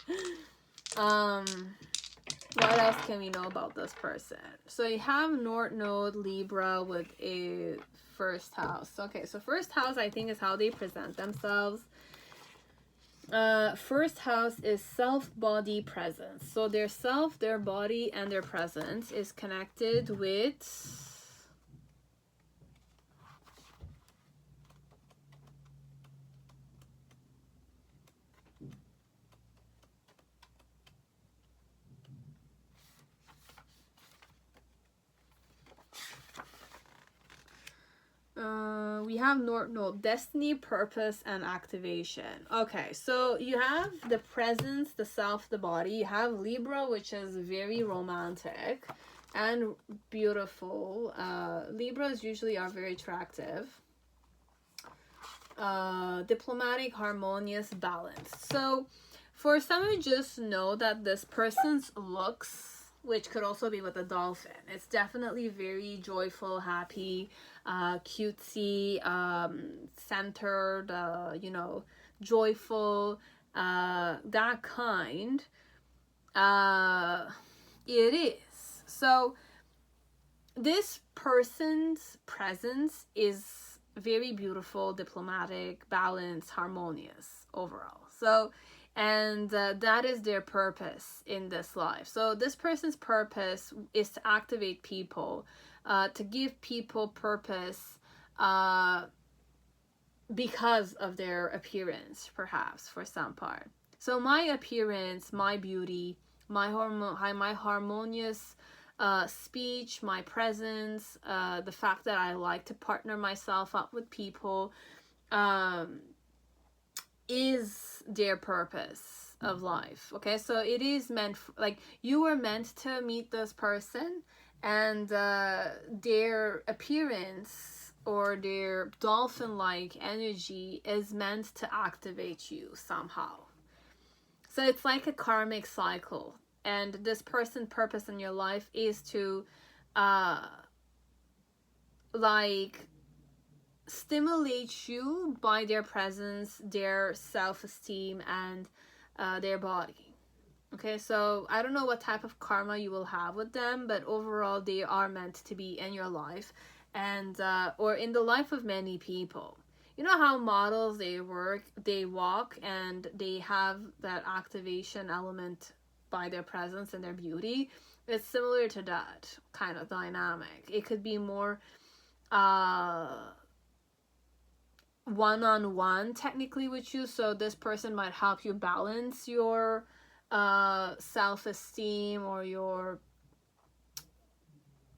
What else can we know about this person? So you have North Node Libra with a first house. Okay, so first house I think is how they present themselves. First house is self, body, presence. So their self, their body, and their presence is connected with we have North Node, destiny, purpose, and activation. Okay, so you have the presence, the self, the body. You have Libra, which is very romantic and beautiful. Libras usually are very attractive. Diplomatic, harmonious, balanced. So for some, you just know that this person's looks, which could also be with a dolphin, it's definitely very joyful, happy, cutesy, centered, joyful, that kind. It is. So this person's presence is very beautiful, diplomatic, balanced, harmonious overall. So, and that is their purpose in this life. So this person's purpose is to activate people, to give people purpose, because of their appearance, perhaps for some part. So my appearance, my beauty, my harmonious speech, my presence, the fact that I like to partner myself up with people, is their purpose of life. Okay, so it is meant for, like, you were meant to meet this person, and their appearance or their dolphin-like energy is meant to activate you somehow. So it's like a karmic cycle, and this person's purpose in your life is to like stimulate you by their presence, their self-esteem, and their body. Okay, so I don't know what type of karma you will have with them, but overall they are meant to be in your life, and or in the life of many people. You know how models, they walk, and they have that activation element by their presence and their beauty. It's similar to that kind of dynamic. It could be more one-on-one technically with you. So this person might help you balance your self-esteem, or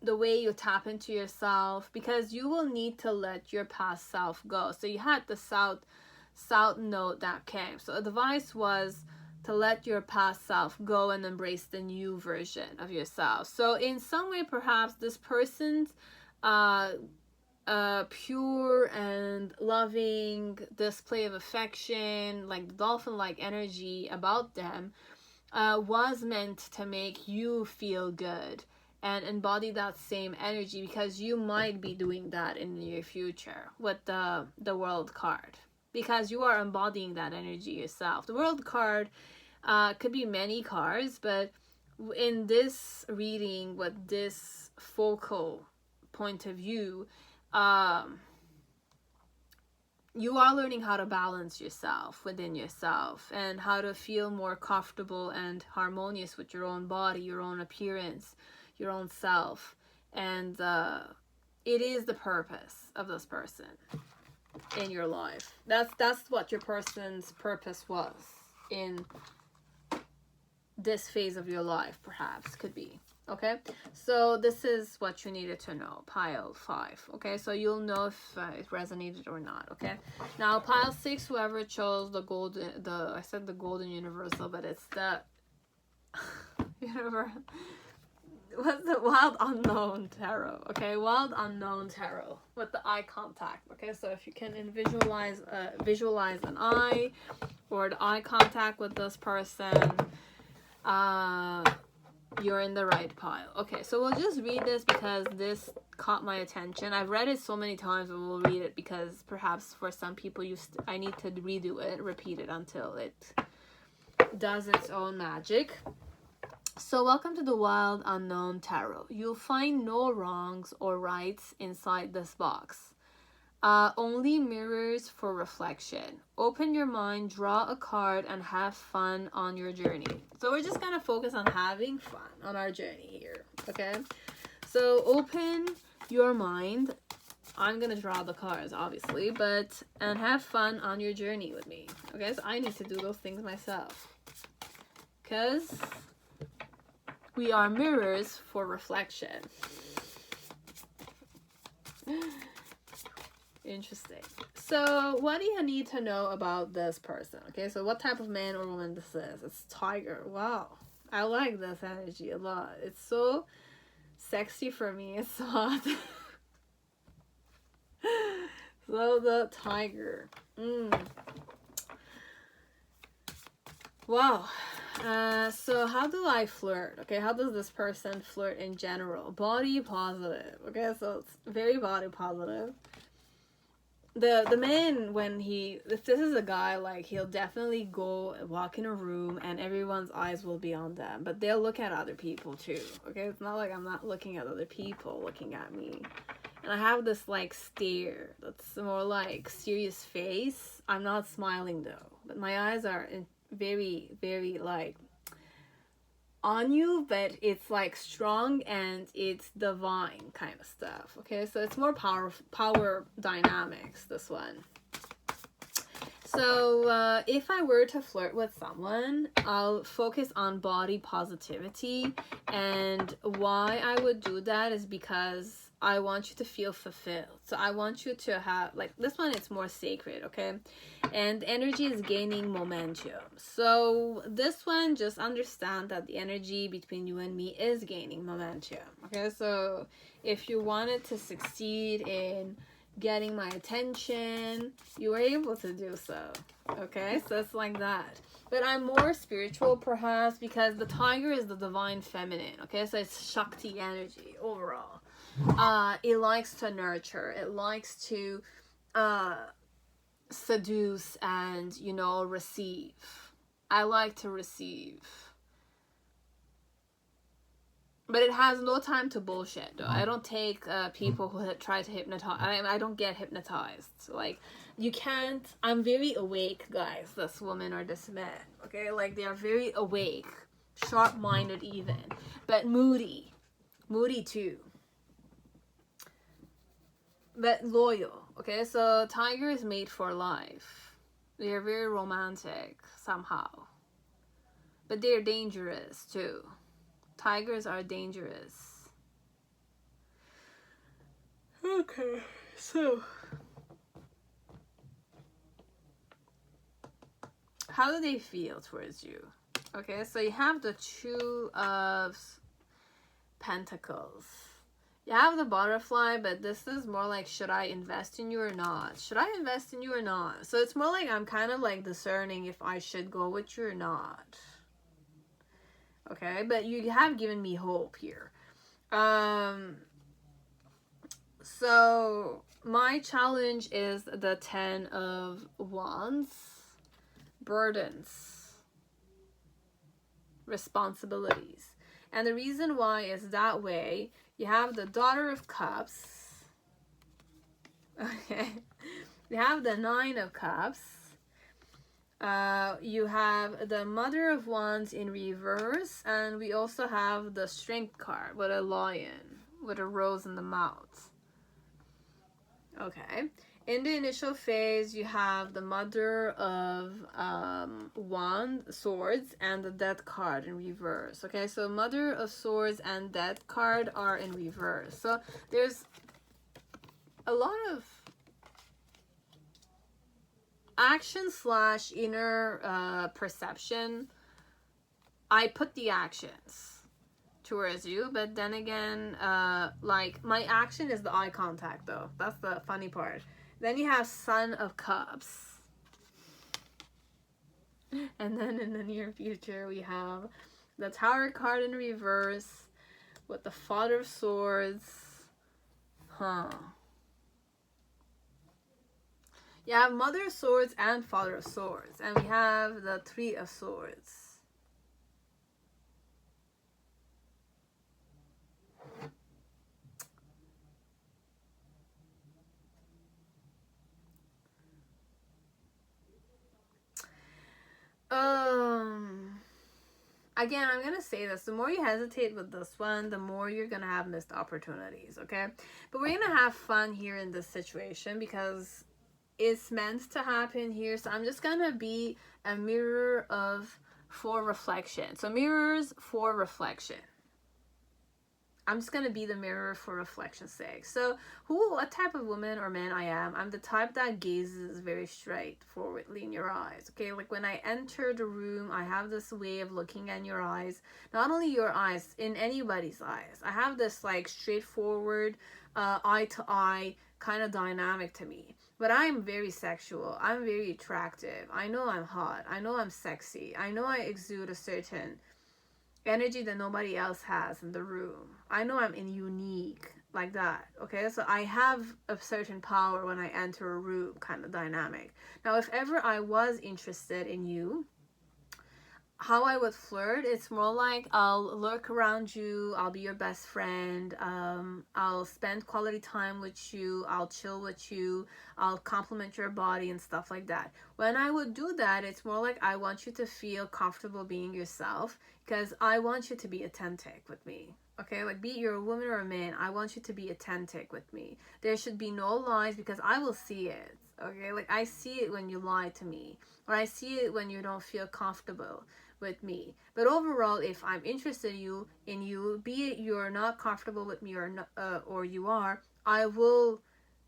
the way you tap into yourself, because you will need to let your past self go. So you had the south node that came. So advice was to let your past self go and embrace the new version of yourself. So in some way, perhaps this person's pure and loving display of affection, like the dolphin-like energy about them, was meant to make you feel good and embody that same energy, because you might be doing that in the near future with the World card, because you are embodying that energy yourself. The World card could be many cards, but in this reading, with this focal point of view, you are learning how to balance yourself within yourself, and how to feel more comfortable and harmonious with your own body, your own appearance, your own self. And it is the purpose of this person in your life. That's what your person's purpose was in this phase of your life, perhaps, could be. Okay, so this is what you needed to know, pile 5. Okay, so you'll know if it resonated or not. Okay, now pile 6, whoever chose the golden, I said the golden universal, but it's the universal. What's the wild unknown tarot? Okay, wild unknown tarot with the eye contact. Okay, so if you can visualize an eye or the eye contact with this person, you're in the right pile. Okay, so we'll just read this because this caught my attention. I've read it so many times, but we'll read it because perhaps for some people I need to redo it, repeat it until it does its own magic. So welcome to the Wild Unknown Tarot. You'll find no wrongs or rights inside this box. Only mirrors for reflection. Open your mind, draw a card, and have fun on your journey. So we're just gonna focus on having fun on our journey here, okay? So open your mind. I'm gonna draw the cards, obviously, and have fun on your journey with me, okay? So I need to do those things myself, because we are mirrors for reflection. Interesting. So what do you need to know about this person? Okay, so what type of man or woman this is? It's Tiger. Wow, I like this energy a lot. It's so sexy for me. It's so hot. So the Tiger. Wow. So how do I flirt? Okay, how does this person flirt in general? Body positive. Okay, so it's very body positive. The man, if this is a guy, like, he'll definitely go walk in a room and everyone's eyes will be on them, but they'll look at other people too. Okay, it's not like I'm not looking at other people looking at me. And I have this like stare that's more like serious face. I'm not smiling though, but my eyes are very, very like on you, but it's like strong and it's divine kind of stuff. Okay, so it's more power dynamics, this one. So if I were to flirt with someone, I'll focus on body positivity, and why I would do that is because I want you to feel fulfilled. So I want you to have, like, this one, it's more sacred, okay? And energy is gaining momentum. So this one, just understand that the energy between you and me is gaining momentum, okay? So if you wanted to succeed in getting my attention, you were able to do so, okay? So it's like that. But I'm more spiritual, perhaps, because the Tiger is the divine feminine, okay? So it's Shakti energy overall. It likes to nurture. It likes to seduce and, receive. I like to receive. But it has no time to bullshit, though. I don't take people who try to hypnotize. I don't get hypnotized. Like, you can't. I'm very awake, guys, this woman or this man. Okay? Like, they are very awake. Sharp-minded even. But moody. Moody, too. But loyal. Okay? So, Tiger is made for life. They are very romantic, somehow. But they're dangerous, too. Tigers are dangerous. Okay, so how do they feel towards you? Okay, so you have the Two of Pentacles. You have the Butterfly, but this is more like, should I invest in you or not? Should I invest in you or not? So it's more like I'm kind of like discerning if I should go with you or not. Okay, but you have given me hope here. So my challenge is the 10 of Wands. Burdens. Responsibilities. And the reason why is that way. You have the Daughter of Cups. Okay. You have the 9 of Cups. You have the Mother of Wands in reverse, and we also have the Strength card with a lion with a rose in the mouth. Okay, In the initial phase, you have the Mother of Swords and the Death card in reverse. Okay, so Mother of Swords and Death card are in reverse. So there's a lot of action / inner perception. I put the actions towards you, but then again, like, my action is the eye contact, though. That's the funny part. Then you have Son of Cups. And then in the near future, we have the Tower card in reverse with the Father of Swords. You have Mother of Swords and Father of Swords. And we have the Three of Swords. Again, I'm gonna say this, the more you hesitate with this one, the more you're gonna have missed opportunities, okay? But we're gonna have fun here in this situation because it's meant to happen here. So I'm just gonna be a mirror for reflection. So mirrors for reflection. I'm just gonna be the mirror for reflection's sake. So what type of woman or man I am? I'm the type that gazes very straightforwardly in your eyes. Okay, like when I enter the room, I have this way of looking at your eyes. Not only your eyes, in anybody's eyes. I have this like straightforward, eye to eye kind of dynamic to me. But I'm very sexual. I'm very attractive. I know I'm hot. I know I'm sexy. I know I exude a certain energy that nobody else has in the room. I know I'm unique like that. Okay, so I have a certain power when I enter a room, kind of dynamic. Now, if ever I was interested in you, how I would flirt, it's more like I'll lurk around you, I'll be your best friend, I'll spend quality time with you, I'll chill with you, I'll compliment your body and stuff like that. When I would do that, it's more like I want you to feel comfortable being yourself because I want you to be authentic with me. Okay, like, be it you're a woman or a man, I want you to be authentic with me. There should be no lies because I will see it. Okay, like, I see it when you lie to me, or I see it when you don't feel comfortable with me. But overall, if I'm interested in you, be it you're not comfortable with me or you are, I will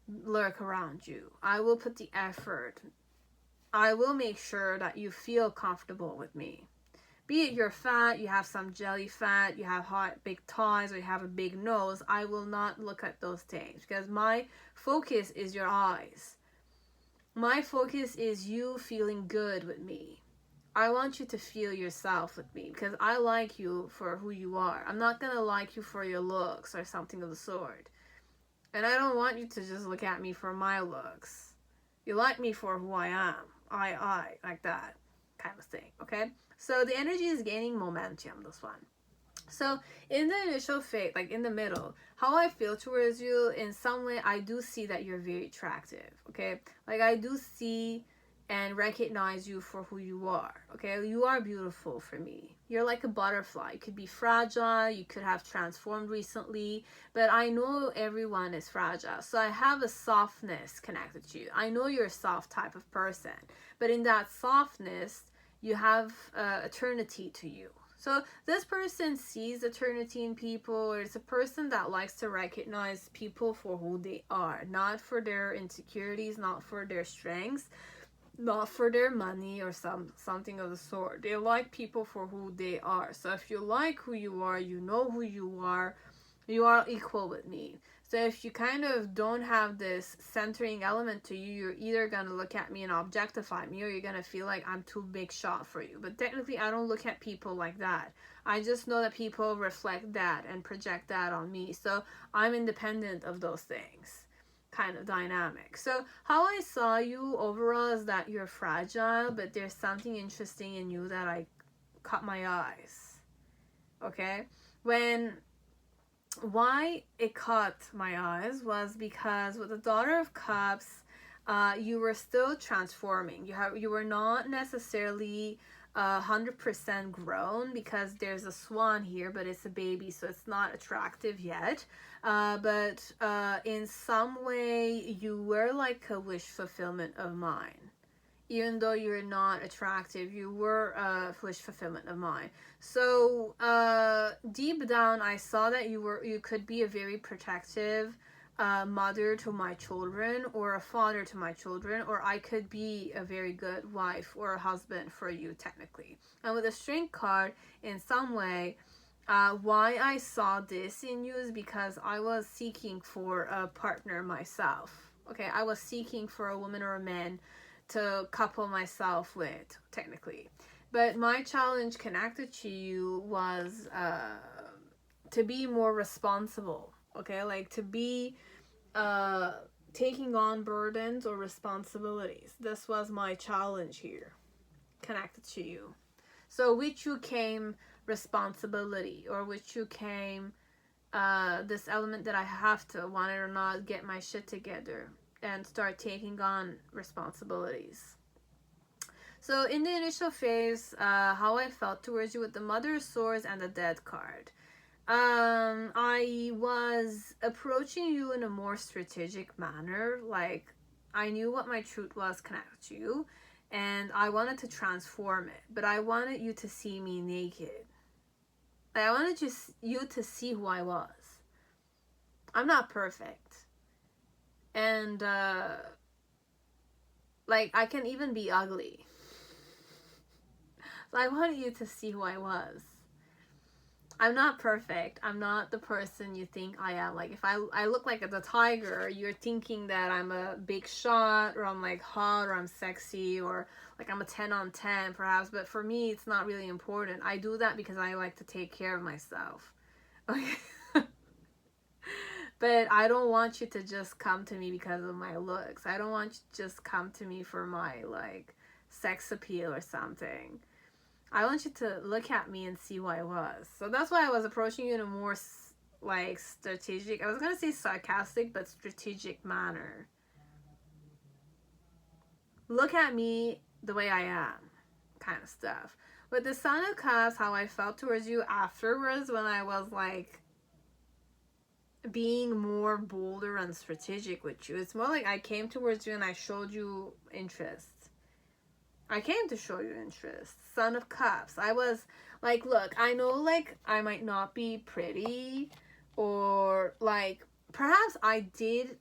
lurk around you. I will put the effort. I will make sure that you feel comfortable with me. Be it you're fat, you have some jelly fat, you have hot big thighs, or you have a big nose, I will not look at those things because my focus is your eyes. My focus is you feeling good with me. I want you to feel yourself with me because I like you for who you are. I'm not going to like you for your looks or something of the sort. And I don't want you to just look at me for my looks. You like me for who I am. I, like that kind of thing, okay? So the energy is gaining momentum, this one. So in the initial phase, like in the middle, how I feel towards you, in some way, I do see that you're very attractive, okay? Like, I do see and recognize you for who you are, okay? You are beautiful for me. You're like a butterfly. You could be fragile. You could have transformed recently, but I know everyone is fragile. So I have a softness connected to you. I know you're a soft type of person, but in that softness, you have eternity to you. So this person sees eternity in people, or it's a person that likes to recognize people for who they are, not for their insecurities, not for their strengths, not for their money or something of the sort. They like people for who they are. So if you like who you are, you know who you are equal with me. So if you kind of don't have this centering element to you, you're either going to look at me and objectify me, or you're going to feel like I'm too big shot for you. But technically, I don't look at people like that. I just know that people reflect that and project that on me. So I'm independent of those things, kind of dynamic. So how I saw you overall is that you're fragile, but there's something interesting in you that I caught my eyes. Okay? Why it caught my eyes was because with the Daughter of Cups, you were still transforming. You were not necessarily 100% grown, because there's a swan here, but it's a baby, so it's not attractive yet. But in some way, you were like a wish fulfillment of mine. Even though you're not attractive, you were a wish fulfillment of mine. So deep down, I saw that you could be a very protective mother to my children, or a father to my children, or I could be a very good wife or a husband for you, technically. And with the Strength card, in some way, why I saw this in you is because I was seeking for a partner myself. Okay, I was seeking for a woman or a man to couple myself with, technically. But my challenge connected to you was to be more responsible. Okay, like to be taking on burdens or responsibilities. This was my challenge here, connected to you. So with you came responsibility, or with you came this element that I have to, want it or not, get my shit together and start taking on responsibilities. So in the initial phase, how I felt towards you with the Mother of Swords and the Dead card. I was approaching you in a more strategic manner. Like, I knew what my truth was connected to you, and I wanted to transform it, but I wanted you to see me naked. I wanted you to see who I was. I'm not perfect. And, like, I can even be ugly. So I wanted you to see who I was. I'm not perfect. I'm not the person you think I am. Like, if I look like the tiger, you're thinking that I'm a big shot, or I'm like hot, or I'm sexy, or like I'm a 10 on 10 perhaps. But for me, it's not really important. I do that because I like to take care of myself. Okay. But I don't want you to just come to me because of my looks. I don't want you to just come to me for my like sex appeal or something. I want you to look at me and see who I was. So that's why I was approaching you in a more like strategic, I was gonna say sarcastic, but strategic manner. Look at me the way I am, kind of stuff. With the Son of Cups, how I felt towards you afterwards, when I was like being more bolder and strategic with you, it's more like I came towards you and I showed you interest. I came to show you interest. Son of Cups. I was like, look, I know like I might not be pretty, or like perhaps I did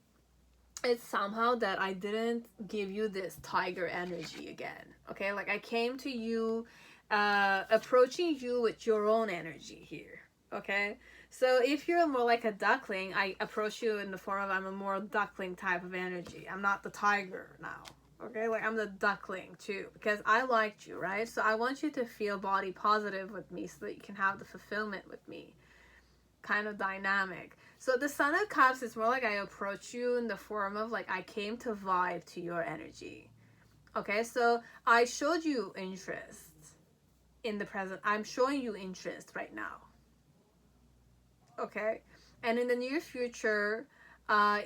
it somehow that I didn't give you this tiger energy again. Okay, like I came to you approaching you with your own energy here. Okay, so if you're more like a duckling, I approach you in the form of I'm a more duckling type of energy. I'm not the tiger now. Okay, like I'm the duckling too, because I liked you, right? So I want you to feel body positive with me so that you can have the fulfillment with me. Kind of dynamic. So the Son of Cups is more like I approach you in the form of like I came to vibe to your energy. Okay, so I showed you interest in the present. I'm showing you interest right now. Okay, and in the near future,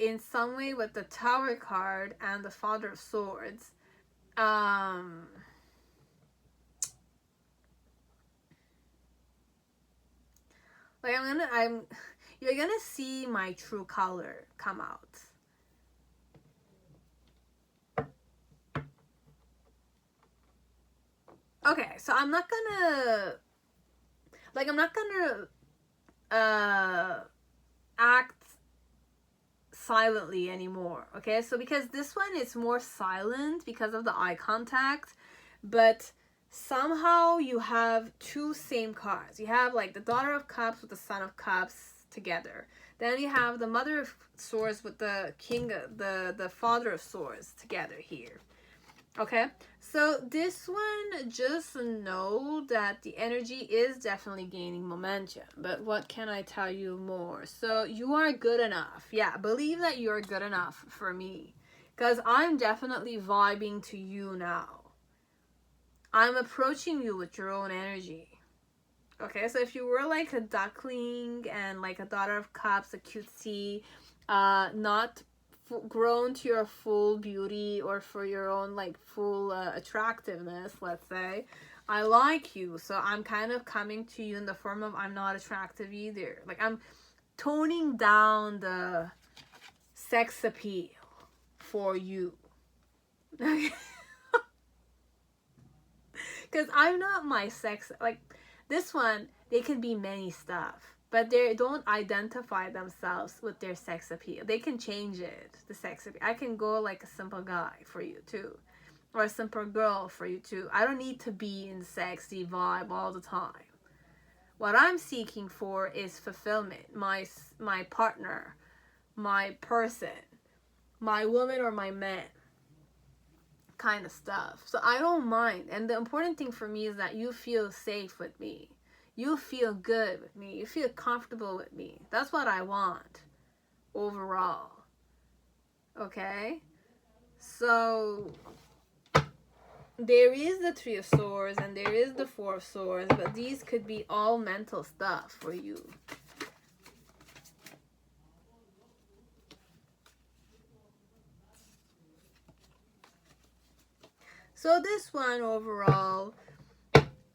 in some way with the Tower card and the Father of Swords, like you're gonna see my true color come out. Okay, so I'm not gonna act silently anymore. Okay, so because this one is more silent because of the eye contact, but somehow you have two same cards. You have like the Daughter of Cups with the Son of Cups together. Then you have the Mother of Swords with the King, the Father of Swords together here. Okay, so this one, just know that the energy is definitely gaining momentum. But what can I tell you more? So you are good enough. Yeah, believe that you're good enough for me, because I'm definitely vibing to you now. I'm approaching you with your own energy. Okay, so if you were like a duckling and like a Daughter of Cups, a cutesy, not grown to your full beauty or for your own like full attractiveness, let's say, I like you, so I'm kind of coming to you in the form of I'm not attractive either. Like, I'm toning down the sex appeal for you. Because I'm not my sex, like, this one, they can be many stuff, but they don't identify themselves with their sex appeal. They can change it, the sex appeal. I can go like a simple guy for you too, or a simple girl for you too. I don't need to be in sexy vibe all the time. What I'm seeking for is fulfillment. My partner, my person, my woman or my man kind of stuff. So I don't mind. And the important thing for me is that you feel safe with me. You feel good with me. You feel comfortable with me. That's what I want overall. Okay? So there is the Three of Swords and there is the Four of Swords, but these could be all mental stuff for you. So this one overall,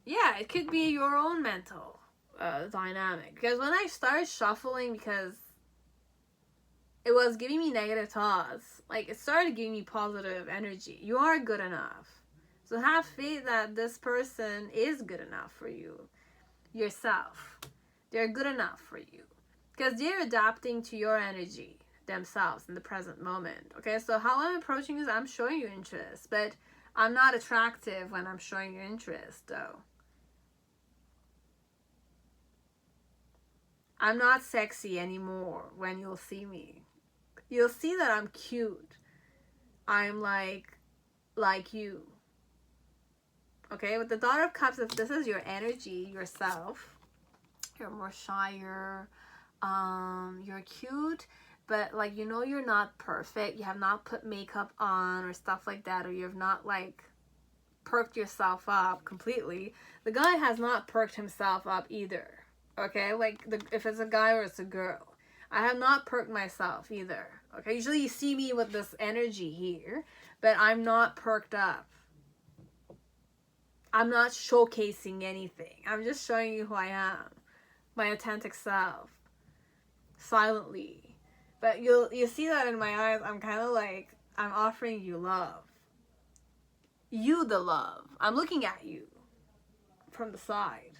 yeah, it could be your own mental dynamic. Because when I started shuffling, because it was giving me negative thoughts, like it started giving me positive energy. You are good enough. So have faith that this person is good enough for you. Yourself. They're good enough for you. Because they're adapting to your energy themselves in the present moment. Okay, so how I'm approaching this, I'm showing you interest. But I'm not attractive when I'm showing you interest, though. I'm not sexy anymore when you'll see me. You'll see that I'm cute. I'm like you. Okay, with the Daughter of Cups, if this is your energy, yourself, you're more shyer, you're cute, but like, you know, you're not perfect. You have not put makeup on or stuff like that, or you have not like perked yourself up completely. The guy has not perked himself up either. Okay, like if it's a guy or it's a girl, I have not perked myself either. Okay, usually you see me with this energy here, but I'm not perked up. I'm not showcasing anything. I'm just showing you who I am, my authentic self, silently. But you see that in my eyes. I'm kind of like, I'm offering you love. You the love. I'm looking at you from the side.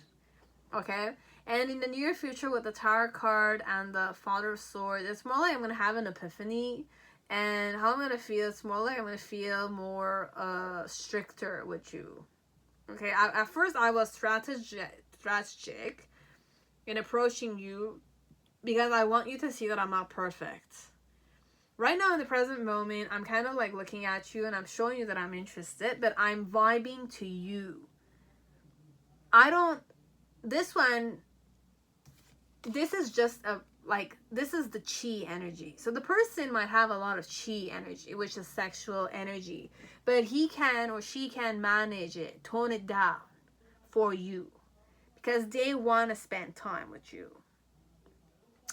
Okay? And in the near future with the Tower card and the Father of Swords, it's more like I'm going to have an epiphany. And how I'm going to feel, it's more like I'm going to feel more stricter with you. Okay? At first I was strategic in approaching you because I want you to see that I'm not perfect. Right now in the present moment, I'm kind of like looking at you and I'm showing you that I'm interested, but I'm vibing to you. This is just this is the chi energy. So the person might have a lot of chi energy, which is sexual energy, but he can or she can manage it, tone it down for you because they want to spend time with you.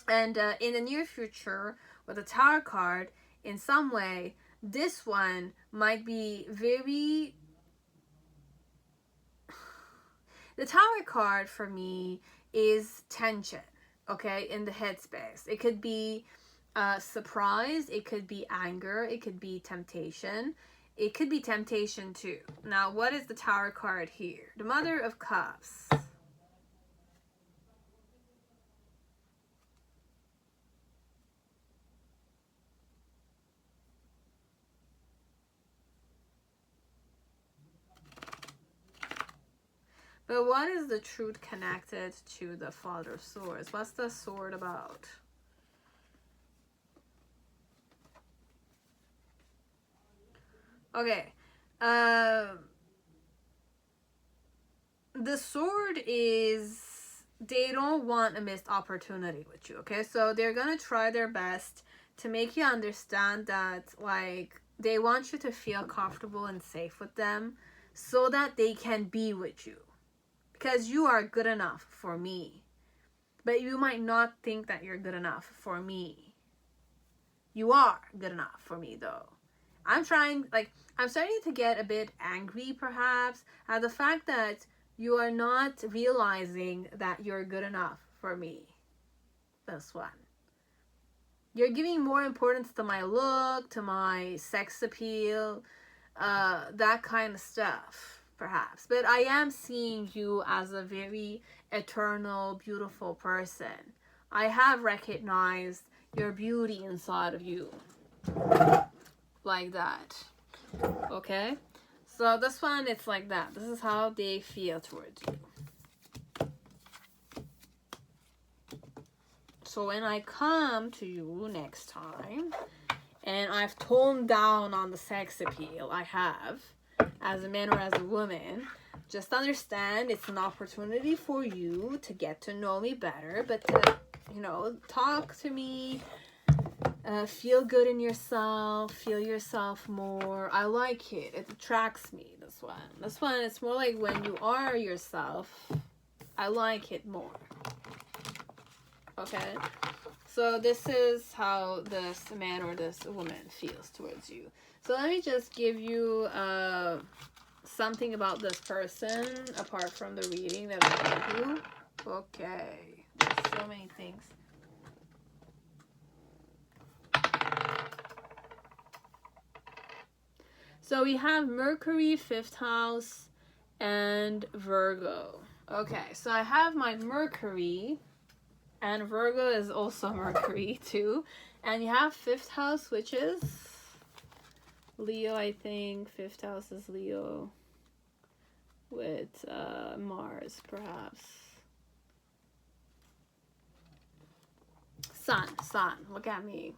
And in the near future, with the Tower card, in some way, this one might be very... The Tower card for me is tension, okay, in the headspace. It could be surprise, it could be anger, it could be temptation. It could be temptation too. Now, what is the Tower card here? The Mother of Cups. But what is the truth connected to the Father of Swords? What's the sword about? Okay. The sword is... They don't want a missed opportunity with you, okay? So they're gonna try their best to make you understand that, like, they want you to feel comfortable and safe with them so that they can be with you. Because you are good enough for me. But you might not think that you're good enough for me. You are good enough for me, though. I'm starting to get a bit angry, perhaps, at the fact that You are not realizing that you're good enough for me. This one. You're giving more importance to my look, to my sex appeal, that kind of stuff, perhaps. But I am seeing you as a very eternal, beautiful person. I have recognized your beauty inside of you. Like that. Okay? So this one, it's like that. This is how they feel towards you. So when I come to you next time, and I've toned down on the sex appeal I have, as a man or as a woman, just understand it's an opportunity for you to get to know me better, but to, you know, talk to me, feel good in yourself, feel yourself more. I like it. It attracts me, this one. This one, it's more like when you are yourself, I like it more. Okay? So this is how this man or this woman feels towards you. So let me just give you something about this person, apart from the reading that I gave you. Okay. There's so many things. So we have Mercury, 5th house, and Virgo. Okay, so I have my Mercury, and Virgo is also Mercury too. And you have 5th house, which is Leo, I think. 5th house is Leo with Mars, perhaps. Sun, look at me.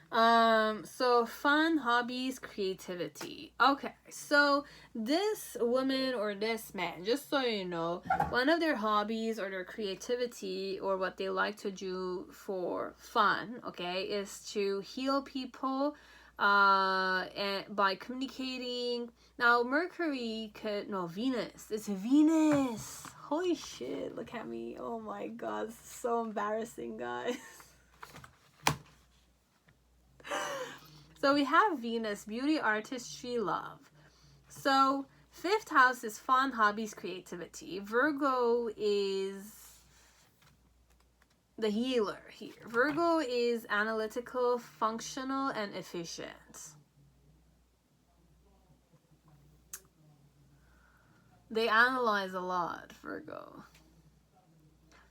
So fun, hobbies, creativity. Okay, so this woman or this man, just so you know, one of their hobbies or their creativity or what they like to do for fun, okay, is to heal people and by communicating. Now Mercury could, no, Venus, it's Venus. Holy shit, look at me. Oh my god, this is so embarrassing, guys. So we have Venus, beauty, artistry, love. So 5th house is fun, hobbies, creativity. Virgo is the healer here. Virgo is analytical, functional, and efficient. They analyze a lot, Virgo.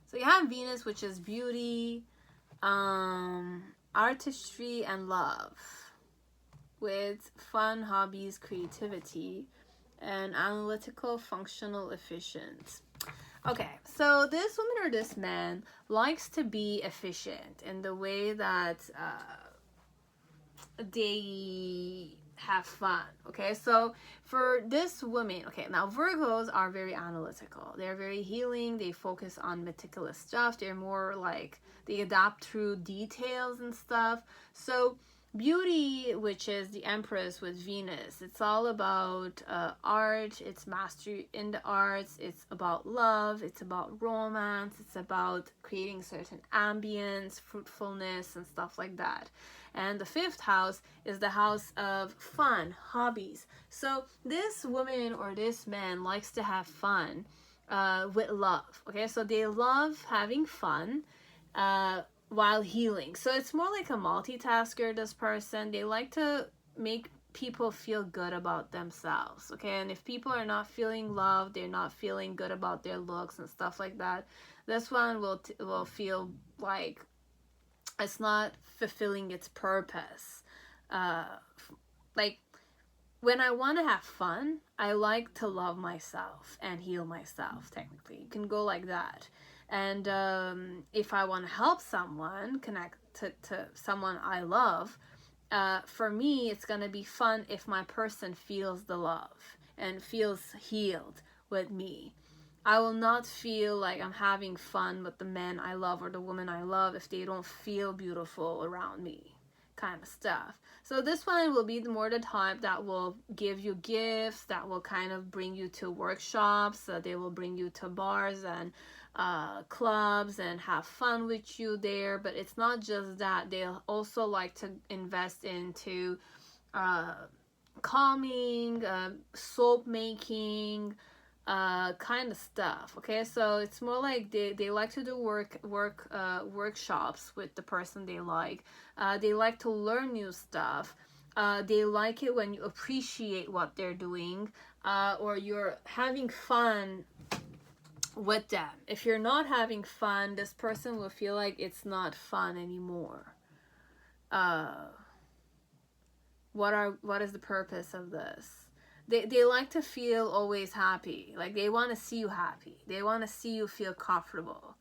So you have Venus, which is beauty, artistry, and love, with fun, hobbies, creativity, and analytical, functional, efficient. Okay, so this woman or this man likes to be efficient in the way that they have fun. Okay, so for this woman, okay, now Virgos are very analytical. They're very healing. They focus on meticulous stuff. They're more like, they adapt through details and stuff. So beauty, which is the Empress with Venus, it's all about art, it's mastery in the arts, it's about love, it's about romance, it's about creating certain ambience, fruitfulness, and stuff like that. And the 5th house is the house of fun, hobbies. So this woman or this man likes to have fun with love. Okay, so they love having fun while healing. So it's more like a multitasker, this person. They like to make people feel good about themselves. Okay, and if people are not feeling love, they're not feeling good about their looks and stuff like that, this one will feel like it's not fulfilling its purpose. Like when I want to have fun, I like to love myself and heal myself. Technically, you can go like that. And if I want to help someone, connect to someone I love, for me, it's going to be fun if my person feels the love and feels healed with me. I will not feel like I'm having fun with the man I love or the woman I love if they don't feel beautiful around me, kind of stuff. So this one will be more the type that will give you gifts, that will kind of bring you to workshops, they will bring you to bars and clubs and have fun with you there. But it's not just that. They also like to invest into calming, soap making, kind of stuff. Okay, so it's more like they like to do workshops with the person they like. They like to learn new stuff. They like it when you appreciate what they're doing, or you're having fun with them. If you're not having fun, this person will feel like it's not fun anymore. What is the purpose of this? They like to feel always happy. Like, they want to see you happy. They want to see you feel comfortable.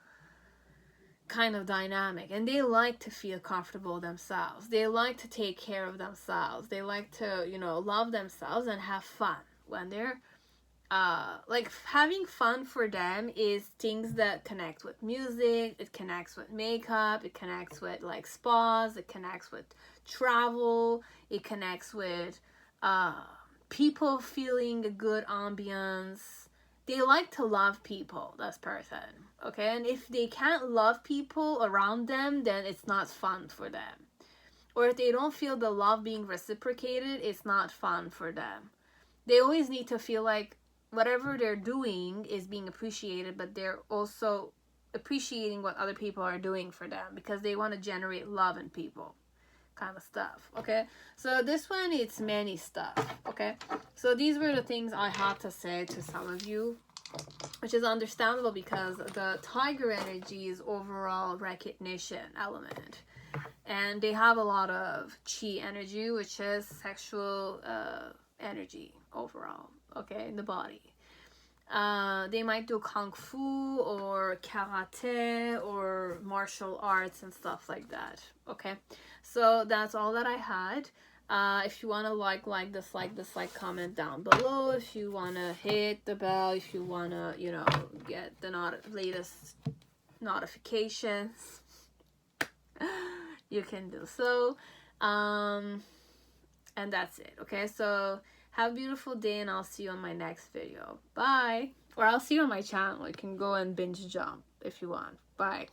Kind of dynamic. And they like to feel comfortable themselves. They like to take care of themselves. They like to, you know, love themselves and have fun. When they're like, having fun for them is things that connect with music, it connects with makeup, it connects with like spas, it connects with travel, it connects with people feeling a good ambience. They like to love people, this person, okay? And if they can't love people around them, then it's not fun for them. Or if they don't feel the love being reciprocated, it's not fun for them. They always need to feel like whatever they're doing is being appreciated, but they're also appreciating what other people are doing for them, because they want to generate love in people, kind of stuff. Okay, so this one, it's many stuff. Okay, so these were the things I had to say to some of you, which is understandable because the tiger energy is overall recognition element, and they have a lot of chi energy, which is sexual energy overall, okay, in the body. They might do kung fu or karate or martial arts and stuff like that. Okay, so that's all that I had. If you want to like, dislike, comment down below. If you want to hit the bell, if you want to, you know, get the latest notifications, you can do so. And that's it. Okay, so have a beautiful day, and I'll see you on my next video. Bye. Or I'll see you on my channel. You can go and binge jump if you want. Bye.